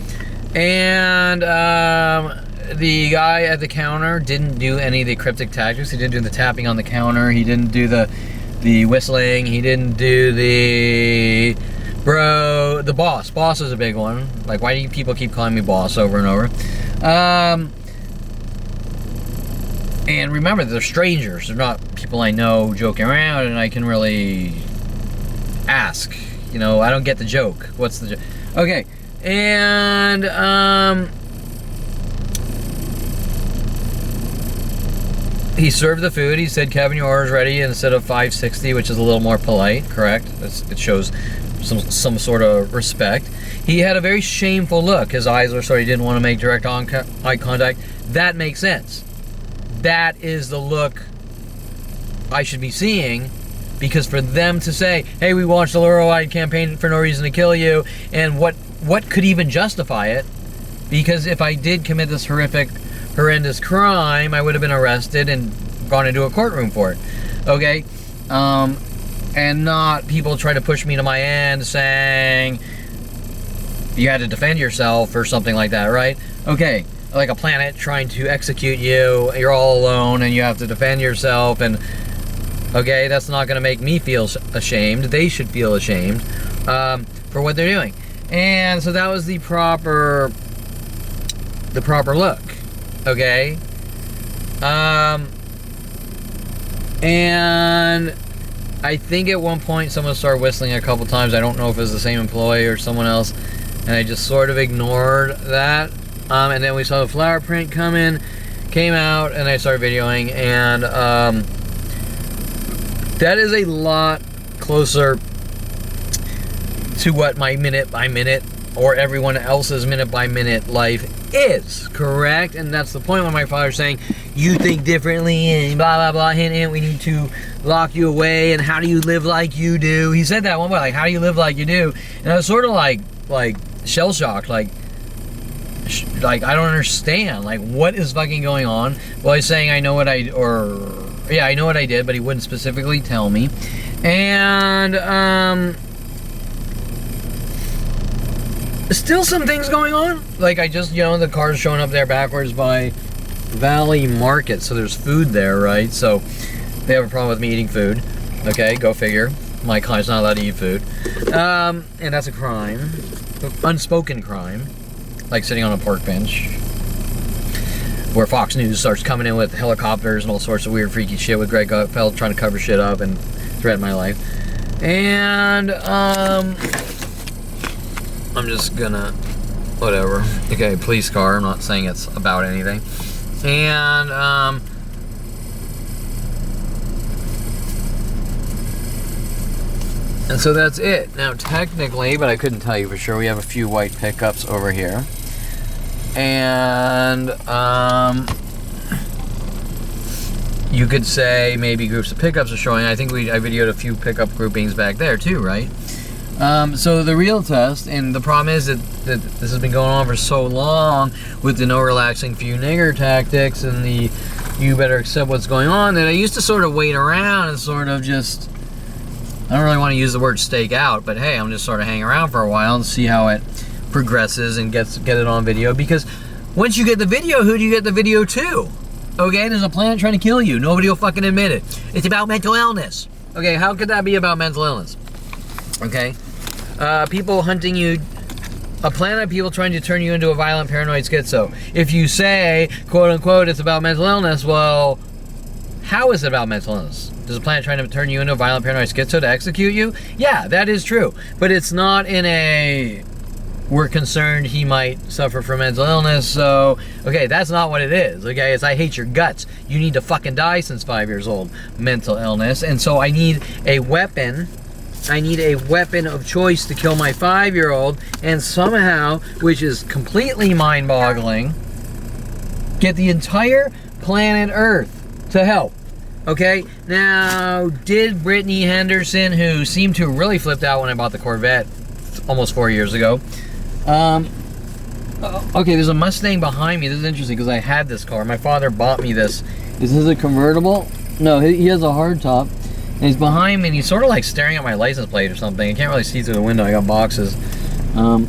And the guy at the counter didn't do any of the cryptic tactics. He didn't do the tapping on the counter. He didn't do the whistling. He didn't do the boss. Boss is a big one. Like, why do people keep calling me boss over and over? And remember, they're strangers. They're not people I know joking around, and I can really ask. You know, I don't get the joke. What's the joke? Okay. And, he served the food. He said, Kevin, your order's ready, instead of $5.60, which is a little more polite, correct? It shows some sort of respect. He had a very shameful look. His eyes were sort of, he didn't want to make direct eye contact. That makes sense. That is the look I should be seeing. Because for them to say, hey, we launched a worldwide campaign for no reason to kill you, and what could even justify it? Because if I did commit this horrendous crime, I would have been arrested and gone into a courtroom for it. Okay? And not people try to push me to my end saying you had to defend yourself or something like that, right? Okay, like a planet trying to execute you, you're all alone and you have to defend yourself, and okay, that's not going to make me feel ashamed. They should feel ashamed for what they're doing. And so that was the proper look, okay? And I think at one point someone started whistling a couple times. I don't know if it was the same employee or someone else, and I just sort of ignored that. And then we saw the flower print came out, and I started videoing, and that is a lot closer to what my minute-by-minute or everyone else's minute-by-minute life is, correct? And that's the point when my father's saying, you think differently and blah, blah, blah, hint, hint, we need to lock you away, and how do you live like you do? He said that one way, like, how do you live like you do? And I was sort of like shell-shocked, like I don't understand, like, what is fucking going on? Well, he's saying I know what I know what I did, but he wouldn't specifically tell me. And, still some things going on. Like, I just, the car's showing up there backwards by Valley Market, so there's food there, right? So they have a problem with me eating food. Okay, go figure. My client's not allowed to eat food. And that's a crime. Unspoken crime. Like sitting on a park bench. Where Fox News starts coming in with helicopters and all sorts of weird, freaky shit with Greg Gutfeld trying to cover shit up and threaten my life. And, I'm just gonna, whatever. Okay, police car. I'm not saying it's about anything. And, and so that's it. Now, technically, but I couldn't tell you for sure, we have a few white pickups over here. And, you could say maybe groups of pickups are showing. I think I videoed a few pickup groupings back there too, right? So the real test, and the problem is that this has been going on for so long with the no relaxing few nigger tactics and the you better accept what's going on, that I used to sort of wait around and sort of just, I don't really want to use the word stake out, but hey, I'm just sort of hang around for a while and see how it progresses and get it on video, because once you get the video, who do you get the video to? Okay, there's a planet trying to kill you. Nobody will fucking admit it. It's about mental illness. Okay, how could that be about mental illness? Okay, people hunting you, a planet of people trying to turn you into a violent paranoid schizo. If you say, quote unquote, it's about mental illness, well, how is it about mental illness? Does a planet trying to turn you into a violent paranoid schizo to execute you? Yeah, that is true. But it's not in a, we're concerned he might suffer from mental illness, so, okay, that's not what it is, okay? It's I hate your guts. You need to fucking die since 5 years old. Mental illness. And so I need a weapon. I need a weapon of choice to kill my 5-year-old, and somehow, which is completely mind-boggling, get the entire planet Earth to help. Okay, now, did Brittany Henderson, who seemed to have really flipped out when I bought the Corvette almost 4 years ago, okay, there's a Mustang behind me. This is interesting because I had this car. My father bought me this. Is this a convertible? No, he has a hardtop. And he's behind me and he's sort of like staring at my license plate or something. I can't really see through the window. I got boxes. And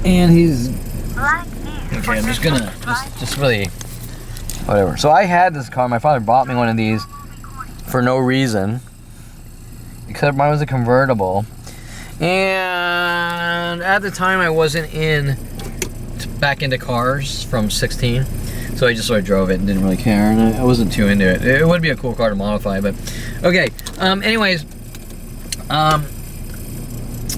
he's... Okay, I'm just gonna... Just really... Whatever. So I had this car. My father bought me one of these for no reason. Except mine was a convertible. And at the time I wasn't back into cars from 16. So I just sort of drove it and didn't really care, and I wasn't too into it. It would be a cool car to modify, but okay. Anyways,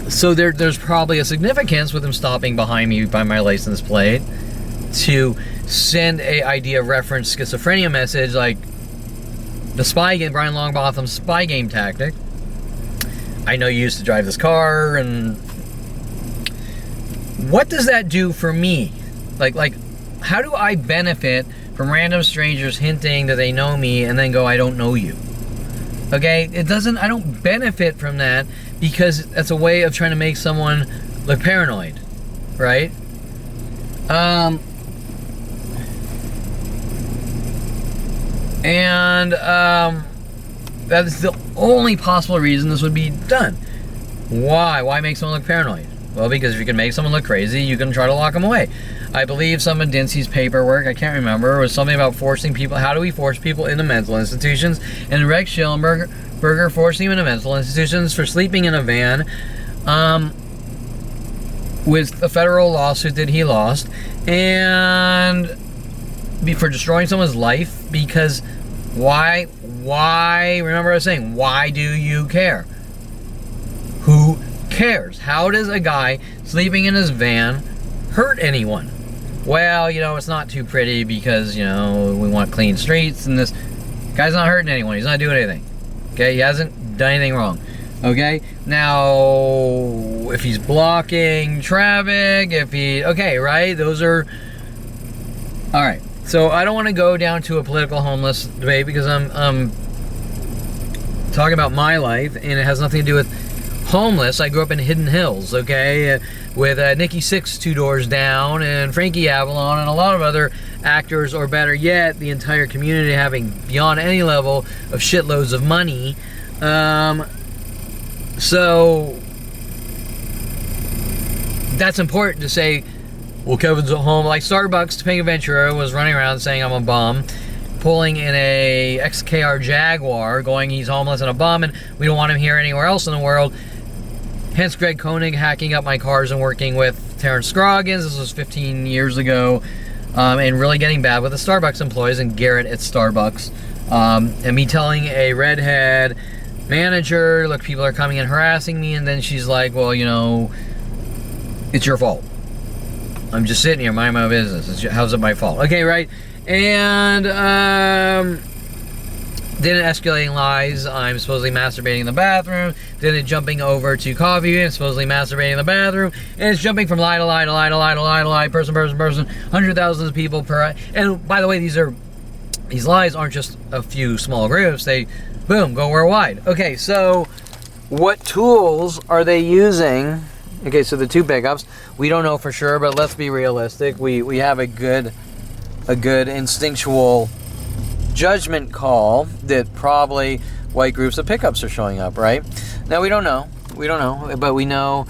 so there's probably a significance with him stopping behind me by my license plate to send a idea of reference schizophrenia message, like the spy game, Brian Longbotham's spy game tactic. I know you used to drive this car, and what does that do for me? Like. How do I benefit from random strangers hinting that they know me and then go, I don't know you? Okay, I don't benefit from that because that's a way of trying to make someone look paranoid, right? That is the only possible reason this would be done. Why? Why make someone look paranoid? Well, because if you can make someone look crazy, you can try to lock them away. I believe some of Dincy's paperwork, I can't remember, was something about forcing people, how do we force people into mental institutions? And Rex Schillenberger forcing him into mental institutions for sleeping in a van with a federal lawsuit that he lost, and for destroying someone's life, because why, remember I was saying, why do you care? Who cares? How does a guy sleeping in his van hurt anyone? Well, you know, it's not too pretty because, you know, we want clean streets, and this guy's not hurting anyone. He's not doing anything. Okay, he hasn't done anything wrong. Okay, now if he's blocking traffic, okay, right? Those are all right. So I don't want to go down to a political homeless debate because I'm talking about my life, and it has nothing to do with homeless. I grew up in Hidden Hills, okay, with Nikki Sixx 2 doors down, and Frankie Avalon, and a lot of other actors, or better yet, the entire community having beyond any level of shitloads of money. So that's important to say. Well, Kevin's at home. Like Starbucks, Topanga Ventura was running around saying I'm a bum, pulling in a XKR Jaguar, going he's homeless and a bum, and we don't want him here anywhere else in the world. Hence Greg Koenig hacking up my cars and working with Terrence Scroggins. This was 15 years ago, and really getting bad with the Starbucks employees and Garrett at Starbucks. And me telling a redhead manager, look, people are coming and harassing me, and then she's like, well, you know, it's your fault. I'm just sitting here, minding my business. How's it my fault? Okay, right? And then it escalating lies. I'm supposedly masturbating in the bathroom. Then it jumping over to coffee and supposedly masturbating in the bathroom. And it's jumping from lie to lie to lie to lie to lie to lie, person, 100,000 of people per. And by the way, these lies aren't just a few small groups. They, boom, go worldwide. Okay, so what tools are they using? Okay, so the 2 pickups, we don't know for sure, but let's be realistic. We have a good instinctual judgment call that probably white groups of pickups are showing up, right? Now we don't know, but we know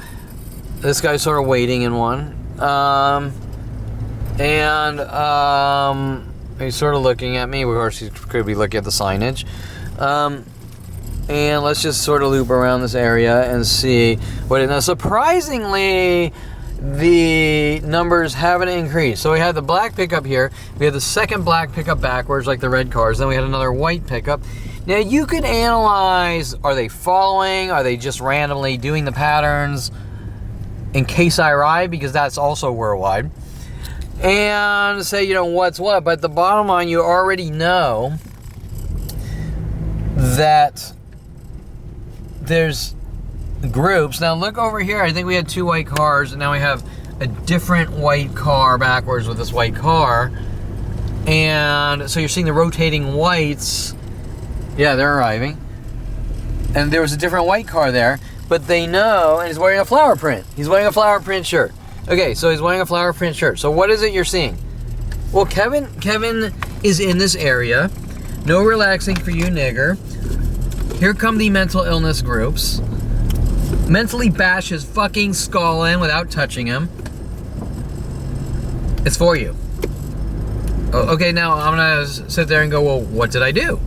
this guy's sort of waiting in one, and he's sort of looking at me. Of course, he could be looking at the signage. And let's just sort of loop around this area and see what it is. Now, surprisingly, the numbers haven't increased. So we had the black pickup here. We had the second black pickup backwards, like the red cars. Then we had another white pickup. Now, you could analyze, are they following? Are they just randomly doing the patterns in case I ride? Because that's also worldwide. And say, you know, what's what. But the bottom line, you already know that there's groups. Now look over here. I think we had 2 white cars, and now we have a different white car backwards with this white car. And so you're seeing the rotating whites. Yeah, they're arriving. And there was a different white car there, but they know, and he's wearing a flower print. He's wearing a flower print shirt. Okay, so he's wearing a flower print shirt. So what is it you're seeing? Well, Kevin is in this area. No relaxing for you, nigger. Here come the mental illness groups. Mentally bash his fucking skull in without touching him. It's for you. Oh, okay, now I'm gonna sit there and go, well, what did I do?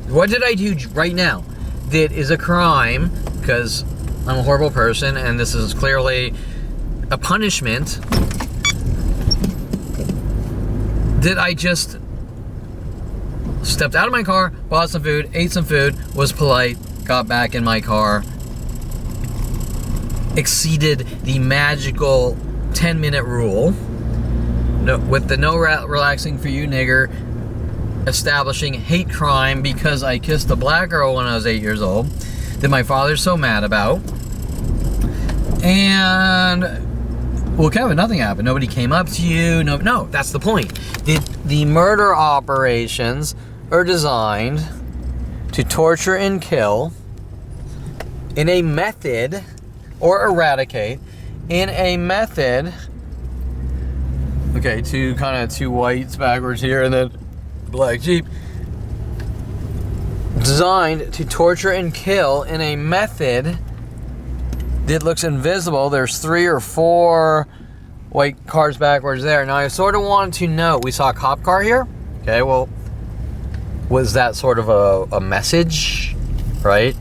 What did I do right now that is a crime? Because I'm a horrible person, and this is clearly a punishment. Did I just stepped out of my car, bought some food, ate some food, was polite, got back in my car, exceeded the magical 10-minute rule, with the no relaxing for you, nigger, establishing hate crime because I kissed a black girl when I was 8 years old, that my father's so mad about. And, well, Kevin, nothing happened. Nobody came up to you. No, that's the point. The murder operations are designed to torture and kill in a method, or eradicate in a method. Okay, 2 whites backwards here, and then black Jeep. Designed to torture and kill in a method that looks invisible. There's 3 or 4 white cars backwards there. Now I sort of wanted to know, we saw a cop car here. Okay, well, was that sort of a message, right?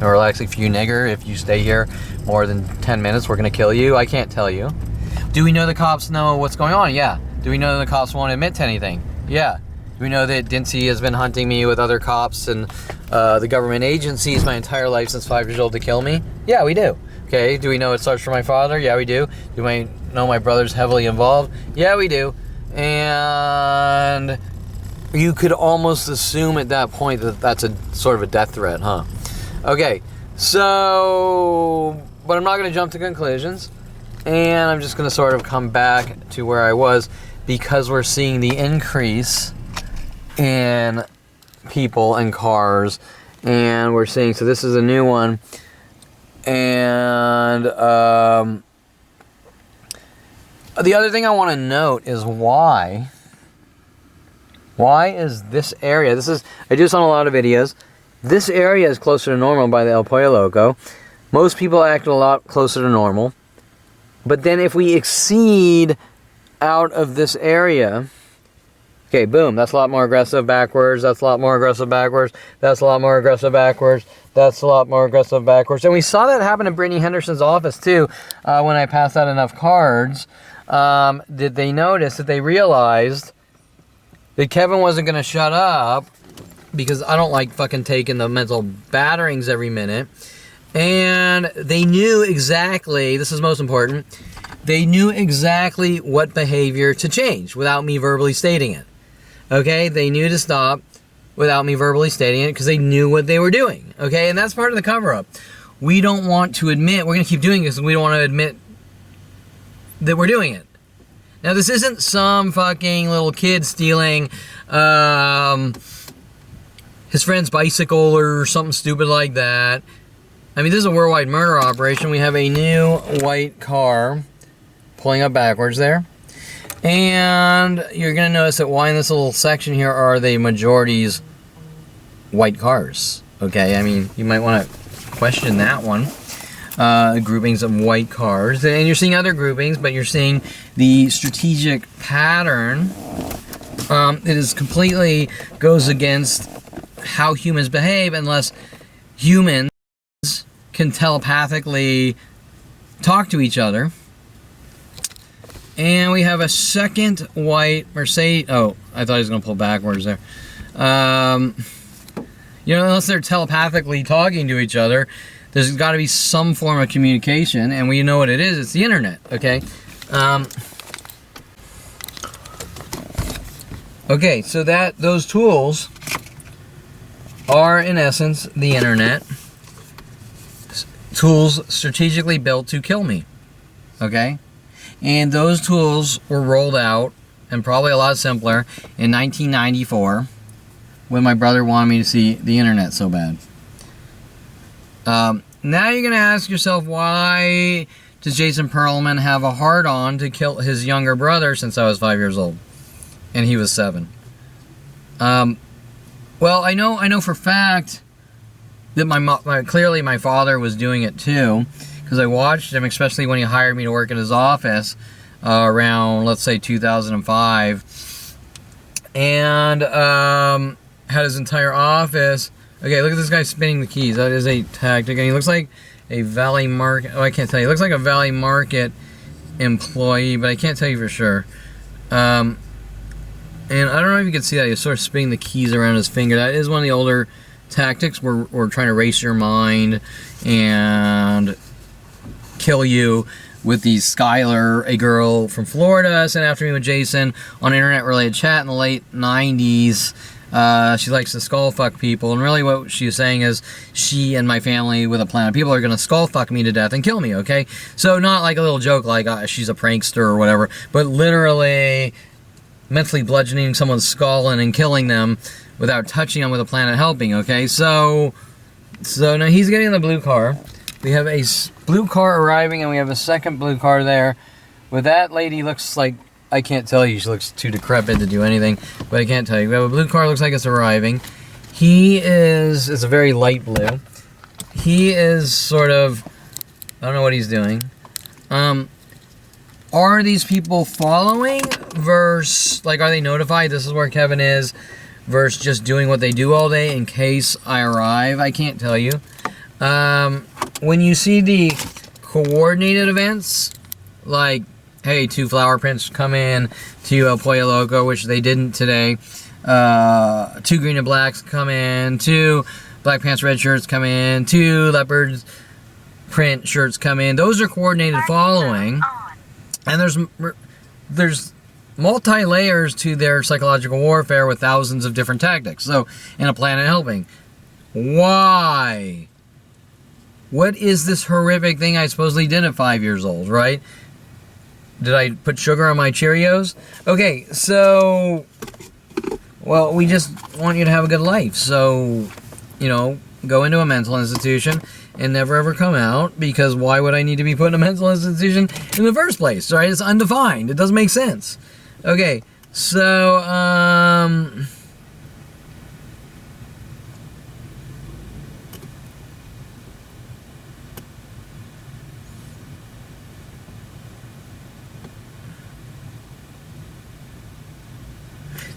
No relaxing for you, nigger. If you stay here more than 10 minutes, we're gonna kill you. I can't tell you. Do we know the cops know what's going on? Yeah. Do we know the cops won't admit to anything? Yeah. Do we know that Dincy has been hunting me with other cops and the government agencies my entire life since 5 years old to kill me? Yeah, we do. Okay, do we know it starts from my father? Yeah, we do. Do we know my brother's heavily involved? Yeah, we do. And you could almost assume at that point that that's a sort of a death threat, huh? Okay, so, but I'm not going to jump to conclusions, and I'm just going to sort of come back to where I was, because we're seeing the increase in people and cars, and we're seeing, so this is a new one, and the other thing I want to note is why is this area, I do this on a lot of videos, this area is closer to normal by the El Pollo Loco. Most people act a lot closer to normal, but then if we exceed out of this area, okay, boom, that's a lot more aggressive backwards, that's a lot more aggressive backwards, that's a lot more aggressive backwards, that's a lot more aggressive backwards. And we saw that happen in Brittany Henderson's office too, when I passed out enough cards. Did they notice that they realized that Kevin wasn't going to shut up, because I don't like fucking taking the mental batterings every minute. And they knew exactly, this is most important, they knew exactly what behavior to change without me verbally stating it. Okay, they knew to stop without me verbally stating it because they knew what they were doing. Okay, and that's part of the cover-up. We don't want to admit, we're going to keep doing this, and we don't want to admit that we're doing it. Now, this isn't some fucking little kid stealing his friend's bicycle or something stupid like that. I mean, this is a worldwide murder operation. We have a new white car pulling up backwards there. And you're going to notice that why in this little section here are the majorities white cars. Okay, I mean, you might want to question that one. Groupings of white cars. And you're seeing other groupings, but you're seeing the strategic pattern. It is completely goes against how humans behave unless humans can telepathically talk to each other. And we have a second white Mercedes. Oh, I thought he was going to pull backwards there. You know, unless they're telepathically talking to each other, there's got to be some form of communication, and we know what it is. It's the internet, okay? Okay, so those tools are, in essence, the internet. Tools strategically built to kill me, okay? And those tools were rolled out, and probably a lot simpler, in 1994, when my brother wanted me to see the internet so bad. Now you're going to ask yourself, why does Jason Perlman have a hard-on to kill his younger brother since I was 5 years old? And he was 7. Well, I know for a fact that clearly my father was doing it too, because I watched him, especially when he hired me to work in his office around, let's say, 2005, and had his entire office. Okay, look at this guy spinning the keys. That is a tactic, and he looks like a Valley Market. Oh, I can't tell you. He looks like a Valley Market employee, but I can't tell you for sure. And I don't know if you can see that. He's sort of spinning the keys around his finger. That is one of the older tactics. We're trying to race your mind and kill you with the Skylar, a girl from Florida, sent after me with Jason on internet-related chat in the late 90s. She likes to skull fuck people, and really what she's saying is she and my family with a plan of people are going to skull fuck me to death and kill me, okay? So not like a little joke like she's a prankster or whatever, but literally mentally bludgeoning someone's skull and killing them without touching them with a plan of helping, okay? So now he's getting in the blue car. We have a blue car arriving, and we have a second blue car there. With that lady looks like, I can't tell you, she looks too decrepit to do anything, but I can't tell you. We have a blue car, looks like it's arriving. It's a very light blue. He is sort of, I don't know what he's doing. Are these people following versus, like, are they notified this is where Kevin is versus just doing what they do all day in case I arrive? I can't tell you. When you see the coordinated events, like, hey, 2 flower prints come in to El Pollo Loco, which they didn't today. 2 green and blacks come in. 2 black pants, red shirts come in. 2 leopards print shirts come in. Those are coordinated following. And there's multi-layers to their psychological warfare with thousands of different tactics. So, in a plan of helping. Why? What is this horrific thing I supposedly did at 5 years old, right? Did I put sugar on my Cheerios? Okay, so, well, we just want you to have a good life. So, you know, go into a mental institution and never ever come out, because why would I need to be put in a mental institution in the first place, right? It's undefined. It doesn't make sense. Okay, so,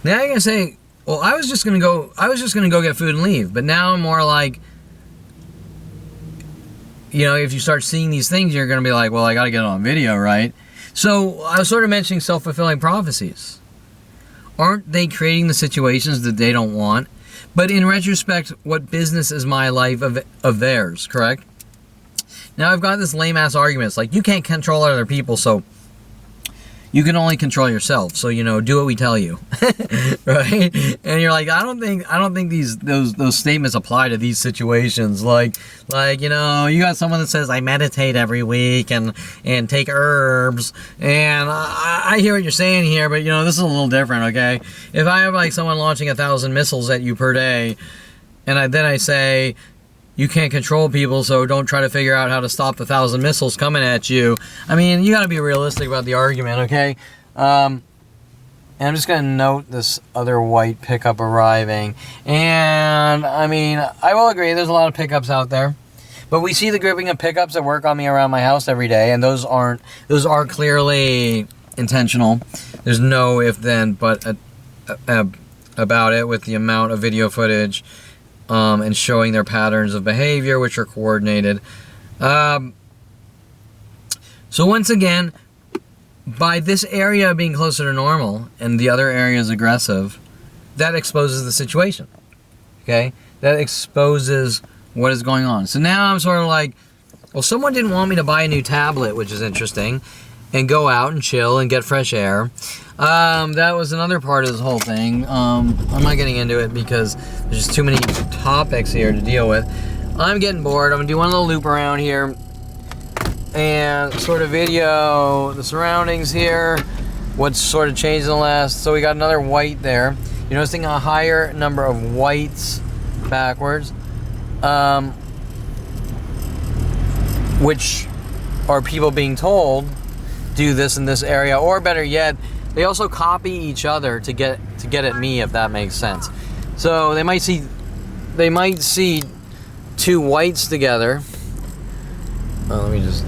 now you're gonna say, well, I was just gonna go get food and leave, but now I'm more like, you know, if you start seeing these things, you're gonna be like, well, I gotta get it on video, right? So I was sort of mentioning self-fulfilling prophecies. Aren't they creating the situations that they don't want? But in retrospect, what business is my life of theirs, correct? Now I've got this lame-ass argument. It's like, you can't control other people, so you can only control yourself. So, you know, do what we tell you, right? And you're like, I don't think those statements apply to these situations. Like, you know, you got someone that says, I meditate every week and take herbs, and I hear what you're saying here, but, you know, this is a little different, okay? If I have, like, someone launching 1,000 missiles at you per day, and then I say, you can't control people, so don't try to figure out how to stop the 1,000 missiles coming at you. I mean, you got to be realistic about the argument, okay? And I'm just going to note this other white pickup arriving. And, I mean, I will agree, there's a lot of pickups out there. But we see the grouping of pickups that work on me around my house every day, and those are clearly intentional. There's no if, then, but about it with the amount of video footage and showing their patterns of behavior, which are coordinated. So once again, by this area being closer to normal and the other area is aggressive, that exposes the situation, okay? That exposes what is going on. So now I'm sort of like, well, someone didn't want me to buy a new tablet, which is interesting, and go out and chill and get fresh air. That was another part of this whole thing. I'm not getting into it because there's just too many topics here to deal with. I'm getting bored. I'm gonna do one little loop around here and sort of video the surroundings here, what's sort of changed in the last. So we got another white there. You're noticing a higher number of whites backwards, which are people being told do this in this area, or better yet, they also copy each other to get at me, if that makes sense. So they might see two whites together. Oh, let me just.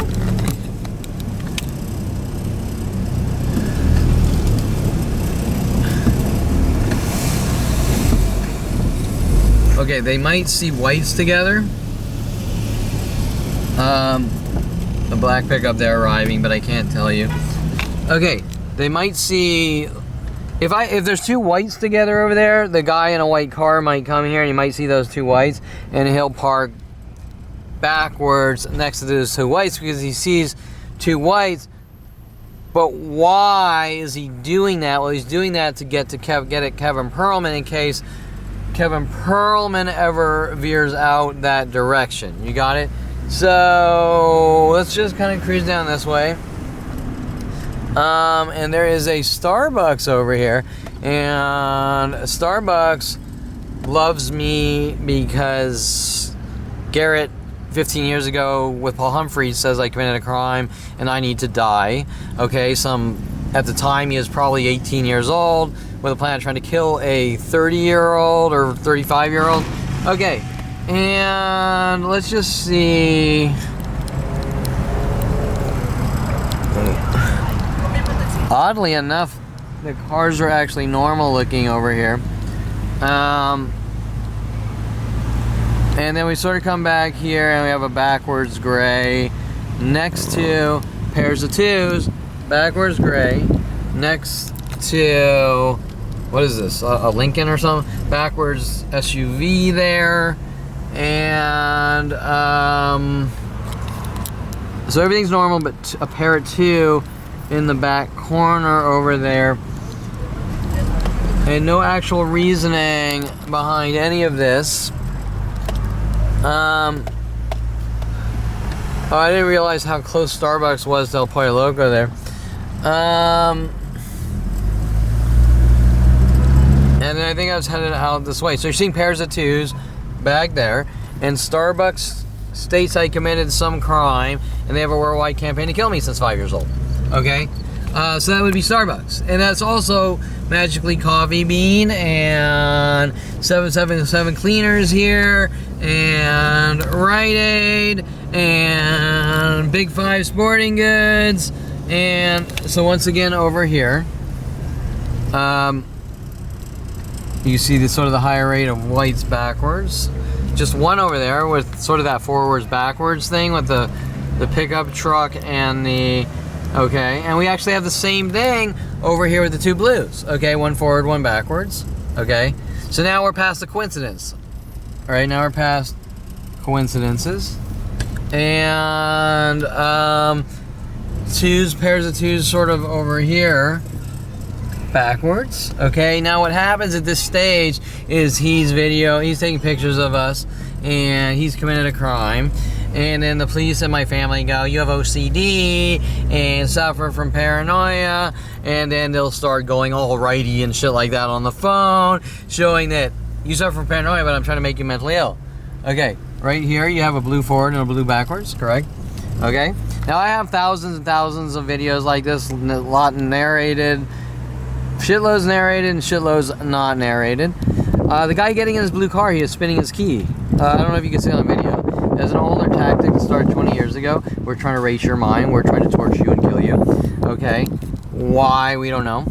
Okay, they might see whites together. The black pickup there arriving, but I can't tell you. Okay, they might see. If there's two whites together over there, the guy in a white car might come here and he might see those two whites, and he'll park backwards next to those two whites because he sees two whites. But why is he doing that? Well, he's doing that to get at Kevin Perlman in case Kevin Perlman ever veers out that direction. You got it? So let's just kind of cruise down this way. And there is a Starbucks over here, and Starbucks loves me because Garrett 15 years ago with Paul Humphreys says I committed a crime and I need to die. Okay, at the time he was probably 18 years old with a plan of trying to kill a 30-year-old or 35-year-old. Okay, and let's just see. Oddly enough, the cars are actually normal looking over here. And then we sort of come back here and we have a backwards gray next to pairs of twos, backwards gray, next to, what is this, a Lincoln or something? Backwards SUV there. And so everything's normal, but a pair of two in the back corner over there, and no actual reasoning behind any of this. Oh, I didn't realize how close Starbucks was to El Pollo Loco there. And then I think I was headed out this way. So you're seeing pairs of twos back there, and Starbucks states I committed some crime, and they have a worldwide campaign to kill me since 5 years old. Okay, so that would be Starbucks, and that's also Magically Coffee Bean and 777 Cleaners here, and Rite Aid, and Big Five Sporting Goods, and so once again over here, you see the sort of the higher rate of whites backwards. Just one over there with sort of that forwards backwards thing with the pickup truck and the. Okay, and we actually have the same thing over here with the two blues. Okay, one forward, one backwards. Okay, so now we're past the coincidence. All right, now we're past coincidences. And pairs of twos sort of over here, backwards. Okay, now what happens at this stage is he's taking pictures of us, and he's committed a crime. And then the police and my family go, you have OCD and suffer from paranoia, and then they'll start going all righty and shit like that on the phone, showing that you suffer from paranoia, but I'm trying to make you mentally ill. Okay, right here you have a blue forward and a blue backwards, correct? Okay. Now I have thousands and thousands of videos like this, a lot narrated, shitloads narrated and shitloads not narrated. The guy getting in his blue car, he is spinning his key. I don't know if you can see on the video. There's an older tactic that started 20 years ago. We're trying to race your mind. We're trying to torture you and kill you. Okay. Why? We don't know.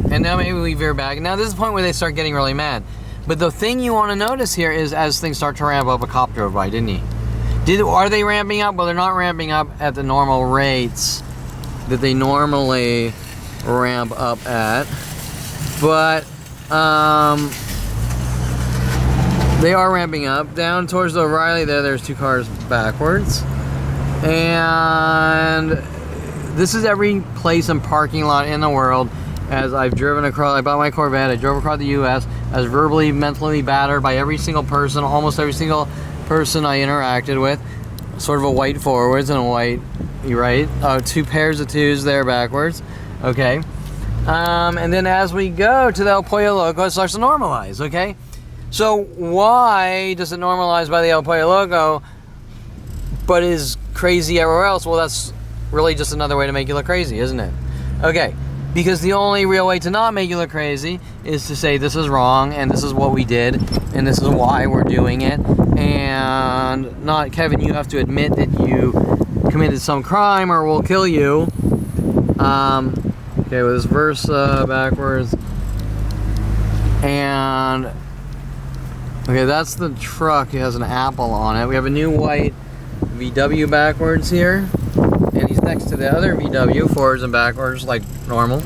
And now maybe we veer back. Now this is the point where they start getting really mad. But the thing you want to notice here is as things start to ramp up, a cop drove by, didn't he? Are they ramping up? Well, they're not ramping up at the normal rates that they normally ramp up at. But they are ramping up. Down towards the O'Reilly there's 2 cars backwards. And this is every place and parking lot in the world. As I've driven across, I bought my Corvette, I drove across the US. I was verbally, mentally battered by every single person, almost every single person I interacted with. Sort of a white forwards and a white right. 2 pairs of 2s there backwards. Okay. And then as we go to the El Pollo Loco, it starts to normalize, okay? So why does it normalize by the El Pollo Loco, but is crazy everywhere else? Well, that's really just another way to make you look crazy, isn't it? Okay, because the only real way to not make you look crazy is to say this is wrong, and this is what we did, and this is why we're doing it, and not, Kevin, you have to admit that you committed some crime or we'll kill you. Okay, with this Versa backwards. And, okay, that's the truck. It has an apple on it. We have a new white VW backwards here. And he's next to the other VW, forwards and backwards, like normal.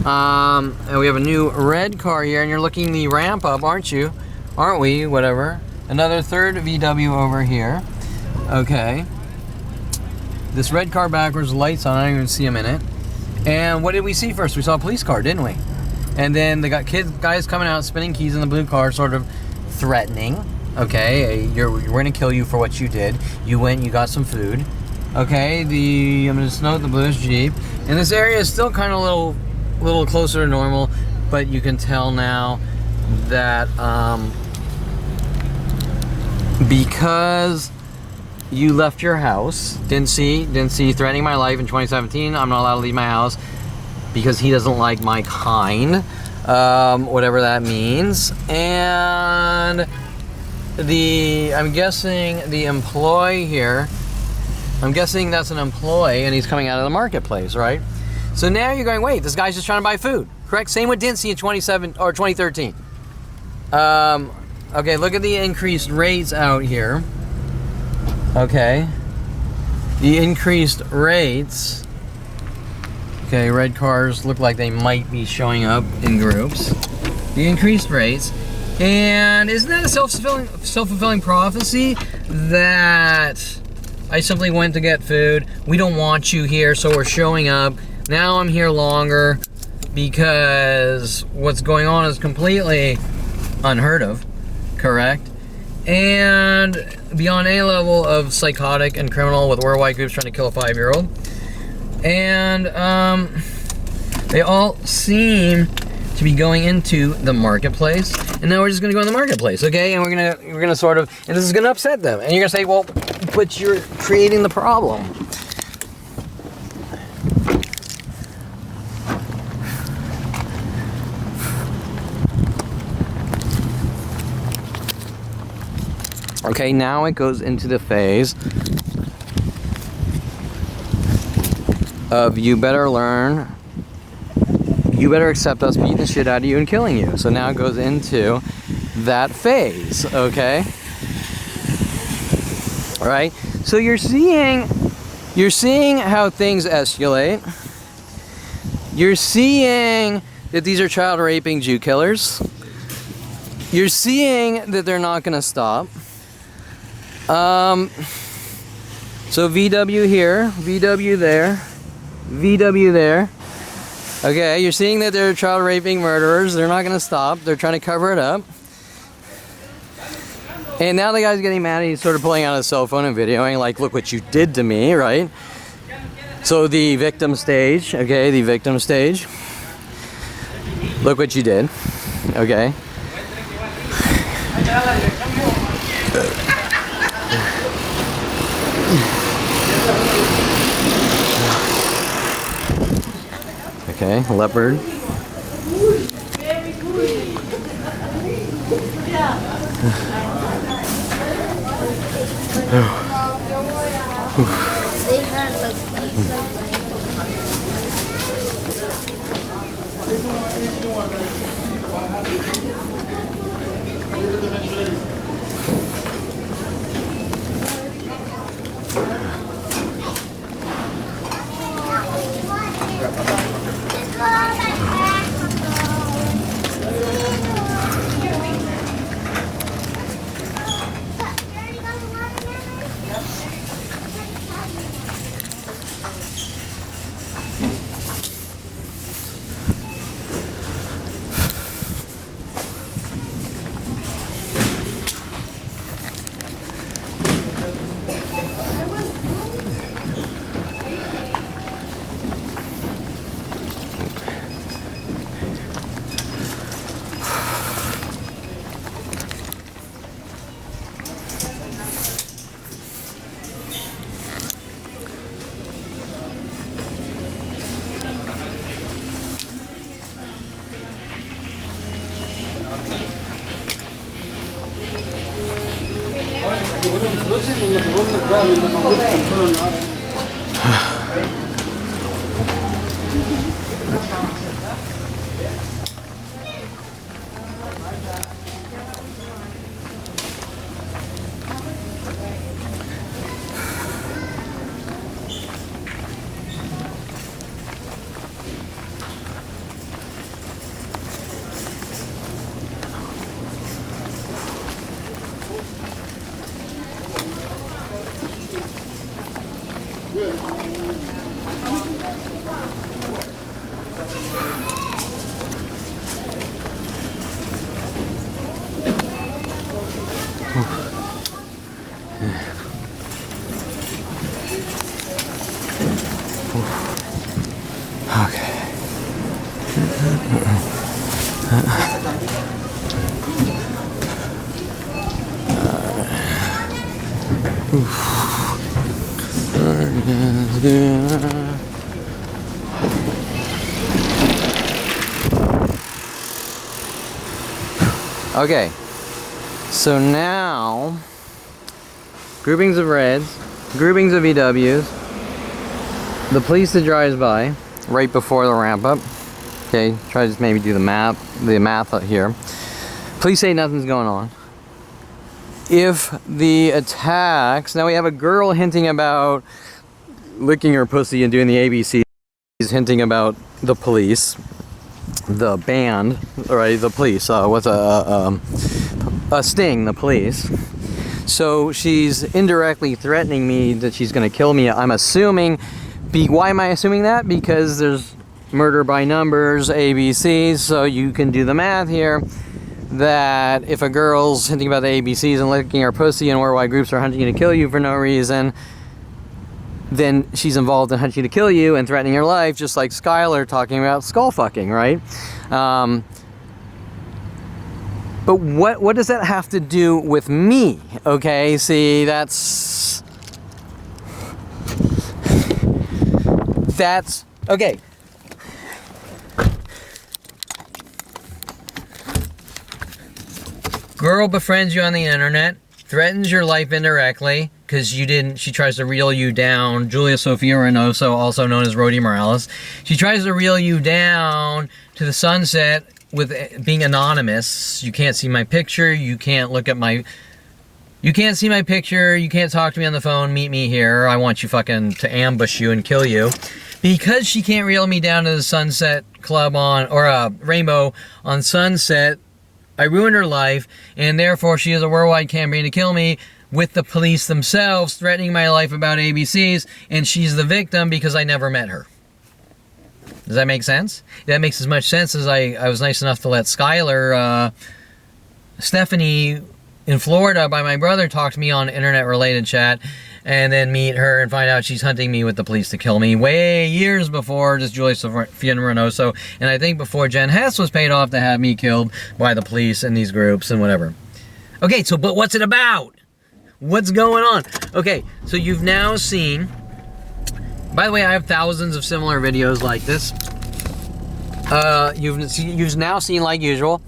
And we have a new red car here, and you're looking the ramp up, aren't you? Aren't we? Whatever. Another third VW over here. Okay. This red car backwards, lights on. I don't even see him in it. And what did we see first? We saw a police car, didn't we? And then they got guys coming out, spinning keys in the blue car, sort of threatening. Okay, we're gonna kill you for what you did. You went, you got some food. Okay, I'm gonna just note the bluish Jeep. And this area is still kind of a little closer to normal, but you can tell now that because you left your house, didn't see threatening my life in 2017. I'm not allowed to leave my house because he doesn't like my kind, whatever that means. And I'm guessing the employee here, I'm guessing that's an employee and he's coming out of the marketplace, right? So now you're going, wait, this guy's just trying to buy food, correct? Same with Dincy in 2013. Okay, look at the increased rates out here. Okay, the increased rates. Okay, red cars look like they might be showing up in groups. The increased rates. And isn't that a self-fulfilling prophecy that I simply went to get food, we don't want you here, so we're showing up. Now I'm here longer because what's going on is completely unheard of, correct? And beyond any level of psychotic and criminal with worldwide groups trying to kill a 5-year-old. And they all seem to be going into the marketplace. And now we're just gonna go in the marketplace, okay? And we're gonna sort of, and this is gonna upset them. And you're gonna say, well, but you're creating the problem. Okay, now it goes into the phase of you better learn, you better accept us beating the shit out of you and killing you. So now it goes into that phase, okay? All right, so you're seeing how things escalate. You're seeing that these are child raping Jew killers. You're seeing that they're not gonna stop. So VW here, VW there, VW there. Okay, you're seeing that they're child raping murderers. They're not gonna stop. They're trying to cover it up. And now the guy's getting mad. He's sort of pulling out his cell phone and videoing, like, look what you did to me, right? So the victim stage, okay, the victim stage. Look what you did, okay? Okay, leopard. They had like Okay, so now groupings of reds, groupings of EWs, the police that drives by right before the ramp up. Okay, try to just maybe do the math out here. Police say nothing's going on. If the attacks, now we have a girl hinting about licking her pussy and doing the ABC. She's hinting about the police, the band, right? The police with a sting, the police. So she's indirectly threatening me that she's going to kill me. I'm assuming. Why am I assuming that? Because there's murder by numbers, ABCs. So you can do the math here. That if a girl's hinting about the ABCs and licking her pussy and worldwide groups are hunting you to kill you for no reason, then she's involved in hunting to kill you and threatening your life, just like Skylar talking about skull fucking, right? But what does that have to do with me? Okay, see, that's okay. Girl befriends you on the internet, threatens your life indirectly because she tries to reel you down. Julia Sofia Reynoso, also known as Rhodey Morales. She tries to reel you down to the sunset with being anonymous. You can't see my picture, you can't see my picture, you can't talk to me on the phone, meet me here. I want you fucking to ambush you and kill you. Because she can't reel me down to the Sunset Club or Rainbow on Sunset, I ruined her life, and therefore she has a worldwide campaign to kill me with the police themselves threatening my life about ABCs, and she's the victim because I never met her. Does that make sense? That makes as much sense as I was nice enough to let Skylar, Stephanie in Florida by my brother talk to me on internet-related chat, and then meet her and find out she's hunting me with the police to kill me way years before just Julia Sofia Reynoso, and I think before Jen Hess was paid off to have me killed by the police and these groups and whatever. Okay, so but what's it about? What's going on? Okay, so you've now seen, by the way, I have thousands of similar videos like this. You've now seen, like usual,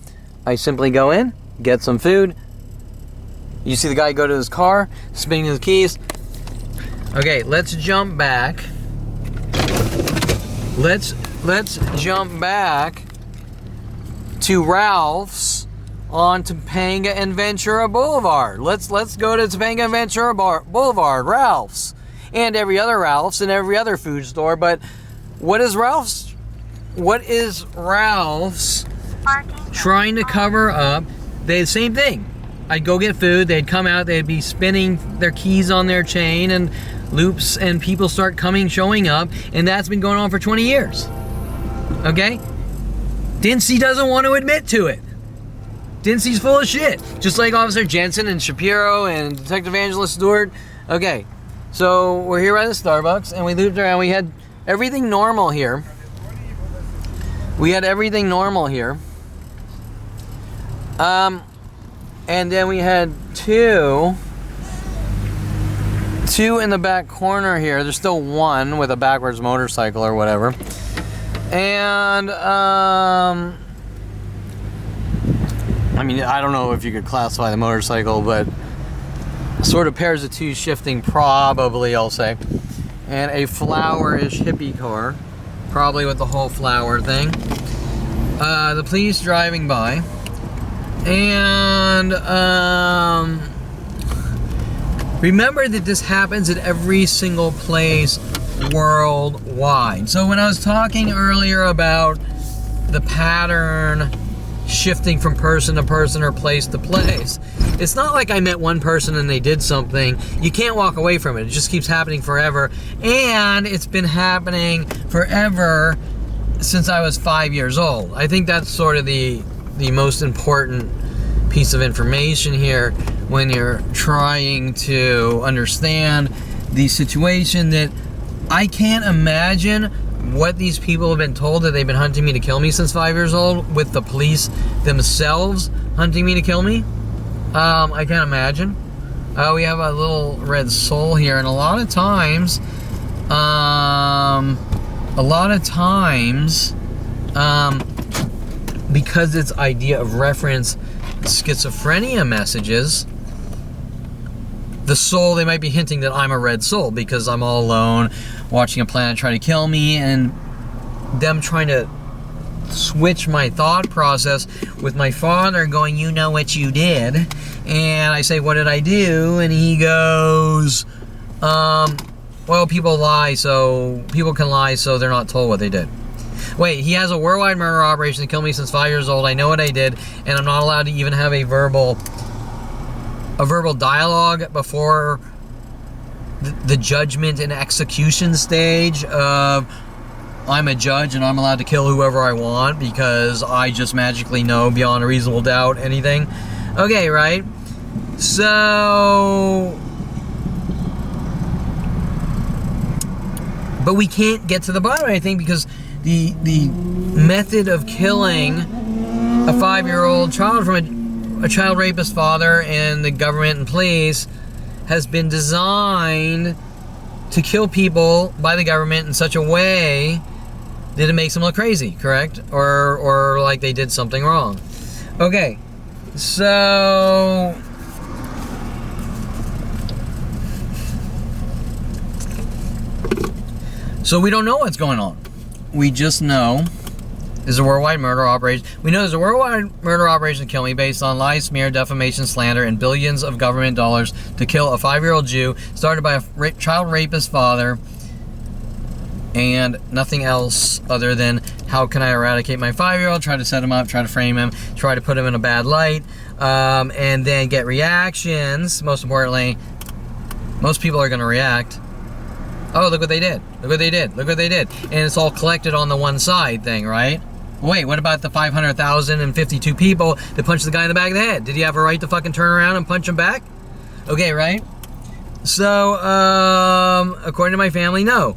I simply go in, get some food. You see the guy go to his car, spinning his keys. Okay, let's jump back. Let's jump back to Ralph's on Topanga and Ventura Boulevard. Let's go to Topanga and Ventura Boulevard, Ralph's, and every other Ralph's and every other food store. But what is Ralph's trying to cover up? The same thing. I'd go get food, they'd come out, they'd be spinning their keys on their chain and loops, and people start showing up, and that's been going on for 20 years. Okay? Dincy doesn't want to admit to it. Dincy's full of shit. Just like Officer Jensen and Shapiro and Detective Angela Stewart. Okay, so we're here at the Starbucks, and we looped around. We had everything normal here. And then we had two in the back corner here. There's still one with a backwards motorcycle or whatever. And, I mean, I don't know if you could classify the motorcycle, but sort of pairs of two shifting, probably, I'll say. And a flower-ish hippie car, probably with the whole flower thing. The police driving by. And remember that this happens at every single place worldwide. So when I was talking earlier about the pattern shifting from person to person or place to place, it's not like I met one person and they did something. You can't walk away from it. It just keeps happening forever. And it's been happening forever since I was 5 years old. I think that's sort of the most important piece of information here when you're trying to understand the situation, that I can't imagine what these people have been told, that they've been hunting me to kill me since 5 years old, with the police themselves hunting me to kill me. I can't imagine. We have a little red soul here, and a lot of times, because it's idea of reference schizophrenia messages, the soul, they might be hinting that I'm a red soul because I'm all alone watching a planet try to kill me, and them trying to switch my thought process with my father going, you know what you did, and I say, what did I do? And he goes, well, people can lie so they're not told what they did. Wait, he has a worldwide murder operation to kill me since 5 years old. I know what I did, and I'm not allowed to even have a verbal dialogue before the judgment and execution stage of, I'm a judge and I'm allowed to kill whoever I want because I just magically know beyond a reasonable doubt anything. Okay, right? So, but we can't get to the bottom of anything because the method of killing a 5-year-old child from a child rapist father and the government and police has been designed to kill people by the government in such a way that it makes them look crazy, correct? Or like they did something wrong. Okay, so we don't know what's going on. We just know there's a worldwide murder operation. We know there's a worldwide murder operation to kill me based on lies, smear, defamation, slander, and billions of government dollars to kill a 5-year-old Jew, started by a child rapist father, and nothing else other than how can I eradicate my 5-year-old, try to set him up, try to frame him, try to put him in a bad light, and then get reactions. Most importantly, most people are going to react. Oh, look what they did. Look what they did. Look what they did. And it's all collected on the one side thing, right? Wait, what about the 500,052 people that punched the guy in the back of the head? Did he have a right to fucking turn around and punch him back? Okay, right? So, according to my family, no.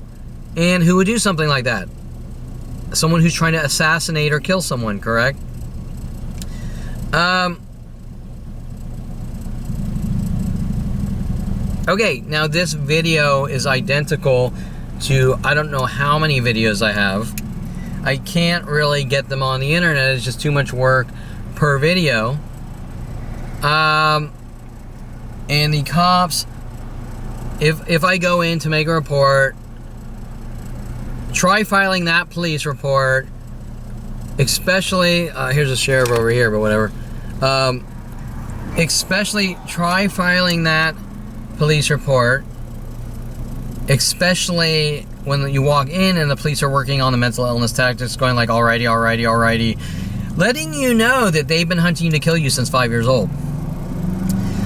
And who would do something like that? Someone who's trying to assassinate or kill someone, correct? Okay, now this video is identical to, I don't know how many videos I have I can't really get them on the internet. It's just too much work per video. And the cops, if I go in to make a report, try filing that police report, especially, here's a sheriff over here, but whatever. Especially try filing that police report, especially when you walk in and the police are working on the mental illness tactics, going like, alrighty, alrighty, alrighty, letting you know that they've been hunting you to kill you since 5 years old.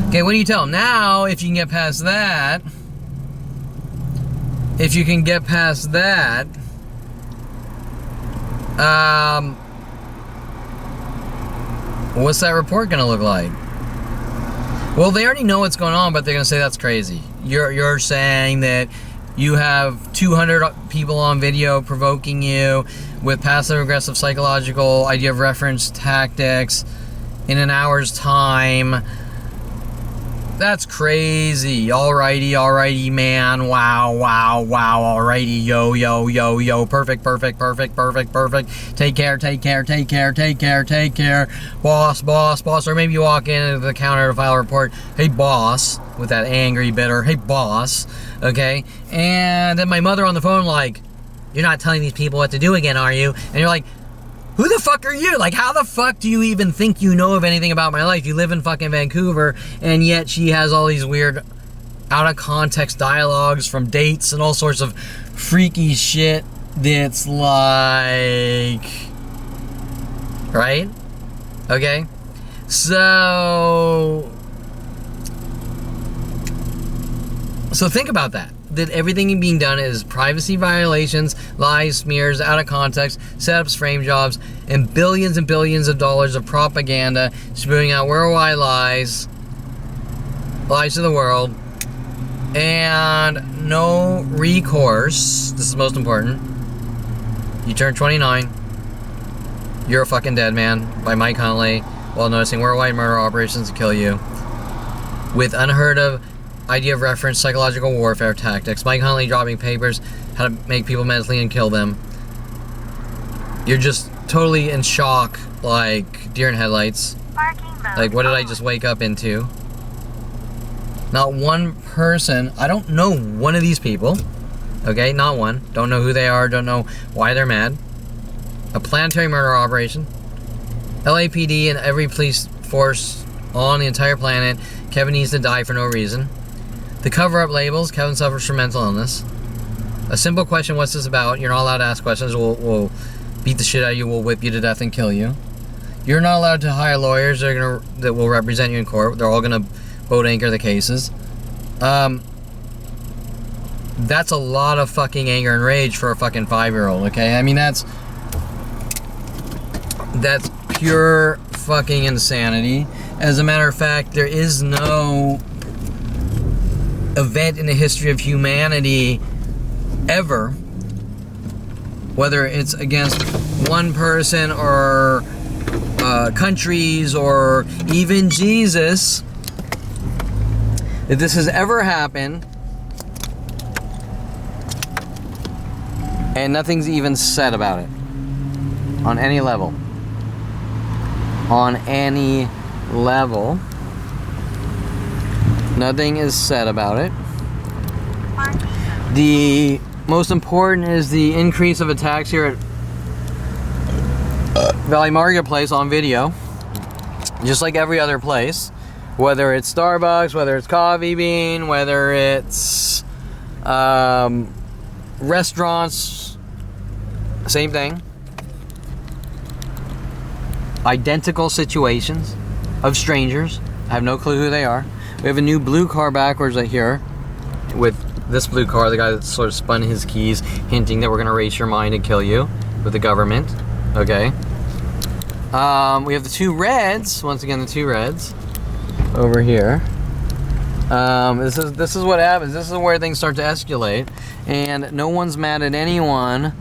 Okay, what do you tell them? Now, if you can get past that, what's that report gonna look like? Well, they already know what's going on, but they're gonna say that's crazy. You're saying that you have 200 people on video provoking you with passive-aggressive psychological idea of reference tactics in an hour's time. That's crazy. Alrighty, alrighty, man. Wow, wow, wow. Alrighty, yo, yo, yo, yo. Perfect, perfect, perfect, perfect, perfect. Take care, take care, take care, take care, take care. Boss, boss, boss. Or maybe you walk in to the counter to file a report. Hey, boss. With that angry, bitter, hey, boss. Okay? And then my mother on the phone like, you're not telling these people what to do again, are you? And you're like, who the fuck are you? Like, how the fuck do you even think you know of anything about my life? You live in fucking Vancouver, and yet she has all these weird, out-of-context dialogues from dates and all sorts of freaky shit that's like... Right? Okay? So think about that. That everything being done is privacy violations, lies, smears, out of context, setups, frame jobs, and billions of dollars of propaganda spewing out worldwide lies to the world, and no recourse. This is most important. You turn 29, you're a fucking dead man, by Mike Huntley, while noticing worldwide murder operations to kill you with unheard of idea of reference psychological warfare tactics. Mike Huntley dropping papers how to make people mentally and kill them. You're just totally in shock, like deer in headlights. Like, what did I just wake up into? Not one person, I don't know one of these people. Okay, not one. Don't know who they are, don't know why they're mad. A planetary murder operation. LAPD and every police force on the entire planet. Kevin needs to die for no reason. The cover-up labels, Kevin suffers from mental illness. A simple question, what's this about? You're not allowed to ask questions. We'll beat the shit out of you. We'll whip you to death and kill you. You're not allowed to hire lawyers that will represent you in court. They're all going to boat anchor the cases. That's a lot of fucking anger and rage for a fucking 5-year-old, okay? I mean, that's pure fucking insanity. As a matter of fact, there is no event in the history of humanity ever, whether it's against one person or countries or even Jesus, that this has ever happened and nothing's even said about it on any level. On any level. Nothing is said about it. The most important is the increase of attacks here at Valley Marketplace on video. Just like every other place. Whether it's Starbucks, whether it's Coffee Bean, whether it's restaurants, same thing. Identical situations of strangers. I have no clue who they are. We have a new blue car backwards right here. With this blue car, the guy that sort of spun his keys, hinting that we're going to race your mind and kill you with the government. Okay. We have the two reds. Once again, the two reds over here. This is what happens. This is where things start to escalate, and no one's mad at anyone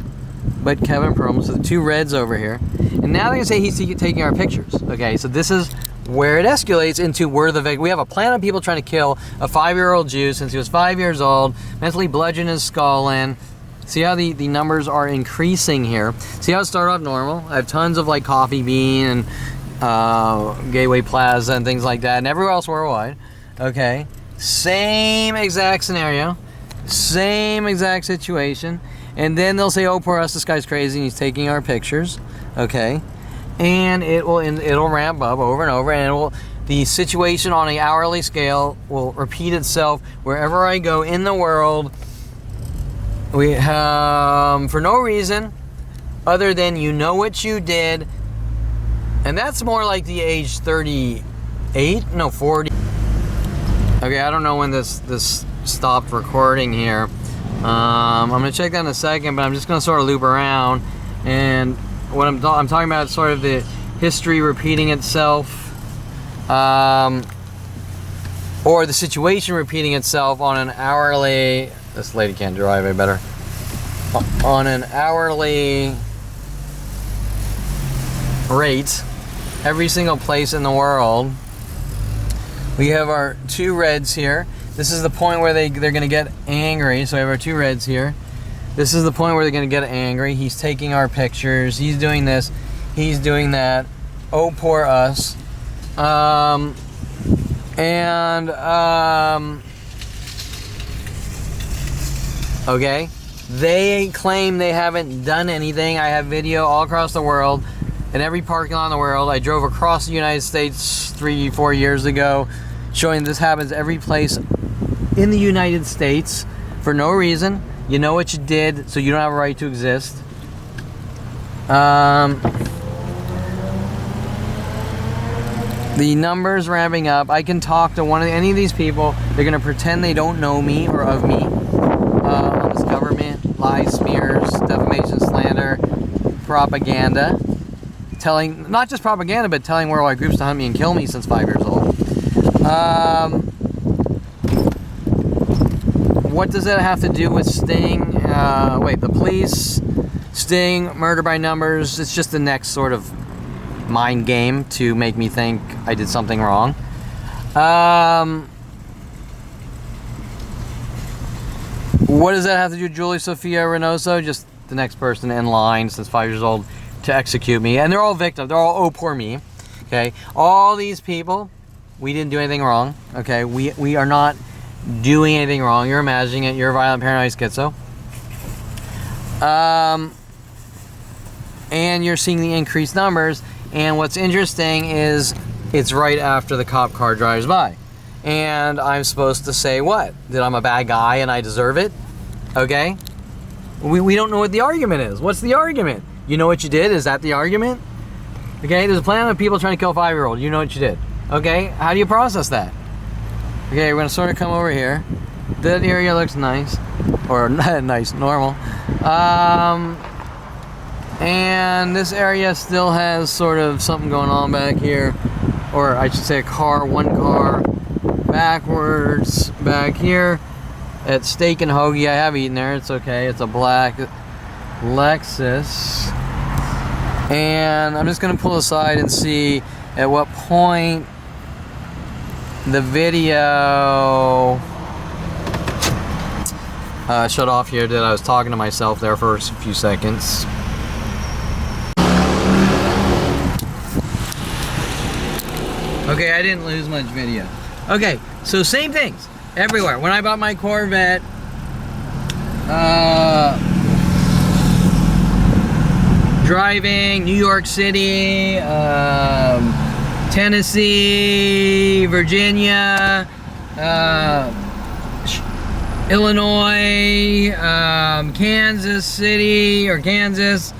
but Kevin Perlman. So the two reds over here, and now they're gonna say he's taking our pictures. Okay, so this is where it escalates into we have a plan of people trying to kill a 5-year-old Jew since he was 5 years old, mentally bludgeon his skull in, See how the numbers are increasing here? See how it started off normal? I have tons of like Coffee Bean and Gateway Plaza and things like that, and everywhere else worldwide. Okay, same exact scenario, same exact situation, and then they'll say, "Oh, poor us, this guy's crazy, and he's taking our pictures." Okay, and it'll ramp up over and over, and the situation on an hourly scale will repeat itself wherever I go in the world. We have, for no reason other than you know what you did, and that's more like the age 38, no 40. Okay, I don't know when this stopped recording here. I'm gonna check that in a second, but I'm just gonna sort of loop around, and what I'm talking about is sort of the history repeating itself, or the situation repeating itself on an hourly. This lady can't drive, I better. On an hourly rate, every single place in the world. We have our two reds here. This is the point where they're going to get angry. So we have our two reds here. This is the point where they're going to get angry. He's taking our pictures. He's doing this. He's doing that. Oh, poor us. Okay, they claim they haven't done anything. I have video all across the world, in every parking lot in the world. I drove across the United States 3-4 years ago, showing this happens every place in the United States for no reason. You know what you did, so you don't have a right to exist. The numbers ramping up. I can talk to any of these people. They're gonna pretend they don't know me or of me. On this government, lies, smears, defamation, slander, propaganda. Telling, not just propaganda, but telling worldwide groups to hunt me and kill me since 5 years old. What does that have to do with Sting? The police, Sting, murder by numbers. It's just the next sort of mind game to make me think I did something wrong. What does that have to do with Julie Sophia Reynoso? Just the next person in line since 5 years old to execute me. And they're all victims. They're all, oh, poor me. Okay? All these people, we didn't do anything wrong. Okay? We are not doing anything wrong. You're imagining it. You're a violent, paranoid schizo. And you're seeing the increased numbers. And what's interesting is it's right after the cop car drives by. And I'm supposed to say what? That I'm a bad guy and I deserve it? Okay? We don't know what the argument is. What's the argument? You know what you did? Is that the argument? Okay, there's a plan of people trying to kill a 5-year-old. You know what you did. Okay, how do you process that? Okay, we're gonna sort of come over here. That area looks nice. Or nice, normal. And this area still has sort of something going on back here. Or I should say one car backwards back here at Steak and Hoagie. I have eaten there. It's okay. It's a black Lexus. And I'm just going to pull aside and see at what point the video shut off here. I was talking to myself there for a few seconds. Okay, I didn't lose much video. Okay, so same things everywhere. When I bought my Corvette, driving New York City, Tennessee, Virginia, Illinois, Kansas City or Kansas,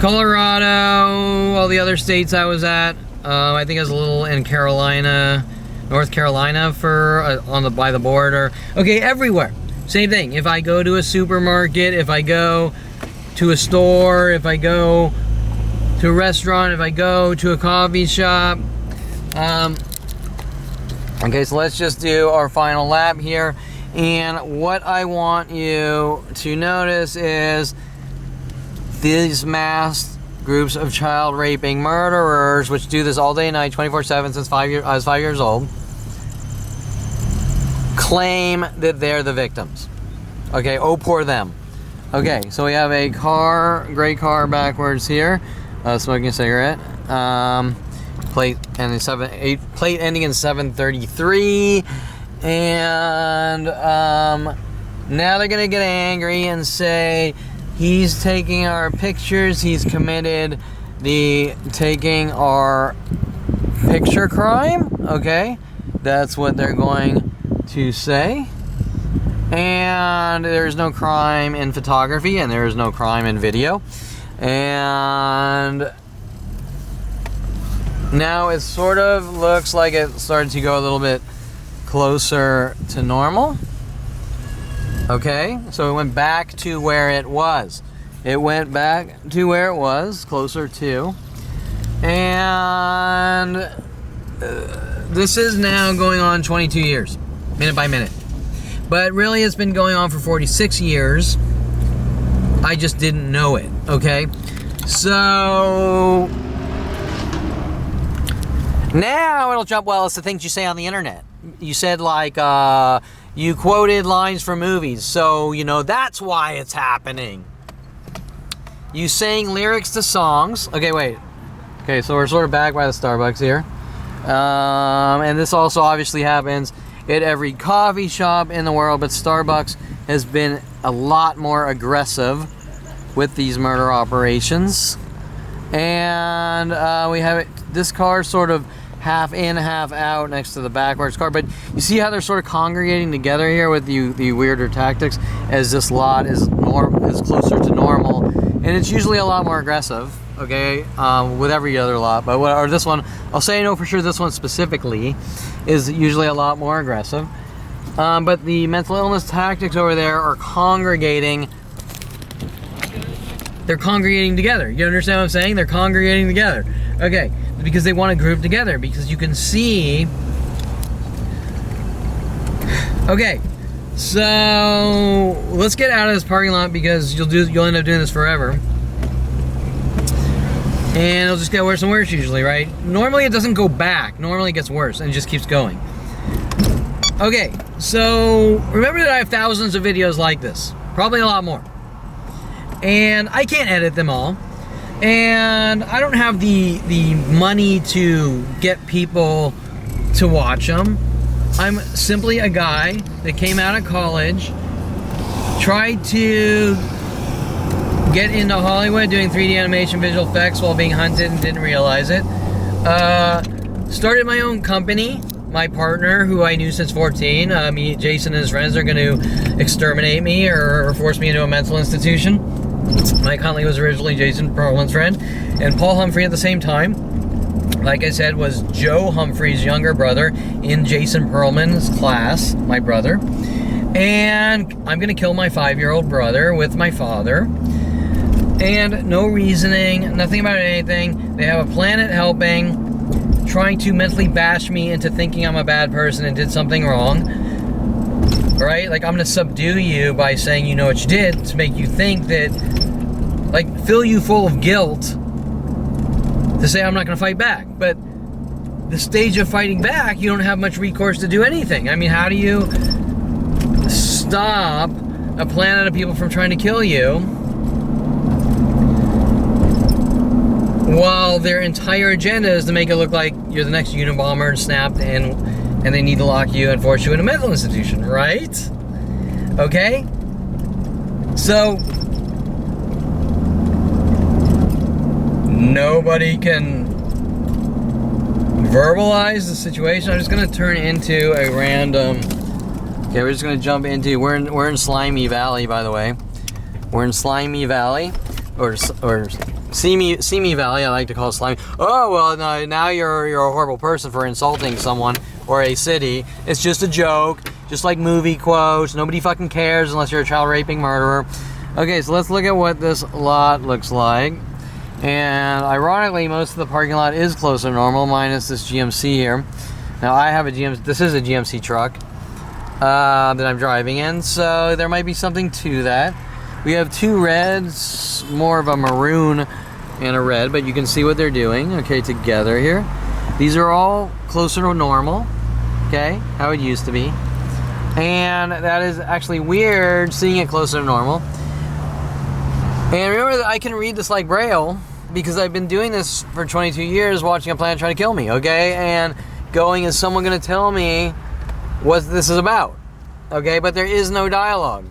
Colorado, all the other states I was at. I think I was a little in Carolina, North Carolina for by the border. Okay, everywhere. Same thing. If I go to a supermarket, if I go to a store, if I go to a restaurant, if I go to a coffee shop. Okay, so let's just do our final lap here. And what I want you to notice is these masked groups of child raping murderers, which do this all day and night, 24/7 since I was 5 years old, claim that they're the victims. Okay, oh poor them. Okay, so we have a car, gray car backwards here, smoking a cigarette. Plate ending plate ending in 733, and now they're gonna get angry and say he's taking our pictures. He's committed the taking our picture crime. Okay, that's what they're going to say. And there's no crime in photography, and there is no crime in video. And now it sort of looks like it started to go a little bit closer to normal. Okay, so it went back to where it was. It went back to where it was, closer to. And this is now going on 22 years, minute by minute. But really, it's been going on for 46 years. I just didn't know it, okay? So now it'll jump, well, it's the things you say on the internet. You said, like, you quoted lines from movies, so, you know, that's why it's happening. You sang lyrics to songs. Okay, wait. Okay, so we're sort of back by the Starbucks here. And this also obviously happens at every coffee shop in the world, but Starbucks has been a lot more aggressive with these murder operations. And we have this car sort of half in, half out next to the backwards car. But you see how they're sort of congregating together here with the weirder tactics as this lot is closer to normal. And it's usually a lot more aggressive, okay, with every other lot. But or this one, I'll say I know for sure this one specifically is usually a lot more aggressive. But the mental illness tactics over there are congregating. They're congregating together. You understand what I'm saying? They're congregating together. Okay, because they want to group together. Because you can see. Okay, so let's get out of this parking lot because you'll end up doing this forever. And it'll just get worse and worse usually, right? Normally it doesn't go back. Normally it gets worse and it just keeps going. Okay, so remember that I have thousands of videos like this. Probably a lot more. And I can't edit them all. And I don't have the money to get people to watch them. I'm simply a guy that came out of college, tried to get into Hollywood doing 3D animation visual effects while being hunted and didn't realize it. Started my own company. My partner, who I knew since 14, Jason and his friends are going to exterminate me or force me into a mental institution. Mike Huntley was originally Jason Perlman's friend, and Paul Humphrey at the same time, like I said, was Joe Humphrey's younger brother in Jason Perlman's class, my brother. And I'm going to kill my 5-year-old brother with my father. And no reasoning, nothing about anything. They have a planet helping, trying to mentally bash me into thinking I'm a bad person and did something wrong. Right? Like, I'm going to subdue you by saying you know what you did to make you think that, like, fill you full of guilt to say I'm not going to fight back. But the stage of fighting back, you don't have much recourse to do anything. I mean, how do you stop a planet of people from trying to kill you while their entire agenda is to make it look like you're the next Unabomber and snapped and they need to lock you and force you in a mental institution, right? Okay? So, nobody can verbalize the situation. I'm just going to turn into a random... Okay, we're just going to jump into... We're in Slimy Valley, by the way. We're in Slimy Valley. Or Seamy Valley, I like to call it Slimy. Oh, well, no, now you're a horrible person for insulting someone or a city. It's just a joke, just like movie quotes. Nobody fucking cares unless you're a child raping murderer. Okay, so let's look at what this lot looks like. And ironically, most of the parking lot is closer to normal, minus this GMC here. Now, I have a GMC, this is a GMC truck that I'm driving in, so there might be something to that. We have two reds, more of a maroon and a red, but you can see what they're doing, okay, together here. These are all closer to normal, okay, how it used to be. And that is actually weird, seeing it closer to normal. And remember that I can read this like Braille because I've been doing this for 22 years, watching a planet try to kill me, okay? And going, is someone going to tell me what this is about? Okay, but there is no dialogue.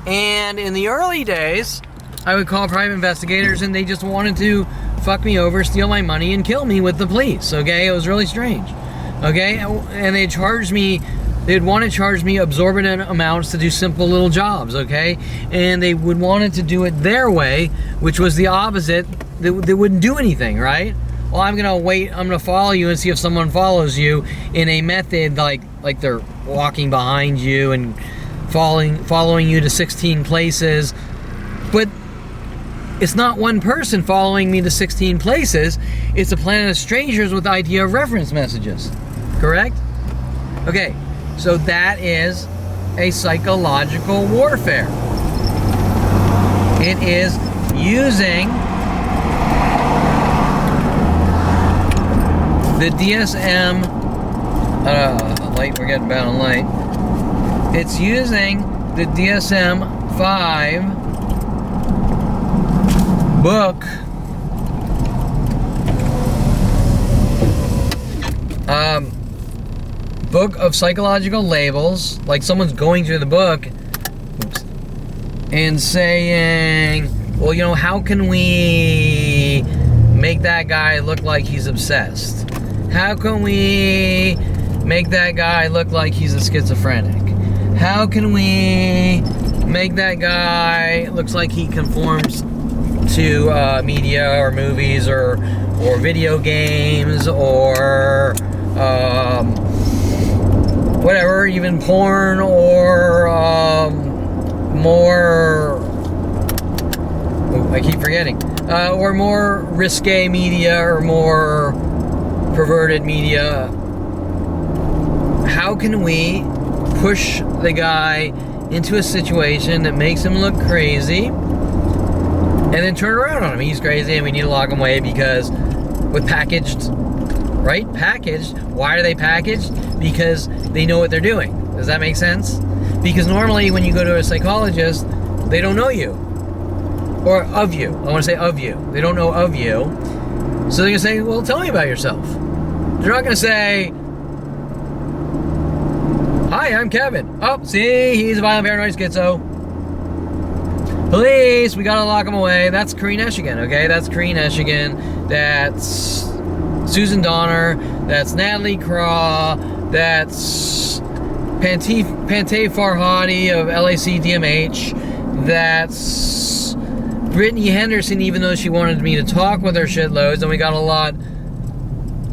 And in the early days, I would call private investigators and they just wanted to fuck me over, steal my money, and kill me with the police, okay? It was really strange, okay? And they'd want to charge me exorbitant amounts to do simple little jobs, okay? And they would want to do it their way, which was the opposite. They wouldn't do anything, right? Well, I'm gonna follow you and see if someone follows you in a method like they're walking behind you and following you to 16 places. But it's not one person following me to 16 places. It's a planet of strangers with idea of reference messages. Correct? Okay, so that is a psychological warfare. It is using the DSM light, we're getting bad on light. It's using the DSM-5 book book of psychological labels, like someone's going through the book, and saying, well, you know, how can we make that guy look like he's obsessed? How can we make that guy look like he's a schizophrenic? How can we make that guy looks like he conforms to media or movies or video games or whatever, even porn or more, I keep forgetting, or more risque media or more perverted media. How can we push the guy into a situation that makes him look crazy and then turn around on him? He's crazy and we need to lock him away because with packaged, right? Packaged. Why are they packaged? Because they know what they're doing. Does that make sense? Because normally when you go to a psychologist, they don't know you. Or of you. I want to say of you. They don't know of you. So they're going to say, well, tell me about yourself. They're not going to say, hi, I'm Kevin. Oh, see, he's a violent paranoid schizo. Police, we gotta lock him away. That's Kareen Eshigan, okay? That's Kareen Eshigan. That's Susan Donner. That's Natalie Craw. That's Pantay Farhadi of LAC DMH. That's Brittany Henderson, even though she wanted me to talk with her shitloads, and we got a lot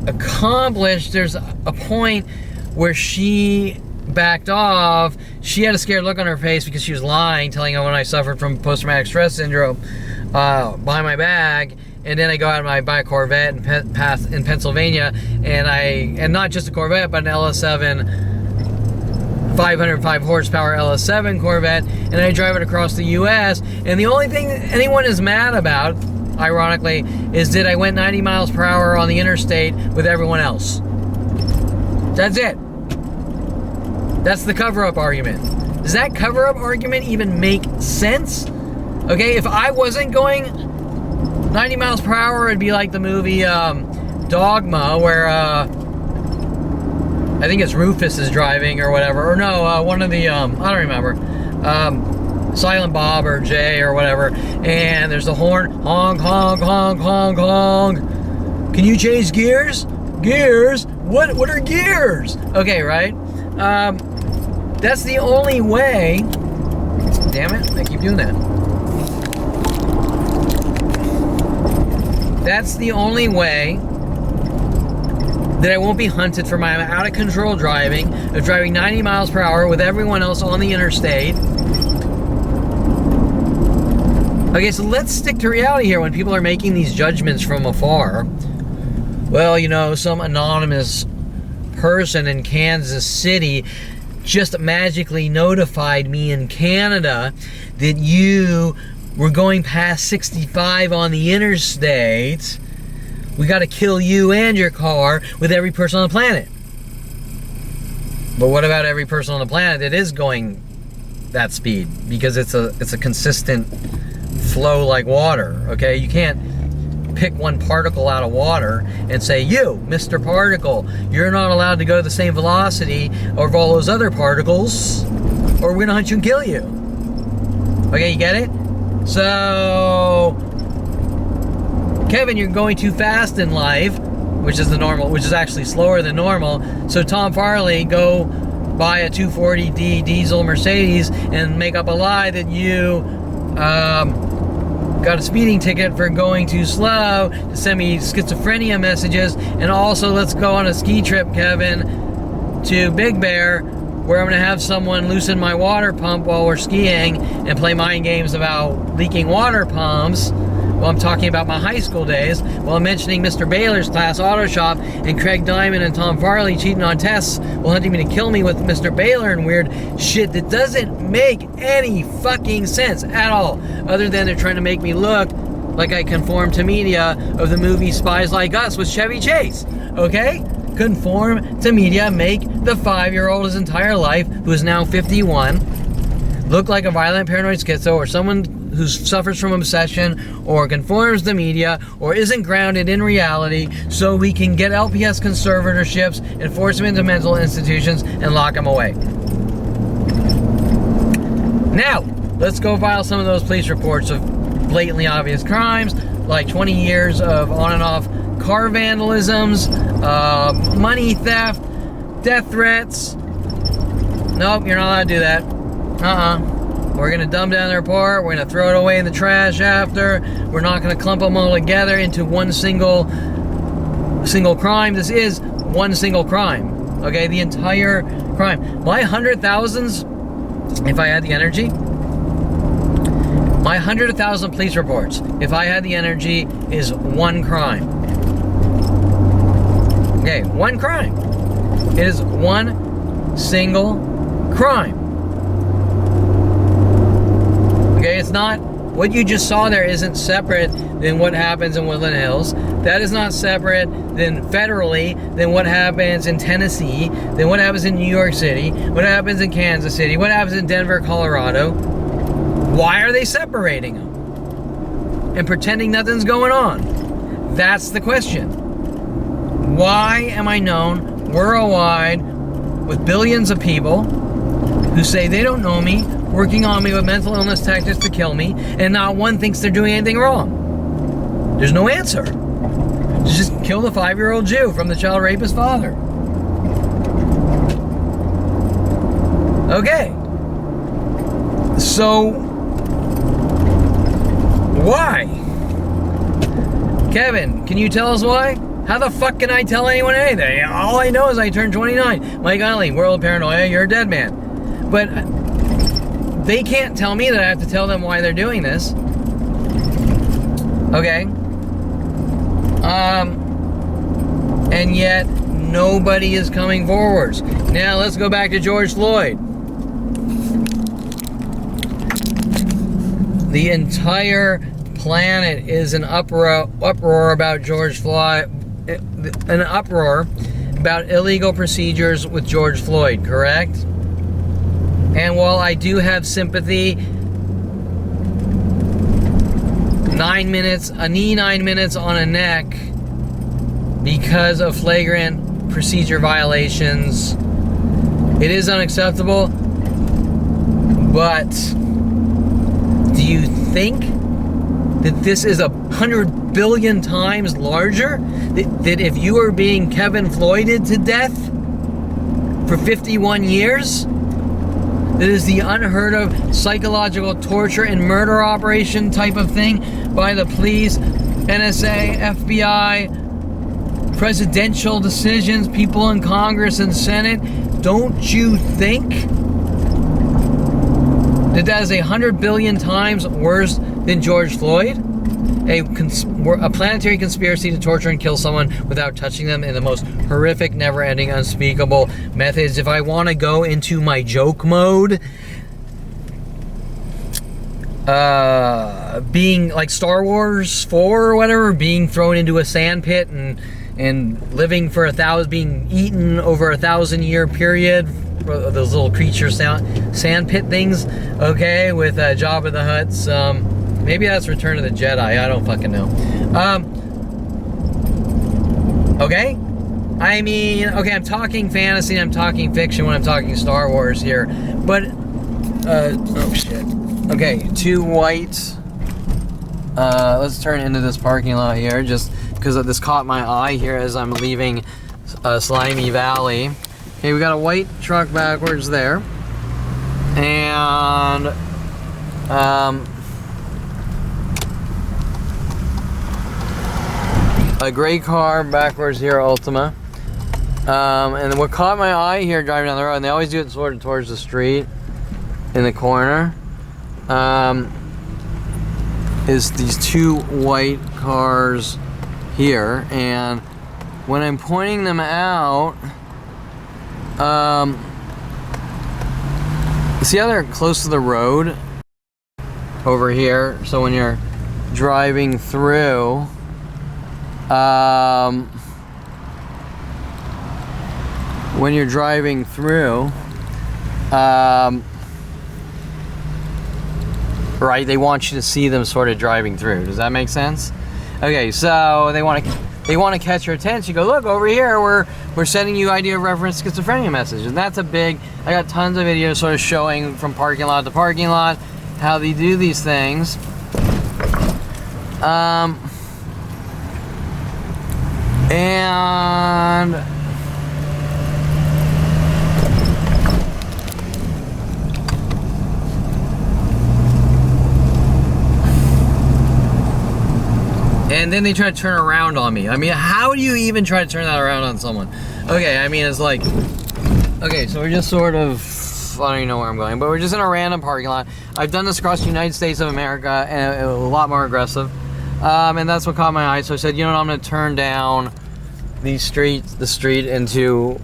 accomplished. There's a point where she backed off. She had a scared look on her face because she was lying, telling everyone I suffered from post-traumatic stress syndrome behind my back. And then I go out and buy a Corvette in Pennsylvania, and not just a Corvette, but an LS7 505 horsepower LS7 Corvette, and I drive it across the US. And the only thing anyone is mad about, ironically, is that I went 90 miles per hour on the interstate with everyone else. That's it. That's the cover-up argument. Does that cover-up argument even make sense? Okay, if I wasn't going 90 miles per hour, it'd be like the movie Dogma, where I think it's Rufus is driving or whatever. Or no, one of the, I don't remember. Silent Bob or Jay or whatever. And there's the horn. Honk, honk, honk, honk, honk. Can you change gears? Gears? What are gears? Okay, right? That's the only way. Damn it, I keep doing that. That's the only way that I won't be hunted for my out of control driving, of driving 90 miles per hour with everyone else on the interstate. Okay, so let's stick to reality here when people are making these judgments from afar. Well, you know, some anonymous person in Kansas City just magically notified me in Canada that you were going past 65 on the interstate. We got to kill you and your car with every person on the planet. But what about every person on the planet that is going that speed? Because it's a consistent flow like water, okay? You can't pick one particle out of water and say, you, Mr. Particle, you're not allowed to go to the same velocity of all those other particles, or we're gonna hunt you and kill you. Okay, you get it? So, Kevin, you're going too fast in life, which is the normal, which is actually slower than normal. So Tom Farley, go buy a 240D diesel Mercedes and make up a lie that you got a speeding ticket for going too slow to send me schizophrenia messages. And also, let's go on a ski trip, Kevin, to Big Bear, where I'm gonna have someone loosen my water pump while we're skiing and play mind games about leaking water pumps. Well, I'm talking about my high school days. While I'm mentioning Mr. Baylor's class auto shop and Craig Diamond and Tom Farley cheating on tests while hunting me to kill me with Mr. Baylor and weird shit that doesn't make any fucking sense at all. Other than they're trying to make me look like I conform to media of the movie Spies Like Us with Chevy Chase. Okay? Conform to media, make the 5-year-old his entire life, who is now 51, look like a violent paranoid schizo or someone who suffers from obsession or conforms to media or isn't grounded in reality, so we can get LPS conservatorships and force him into mental institutions and lock him away. Now, let's go file some of those police reports of blatantly obvious crimes, like 20 years of on and off car vandalisms, money theft, death threats. Nope, you're not allowed to do that. We're gonna dumb down the report. We're gonna throw it away in the trash after. We're not gonna clump them all together into one single crime. This is one single crime. Okay, the entire crime. My 100,000s, if I had the energy, my 100,000 police reports, if I had the energy, is one crime. Okay, one crime. It is one single crime. Okay, it's not, what you just saw there isn't separate than what happens in Woodland Hills. That is not separate than federally than what happens in Tennessee, than what happens in New York City, what happens in Kansas City, what happens in Denver, Colorado. Why are they separating them and pretending nothing's going on? That's the question. Why am I known worldwide with billions of people who say they don't know me, working on me with mental illness tactics to kill me, and not one thinks they're doing anything wrong? There's no answer. Just kill the 5-year-old Jew from the child rapist father. Okay. So, why? Kevin, can you tell us why? How the fuck can I tell anyone anything? All I know is I turned 29. Mike Eileen, world of paranoia, you're a dead man. But they can't tell me that I have to tell them why they're doing this. Okay. And yet, nobody is coming forwards. Now, let's go back to George Floyd. The entire planet is an uproar about George Floyd, an uproar about illegal procedures with George Floyd, correct? And while I do have sympathy, 9 minutes, a knee, 9 minutes on a neck because of flagrant procedure violations, it is unacceptable. But do you think that this is 100 billion times larger? That if you were being Kevin Floyded to death for 51 years, that is the unheard of psychological torture and murder operation type of thing by the police, NSA, FBI, presidential decisions, people in Congress and Senate? Don't you think that that is 100 billion times worse than George Floyd? A planetary conspiracy to torture and kill someone without touching them in the most horrific, never-ending, unspeakable methods. If I want to go into my joke mode, being like Star Wars 4 or whatever, being thrown into a sand pit and and living for being eaten over 1,000-year period. Those little creature sand pit things, okay, with Jabba the Hutt's. Maybe that's Return of the Jedi. I don't fucking know. Okay. I mean, okay, I'm talking fantasy, I'm talking fiction when I'm talking Star Wars here, but oh shit. Okay, 2 whites. Let's turn into this parking lot here, just because this caught my eye here as I'm leaving Slimy Valley. Okay, we got a white truck backwards there, and a gray car backwards here, Ultima. And what caught my eye here driving down the road, and they always do it sort of towards the street in the corner, is these 2 white cars here. And when I'm pointing them out, see how they're close to the road over here? So when you're driving through, right, they want you to see them sort of driving through. Does that make sense? Okay, so they want to catch your attention. You go, look over here, we're sending you idea of reference schizophrenia message. And that's a big, I got tons of videos sort of showing from parking lot to parking lot how they do these things. And then they try to turn around on me. I mean, how do you even try to turn that around on someone? Okay, I mean, it's like, okay, so we're just sort of, I don't even know where I'm going, but we're just in a random parking lot. I've done this across the United States of America, and a lot more aggressive. And that's what caught my eye. So I said, you know what, I'm gonna turn down the street into,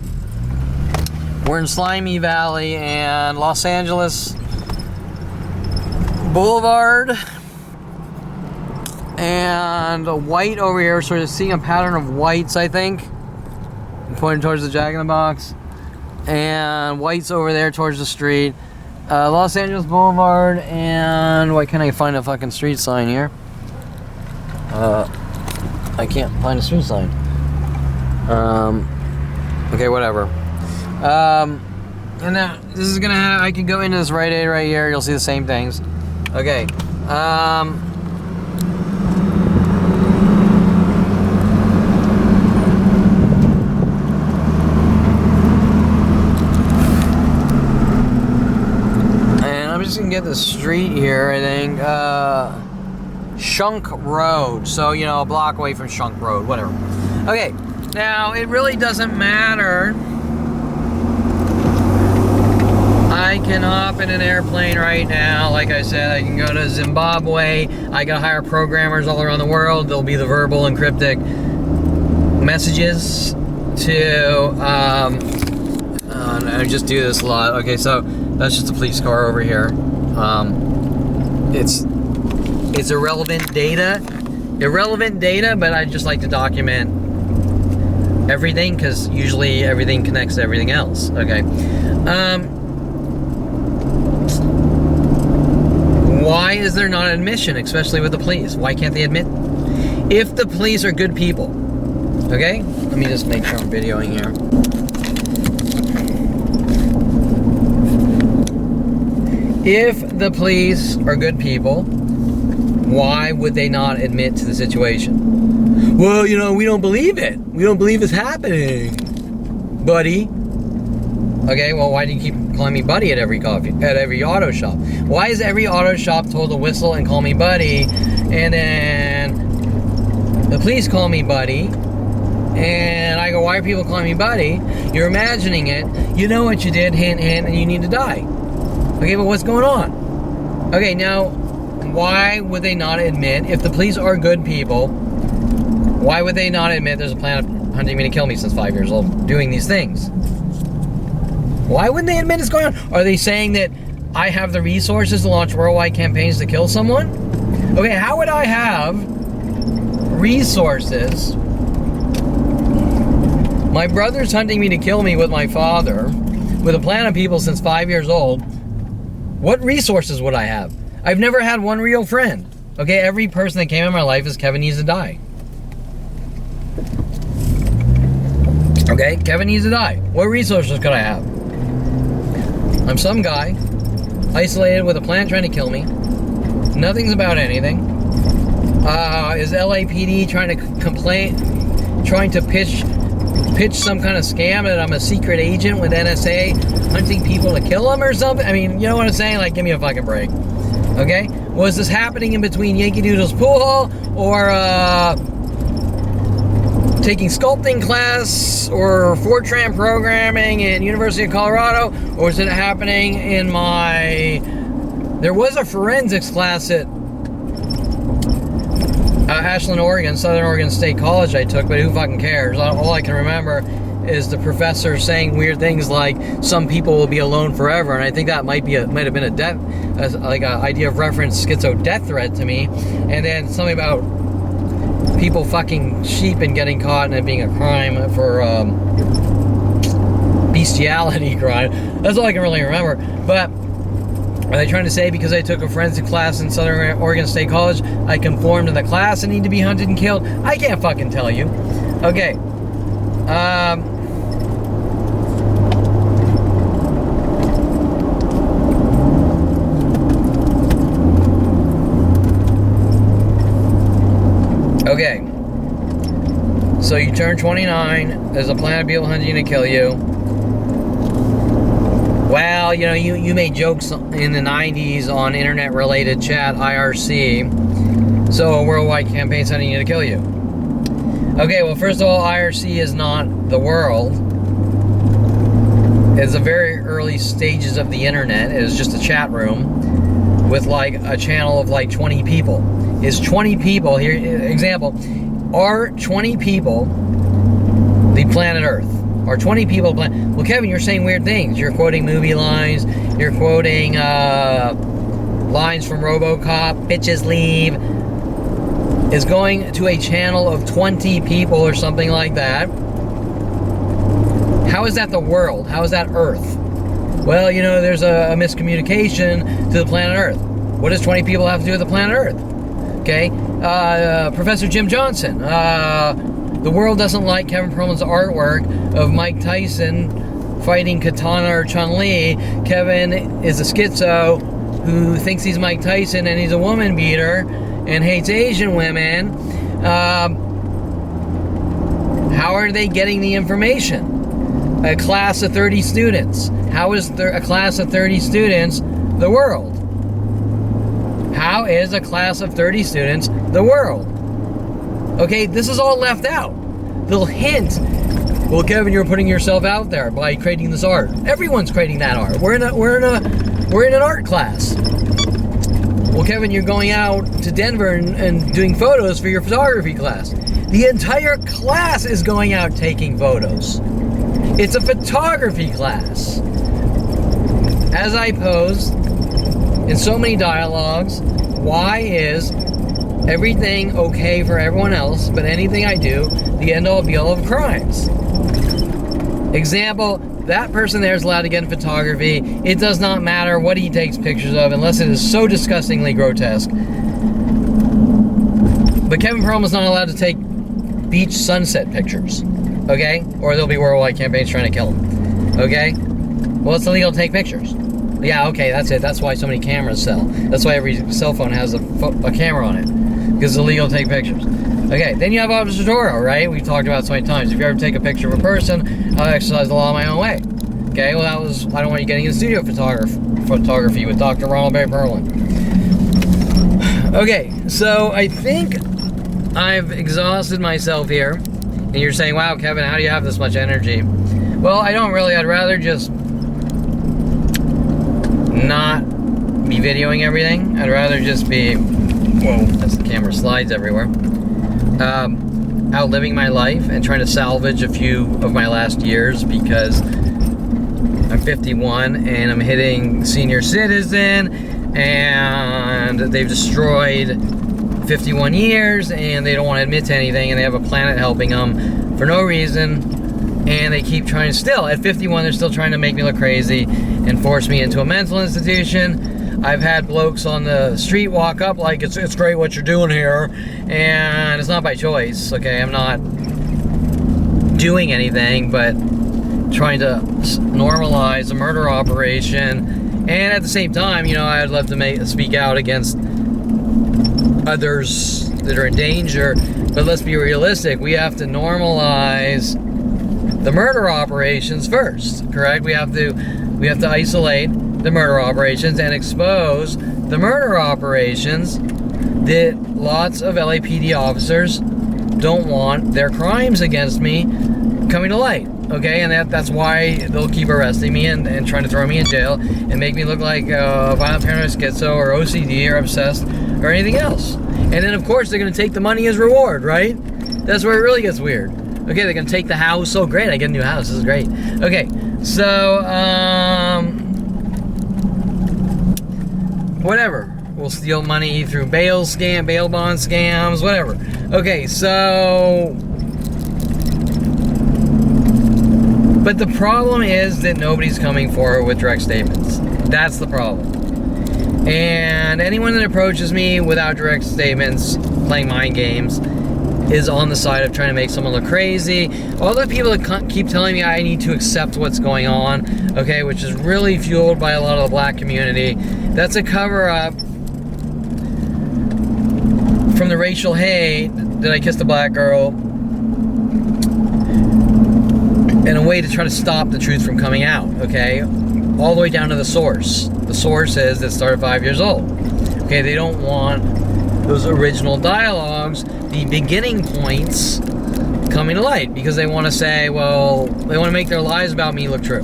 we're in Slimy Valley and Los Angeles Boulevard. And a white over here, sort of seeing a pattern of whites, I think. I'm pointing towards the Jack in the Box. And whites over there towards the street. Los Angeles Boulevard, and why can't I find a fucking street sign here? I can't find a street sign. Okay, whatever. And now, this is gonna have, I can go into this Rite Aid right here, you'll see the same things. Okay, just gonna get the street here, I think. Shunk Road. So, you know, a block away from Shunk Road, whatever. Okay, now it really doesn't matter. I can hop in an airplane right now. Like I said, I can go to Zimbabwe. I can hire programmers all around the world. There'll be the verbal and cryptic messages to, I just do this a lot. Okay, so that's just a police car over here. It's irrelevant data, but I just like to document everything because usually everything connects to everything else. Okay. Why is there not an admission, especially with the police? Why can't they admit? If the police are good people, okay? Let me just make sure I'm videoing here. If the police are good people, why would they not admit to the situation? Well, you know, we don't believe it. We don't believe it's happening, buddy. Okay, well, why do you keep calling me buddy at every auto shop? Why is every auto shop told to whistle and call me buddy, and then the police call me buddy, and I go, why are people calling me buddy? You're imagining it. You know what you did, hint, hint, and you need to die. Okay, but what's going on? Okay, now, why would they not admit, if the police are good people, why would they not admit there's a plan of hunting me to kill me since 5 years old, doing these things? Why wouldn't they admit it's going on? Are they saying that I have the resources to launch worldwide campaigns to kill someone? Okay, how would I have resources My brother's hunting me to kill me with my father, with a plan of people since 5 years old. What resources would I have? I've never had one real friend. Okay, every person that came in my life is Kevin needs to die. Okay, Kevin needs to die. What resources could I have? I'm some guy, isolated with a plan trying to kill me. Nothing's about anything. Is LAPD trying to complain, trying to pitch some kind of scam that I'm a secret agent with NSA hunting people to kill them or something? I mean, you know what I'm saying? Like, give me a fucking break. Okay? Was this happening in between Yankee Doodle's pool hall or taking sculpting class or Fortran programming in University of Colorado? Or was it happening in my... There was a forensics class at Ashland, Oregon, Southern Oregon State College I took, but who fucking cares? All I can remember is the professor saying weird things like some people will be alone forever, and I think that might have been a death, like an idea of reference schizo death threat to me, and then something about people fucking sheep and getting caught and it being a crime for bestiality crime. That's all I can really remember. But are they trying to say because I took a forensic class in Southern Oregon State College, I conform to the class and need to be hunted and killed? I can't fucking tell you. Okay. Okay. So you turn 29, there's a plan of people hunting to kill you. Well, you know, you made jokes in the 90s on internet-related chat, IRC. So a worldwide campaign sending you to kill you. Okay, well, first of all, IRC is not the world. It's the very early stages of the internet. It is just a chat room with like a channel of like 20 people. Is 20 people, here, example, are 20 people the planet Earth? Are 20 people playing? Well, Kevin, you're saying weird things. You're quoting movie lines. You're quoting lines from RoboCop. Bitches leave. Is going to a channel of 20 people or something like that. How is that the world? How is that Earth? Well, you know, there's a miscommunication to the planet Earth. What does 20 people have to do with the planet Earth? Okay. Professor Jim Johnson. The world doesn't like Kevin Perlman's artwork of Mike Tyson fighting Katana or Chun-Li. Kevin is a schizo who thinks he's Mike Tyson and he's a woman beater and hates Asian women. How are they getting the information? A class of 30 students. How is a class of 30 students the world? How is a class of 30 students the world? Okay, this is all left out. They'll hint, well, Kevin, you're putting yourself out there by creating this art. Everyone's creating that art. We're in an art class. Well, Kevin, you're going out to Denver and doing photos for your photography class. The entire class is going out taking photos. It's a photography class. As I posed in so many dialogues, why is everything okay for everyone else, but anything I do, the end-all be-all of crimes? Example, that person there is allowed to get in photography. It does not matter what he takes pictures of unless it is so disgustingly grotesque. But Kevin Perlman's not allowed to take beach sunset pictures, okay? Or there'll be worldwide campaigns trying to kill him, okay? Well, it's illegal to take pictures. Yeah, okay, that's it. That's why so many cameras sell. That's why every cell phone has a camera on it. Because it's illegal to take pictures. Okay, then you have Officer Toro, right? We've talked about it so many times. If you ever take a picture of a person, I'll exercise the law my own way. Okay, well, I don't want you getting into studio photography with Dr. Ronald Barry Perlman. Okay, so I think I've exhausted myself here. And you're saying, wow, Kevin, how do you have this much energy? Well, I don't really. I'd rather just not be videoing everything. I'd rather just be, whoa, as the camera slides everywhere, outliving my life and trying to salvage a few of my last years, because I'm 51 and I'm hitting senior citizen and they've destroyed 51 years and they don't want to admit to anything and they have a planet helping them for no reason. And they keep trying still. At 51, they're still trying to make me look crazy and force me into a mental institution. I've had blokes on the street walk up like, it's great what you're doing here. And it's not by choice, okay? I'm not doing anything but trying to normalize a murder operation. And at the same time, you know, I'd love to speak out against others that are in danger. But let's be realistic. We have to normalize the murder operations first, correct? We have to isolate the murder operations and expose the murder operations that lots of LAPD officers don't want their crimes against me coming to light, okay? And that's why they'll keep arresting me and trying to throw me in jail and make me look like violent paranoid schizo or OCD or obsessed or anything else. And then of course they're gonna take the money as reward, right? That's where it really gets weird. Okay, they're gonna take the house. Oh great, I get a new house, this is great. Okay, so whatever. We'll steal money through bail bond scams, whatever. Okay, so, but the problem is that nobody's coming forward with direct statements. That's the problem. And anyone that approaches me without direct statements, playing mind games, is on the side of trying to make someone look crazy. All the people that keep telling me I need to accept what's going on, okay, which is really fueled by a lot of the black community, that's a cover-up from the racial hate that I kissed a black girl, and a way to try to stop the truth from coming out, okay? All the way down to the source. The source is that started 5 years old. Okay, they don't want those original dialogues, the beginning points, coming to light, because they want to say, well, they want to make their lies about me look true.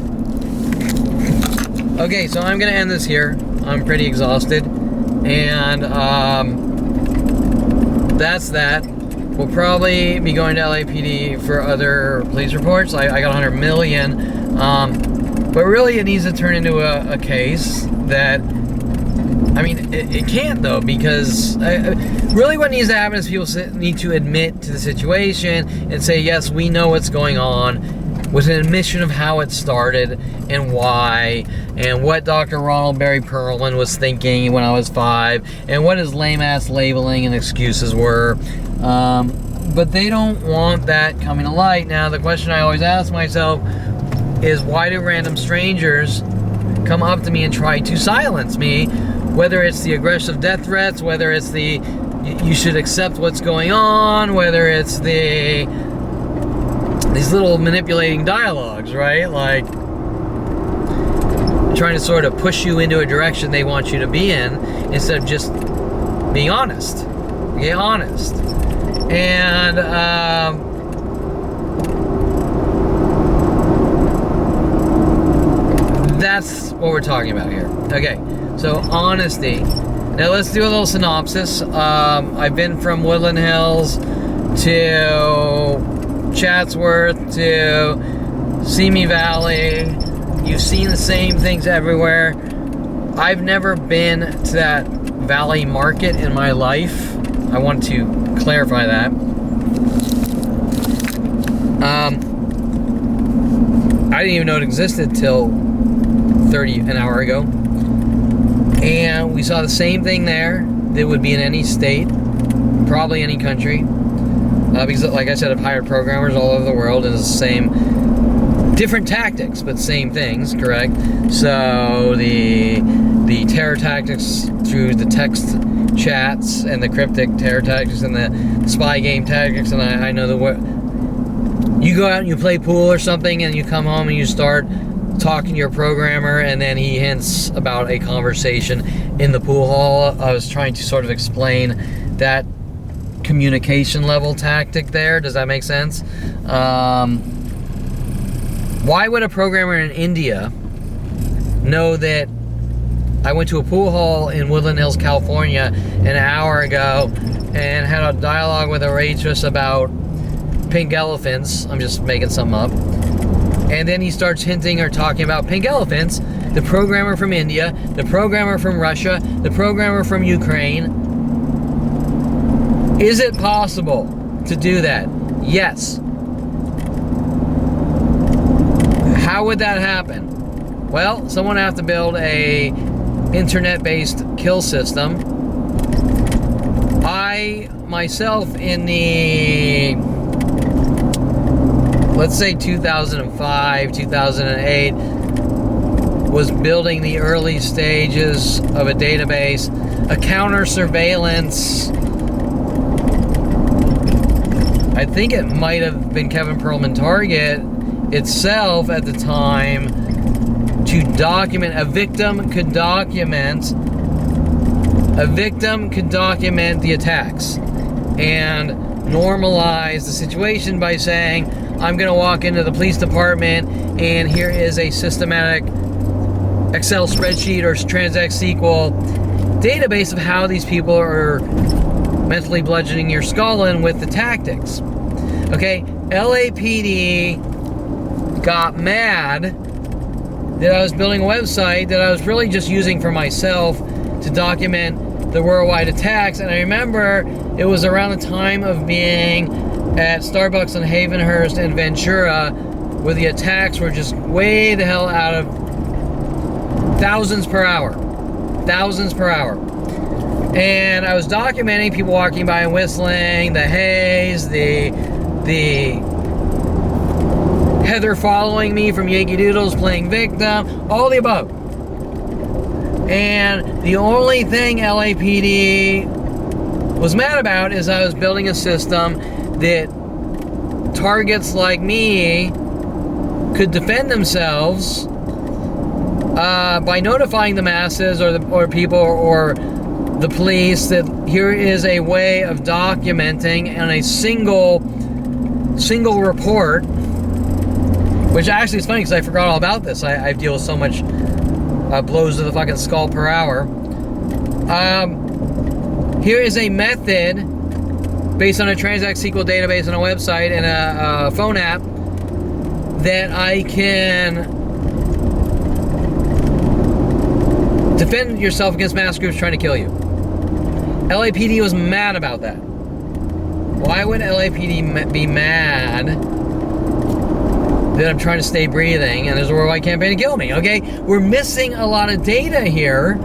Okay, so I'm going to end this here. I'm pretty exhausted, and that's that. We'll probably be going to LAPD for other police reports. I got 100 million, but really it needs to turn into a case that, I mean, it can't though, because really what needs to happen is people need to admit to the situation and say, yes, we know what's going on, with an admission of how it started and why, and what Dr. Ronald Barry Perlman was thinking when I was 5, and what his lame-ass labeling and excuses were. But they don't want that coming to light. Now, the question I always ask myself is, why do random strangers come up to me and try to silence me? Whether it's the aggressive death threats, whether it's the you should accept what's going on, whether it's these little manipulating dialogues, right? Like trying to sort of push you into a direction they want you to be in instead of just being honest. Okay, honest. And that's what we're talking about here. Okay, so honesty. Now let's do a little synopsis. I've been from Woodland Hills to Chatsworth to Simi Valley. You've seen the same things everywhere. I've never been to that valley market in my life. I want to clarify that. I didn't even know it existed till an hour ago. And we saw the same thing there that would be in any state, probably any country. Because, like I said, I've hired programmers all over the world, and it's the same, different tactics, but same things, correct? So the terror tactics through the text chats and the cryptic terror tactics and the spy game tactics, and I know the what. You go out and you play pool or something, and you come home and you start talking to your programmer, and then he hints about a conversation in the pool hall. I was trying to sort of explain that communication level tactic there. Does that make sense? Why would a programmer in India know that I went to a pool hall in Woodland Hills, California an hour ago and had a dialogue with a waitress about pink elephants? I'm just making something up. And then he starts hinting or talking about pink elephants. The programmer from India, the programmer from Russia, the programmer from Ukraine. Is it possible to do that? Yes. How would that happen? Well, someone would have to build a internet-based kill system. I myself, in the, let's say 2005, 2008, was building the early stages of a database, a counter surveillance. I think it might have been Kevin Perlman Target itself at the time, to document, a victim could document the attacks and normalize the situation by saying, I'm going to walk into the police department and here is a systematic Excel spreadsheet or TransX SQL database of how these people are mentally bludgeoning your skull in with the tactics. Okay, LAPD got mad that I was building a website that I was really just using for myself to document the worldwide attacks. And I remember it was around the time of being at Starbucks on Havenhurst and Ventura, where the attacks were just way the hell out of thousands per hour. And I was documenting people walking by and whistling, the haze, the Heather following me from Yankee Doodles playing victim, all the above. And the only thing LAPD was mad about is I was building a system that targets like me could defend themselves by notifying the masses or people or the police that here is a way of documenting in a single report. Which actually is funny because I forgot all about this. I deal with so much blows to the fucking skull per hour. Here is a method based on a TransX SQL database on a website and a phone app that I can defend yourself against mass groups trying to kill you. LAPD was mad about that. Why would LAPD be mad that I'm trying to stay breathing and there's a worldwide campaign to kill me? Okay, we're missing a lot of data here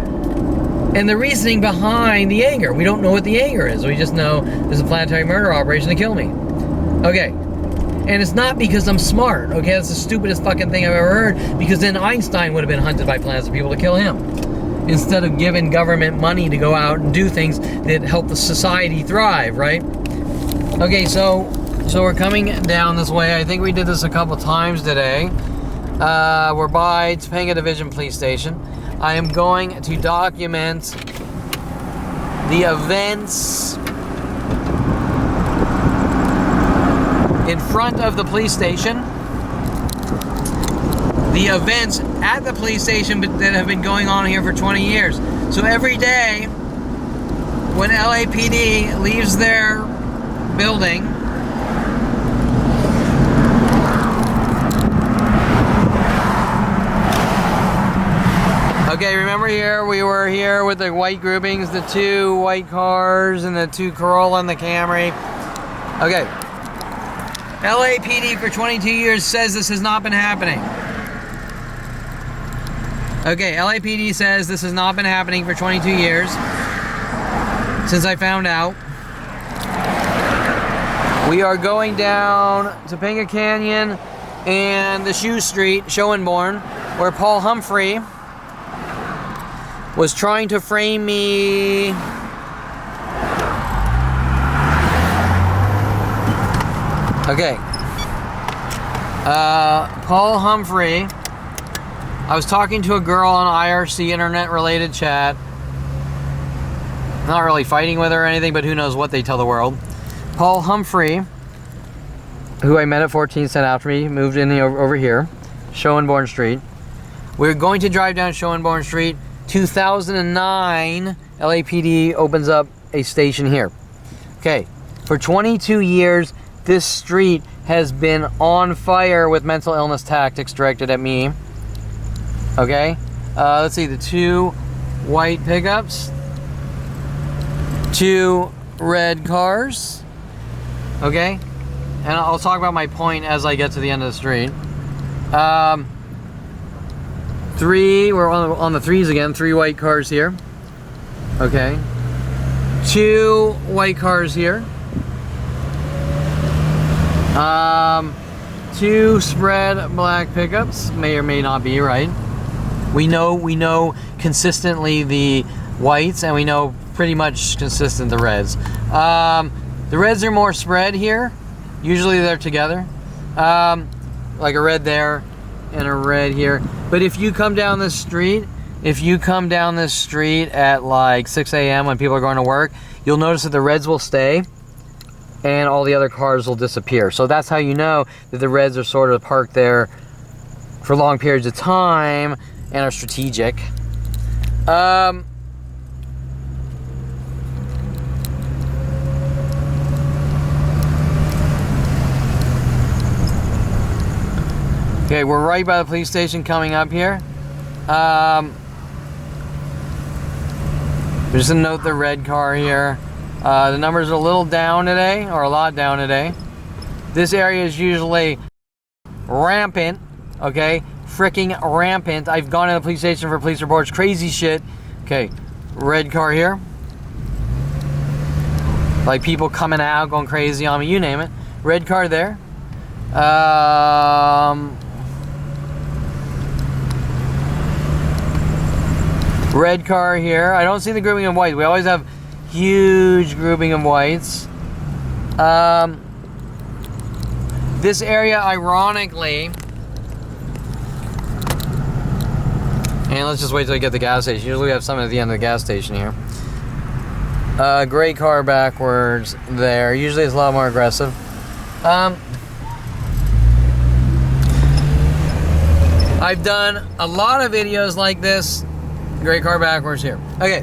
and the reasoning behind the anger. We don't know what the anger is. We just know there's a planetary murder operation to kill me. Okay, and it's not because I'm smart. Okay, that's the stupidest fucking thing I've ever heard, because then Einstein would have been hunted by planets of people to kill him, instead of giving government money to go out and do things that help the society thrive, right? Okay, so we're coming down this way. I think we did this a couple times today. We're by Topanga Division Police Station. I am going to document the events in front of the police station, the events at the police station that have been going on here for 20 years. So every day when LAPD leaves their building, okay, remember here, we were here with the white groupings, the 2 white cars and the 2 Corolla and the Camry. Okay, LAPD for 22 years says this has not been happening. Okay, LAPD says this has not been happening for 22 years since I found out. We are going down Topanga Canyon and the Shoe Street, Schoenborn, where Paul Humphrey was trying to frame me. Okay. Paul Humphrey. I was talking to a girl on IRC, internet related chat. Not really fighting with her or anything, but who knows what they tell the world. Paul Humphrey, who I met at 14th, sent after me, moved in over here, Schoenborn Street. We're going to drive down Schoenborn Street. 2009, LAPD opens up a station here. Okay, for 22 years, this street has been on fire with mental illness tactics directed at me. Okay, let's see, the 2 white pickups, 2 red cars. Okay, and I'll talk about my point as I get to the end of the street. 3, we're on the 3s again, 3 white cars here. Okay. 2 white cars here. 2 spread black pickups, may or may not be right. We know consistently the whites, and we know pretty much consistent the reds. The reds are more spread here. Usually they're together. Like a red there and a red here. But if you come down this street, at like 6 a.m. when people are going to work, you'll notice that the reds will stay and all the other cars will disappear. So that's how you know that the reds are sort of parked there for long periods of time and are strategic. Okay, we're right by the police station coming up here. Just to note the red car here. The numbers are a little down today, or a lot down today. This area is usually rampant, okay? Freaking rampant. I've gone to the police station for police reports, crazy shit. Okay, red car here. Like people coming out, going crazy on me, you name it. Red car there. Red car here. I don't see the grouping of whites. We always have huge grouping of whites. This area, ironically, and let's just wait till we get to the gas station. Usually we have something at the end of the gas station here. Gray car backwards there. Usually it's a lot more aggressive. I've done a lot of videos like this. Gray car backwards here. Okay.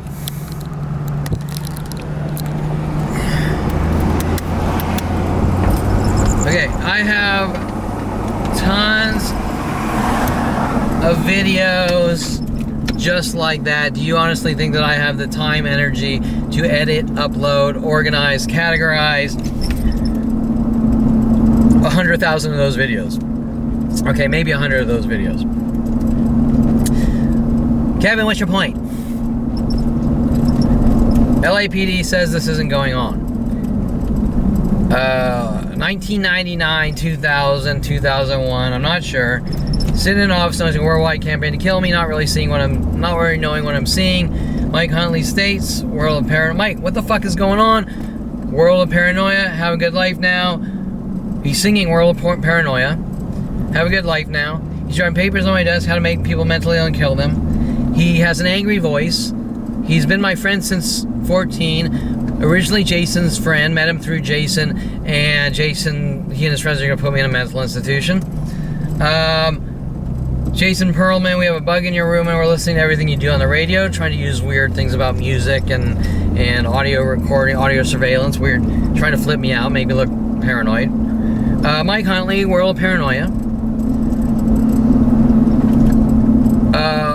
Okay, I have tons of videos just like that. Do you honestly think that I have the time, energy to edit, upload, organize, categorize 100,000 of those videos? Okay, maybe 100 of those videos. Kevin, what's your point? LAPD says this isn't going on. 1999, 2000, 2001, I'm not sure. Sitting in office announcing worldwide campaign to kill me, not really knowing what I'm seeing. Mike Huntley states, world of paranoia. Mike, what the fuck is going on? World of paranoia, have a good life now. He's singing World of Paranoia. Have a good life now. He's drawing papers on my desk, how to make people mentally ill and kill them. He has an angry voice. He's been my friend since 14. Originally Jason's friend, met him through Jason, and Jason, he and his friends are gonna put me in a mental institution. Jason Perlman, we have a bug in your room and we're listening to everything you do on the radio, trying to use weird things about music and audio recording, audio surveillance, weird, trying to flip me out, make me look paranoid. Mike Huntley, World of Paranoia.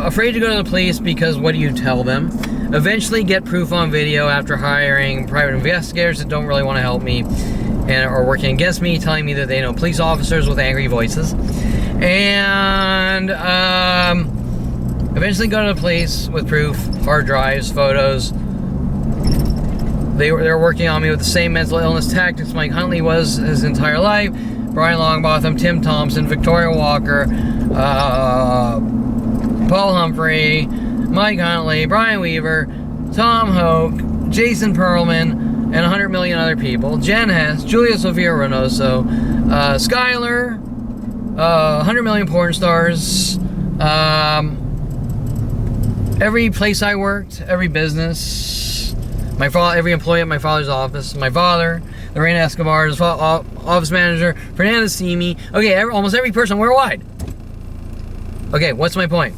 Afraid to go to the police because what do you tell them? Eventually get proof on video after hiring private investigators that don't really want to help me and are working against me, telling me that they know police officers with angry voices. And eventually go to the police with proof, hard drives, photos. They're working on me with the same mental illness tactics Mike Huntley was his entire life. Brian Longbotham, Tim Thompson, Victoria Walker, Paul Humphrey, Mike Huntley, Brian Weaver, Tom Hoke, Jason Perlman, and 100 million other people. Jen Hess, Julia Sofia Reynoso, Skylar, 100 million porn stars, every place I worked, every business, every employee at my father's office, my father, Lorena Escobar's office manager, Fernanda Simi. Okay, almost every person worldwide. Okay, what's my point?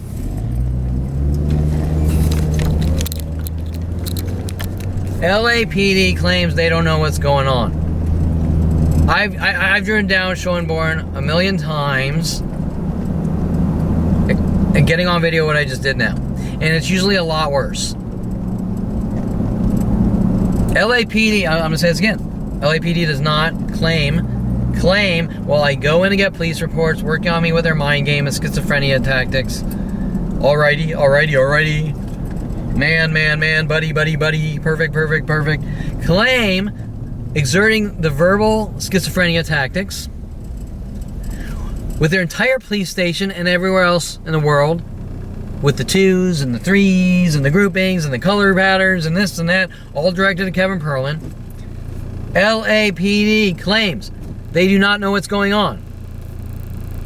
LAPD claims they don't know what's going on. I've driven down Schoenborn a million times and getting on video what I just did now. And it's usually a lot worse. LAPD, I'm gonna say this again. LAPD does not claim, while I go in and get police reports, working on me with their mind game and schizophrenia tactics, Alrighty. Man, buddy. Perfect. Claim exerting the verbal schizophrenia tactics with their entire police station and everywhere else in the world, with the 2s and the 3s and the groupings and the color patterns and this and that, all directed at Kevin Perlin. LAPD claims they do not know what's going on,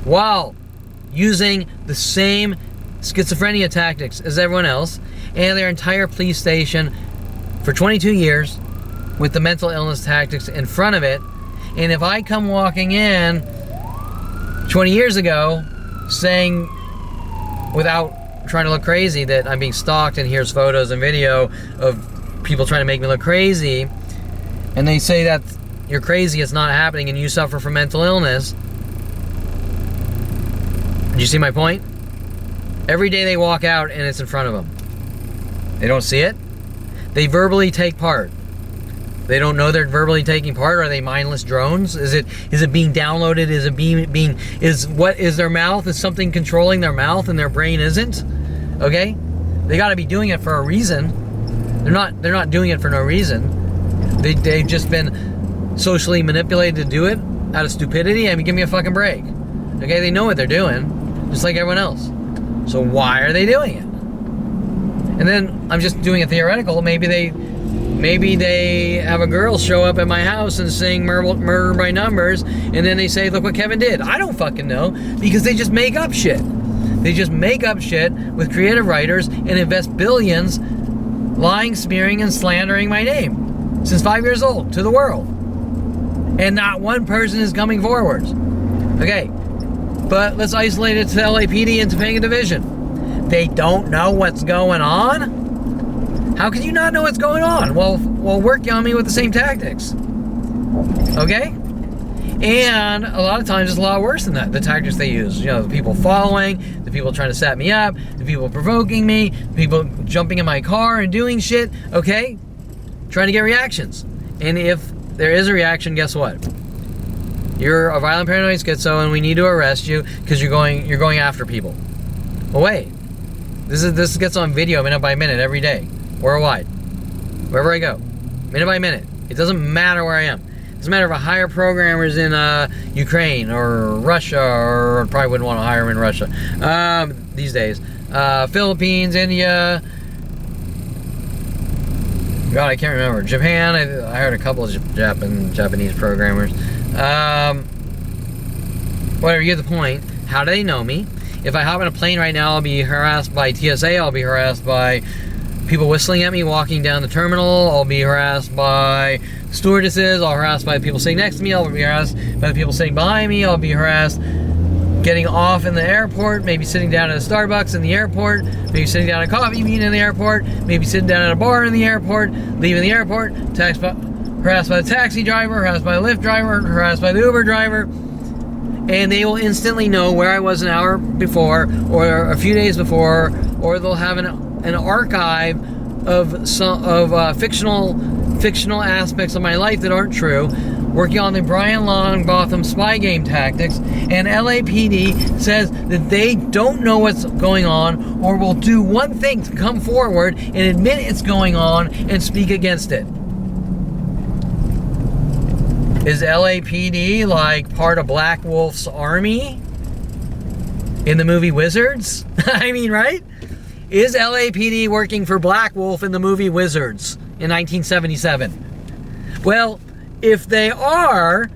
while using the same schizophrenia tactics as everyone else, and their entire police station for 22 years with the mental illness tactics in front of it. And if I come walking in 20 years ago saying, without trying to look crazy, that I'm being stalked, and here's photos and video of people trying to make me look crazy, and they say that you're crazy, it's not happening, and you suffer from mental illness. Do you see my point? Every day they walk out and it's in front of them. They don't see it. They verbally take part. They don't know they're verbally taking part. Are they mindless drones? Is it being downloaded? Is it is their mouth? Is something controlling their mouth and their brain isn't? Okay? They got to be doing it for a reason. They're not doing it for no reason. They've just been socially manipulated to do it out of stupidity. I mean, give me a fucking break. Okay? They know what they're doing, just like everyone else. So why are they doing it? And then I'm just doing a theoretical. Maybe they have a girl show up at my house and sing Murder by Numbers, and then they say, look what Kevin did. I don't fucking know, because they just make up shit. They just make up shit with creative writers and invest billions lying, smearing, and slandering my name since 5 years old to the world. And not one person is coming forward. Okay, but let's isolate it to LAPD and Topanga Division. They don't know what's going on? How could you not know what's going on? Well, work on me with the same tactics. Okay? And a lot of times it's a lot worse than that, the tactics they use. You know, the people following, the people trying to set me up, the people provoking me, people jumping in my car and doing shit, okay? Trying to get reactions. And if there is a reaction, guess what? You're a violent paranoid schizo and we need to arrest you because you're going after people. Well, wait. This gets on video minute by minute every day, worldwide, wherever I go, minute by minute. It doesn't matter where I am. It doesn't matter if I hire programmers in Ukraine or Russia, or probably wouldn't want to hire them in Russia these days. Philippines, India. God, I can't remember. Japan. I hired a couple of Japanese programmers. Whatever, you get the point. How do they know me? If I hop in a plane right now, I'll be harassed by TSA. I'll be harassed by people whistling at me walking down the terminal. I'll be harassed by stewardesses. I'll be harassed by people sitting next to me. I'll be harassed by the people sitting behind me. I'll be harassed getting off in the airport, maybe sitting down at a Starbucks in the airport, maybe sitting down at a coffee bean in the airport, maybe sitting down at a bar in the airport, leaving the airport, harassed by the taxi driver, harassed by the Lyft driver, harassed by the Uber driver. And they will instantly know where I was an hour before, or a few days before, or they'll have an archive of fictional aspects of my life that aren't true, working on the Brian Longbotham spy game tactics. And LAPD says that they don't know what's going on, or will do one thing to come forward and admit it's going on and speak against it. Is LAPD like part of Black Wolf's army in the movie Wizards? I mean, right? Is LAPD working for Black Wolf in the movie Wizards in 1977? Well, if they are,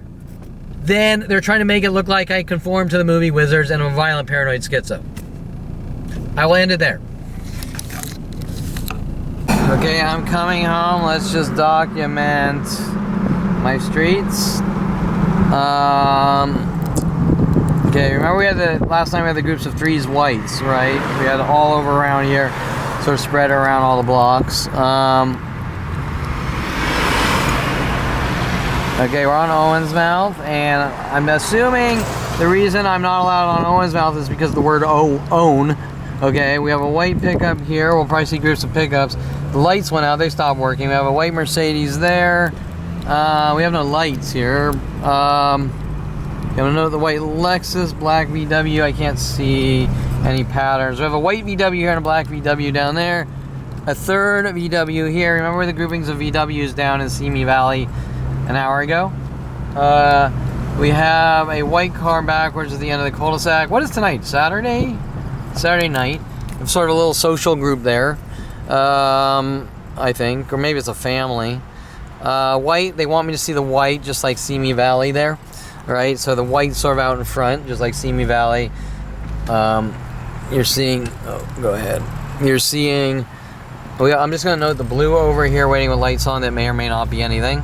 then they're trying to make it look like I conform to the movie Wizards and I'm a violent paranoid schizo. I will end it there. Okay, I'm coming home. Let's just document my streets. Okay, remember we had last time we had the groups of 3s whites, right? We had all over around here, sort of spread around all the blocks. Okay, we're on Owensmouth, and I'm assuming the reason I'm not allowed on Owensmouth is because of the word own. Okay, we have a white pickup here. We'll probably see groups of pickups. The lights went out, they stopped working. We have a white Mercedes there. We have no lights here. You have the white Lexus, black VW. I can't see any patterns. We have a white VW here and a black VW down there. A third VW here. Remember the groupings of VWs down in Simi Valley an hour ago? We have a white car backwards at the end of the cul-de-sac. What is tonight? Saturday? Saturday night. Sort of a little social group there, I think. Or maybe it's a family. White, they want me to see the white just like Simi Valley there. Right? So the white's sort of out in front, just like Simi Valley. You're seeing... Oh, go ahead. You're seeing... I'm just going to note the blue over here waiting with lights on that may or may not be anything.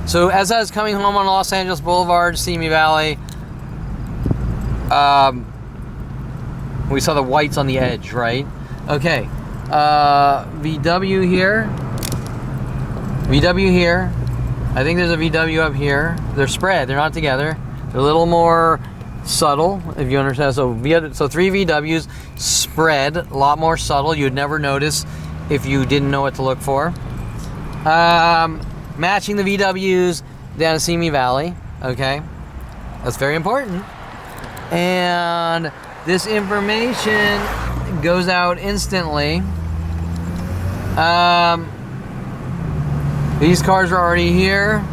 So as I was coming home on Los Angeles Boulevard, Simi Valley, we saw the whites on the edge, right? Okay. VW here. VW here. I think there's a VW up here. They're spread. They're not together. They're a little more subtle, if you understand. So 3 VWs spread, a lot more subtle. You'd never notice if you didn't know what to look for. Matching the VWs down in Simi Valley. Okay, that's very important. And this information goes out instantly. These cars are already here.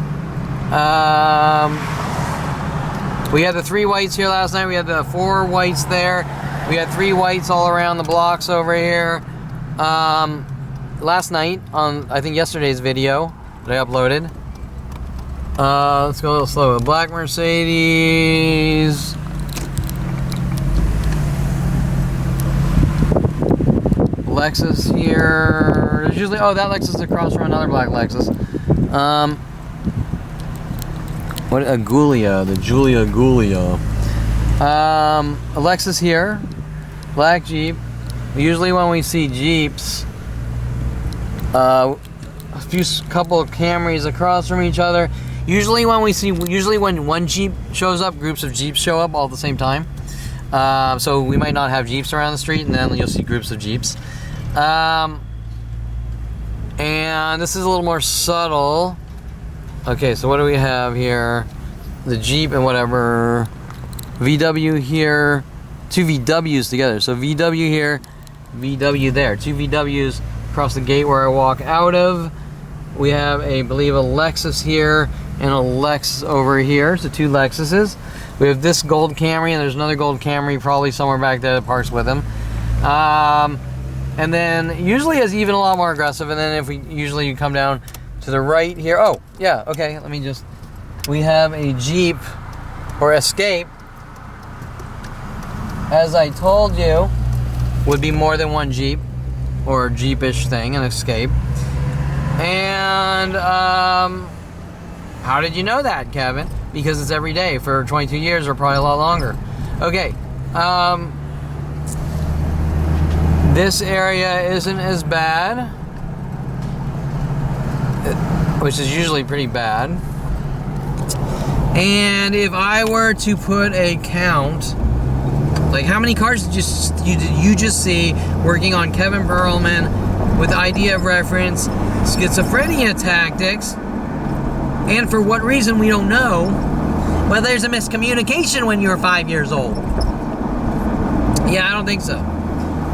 We had the 3 whites here last night. We had the 4 whites there. We had 3 whites all around the blocks over here. Last night on, I think yesterday's video that I uploaded. Let's go a little slow. A black Mercedes. Lexus here. There's usually, oh, that Lexus is across from another black Lexus. What, a Giulia, the Giulia Giulia. A Lexus here, black Jeep. Usually when we see Jeeps, couple of Camrys across from each other. Usually when one Jeep shows up, groups of Jeeps show up all at the same time. So we might not have Jeeps around the street, and then you'll see groups of Jeeps. And this is a little more subtle. Okay, so what do we have here? The Jeep and whatever. VW here. 2 VWs together. So VW here, VW there. 2 VWs across the gate where I walk out of. We have, I believe, a Lexus here and a Lexus over here. So 2 Lexuses. We have this gold Camry, and there's another gold Camry probably somewhere back there that parks with him. And then usually is even a lot more aggressive. And then if we usually come down to the right here. Oh, yeah, okay, let me just... We have a Jeep, or Escape. As I told you, would be more than one Jeep, or a Jeepish thing, an Escape. And, how did you know that, Kevin? Because it's every day for 22 years, or probably a lot longer. Okay, this area isn't as bad, which is usually pretty bad. And if I were to put a count, like how many cars did you just see working on Kevin Perlman with idea of reference, schizophrenia tactics, and for what reason we don't know. Well, there's a miscommunication when you were 5 years old. Yeah, I don't think so.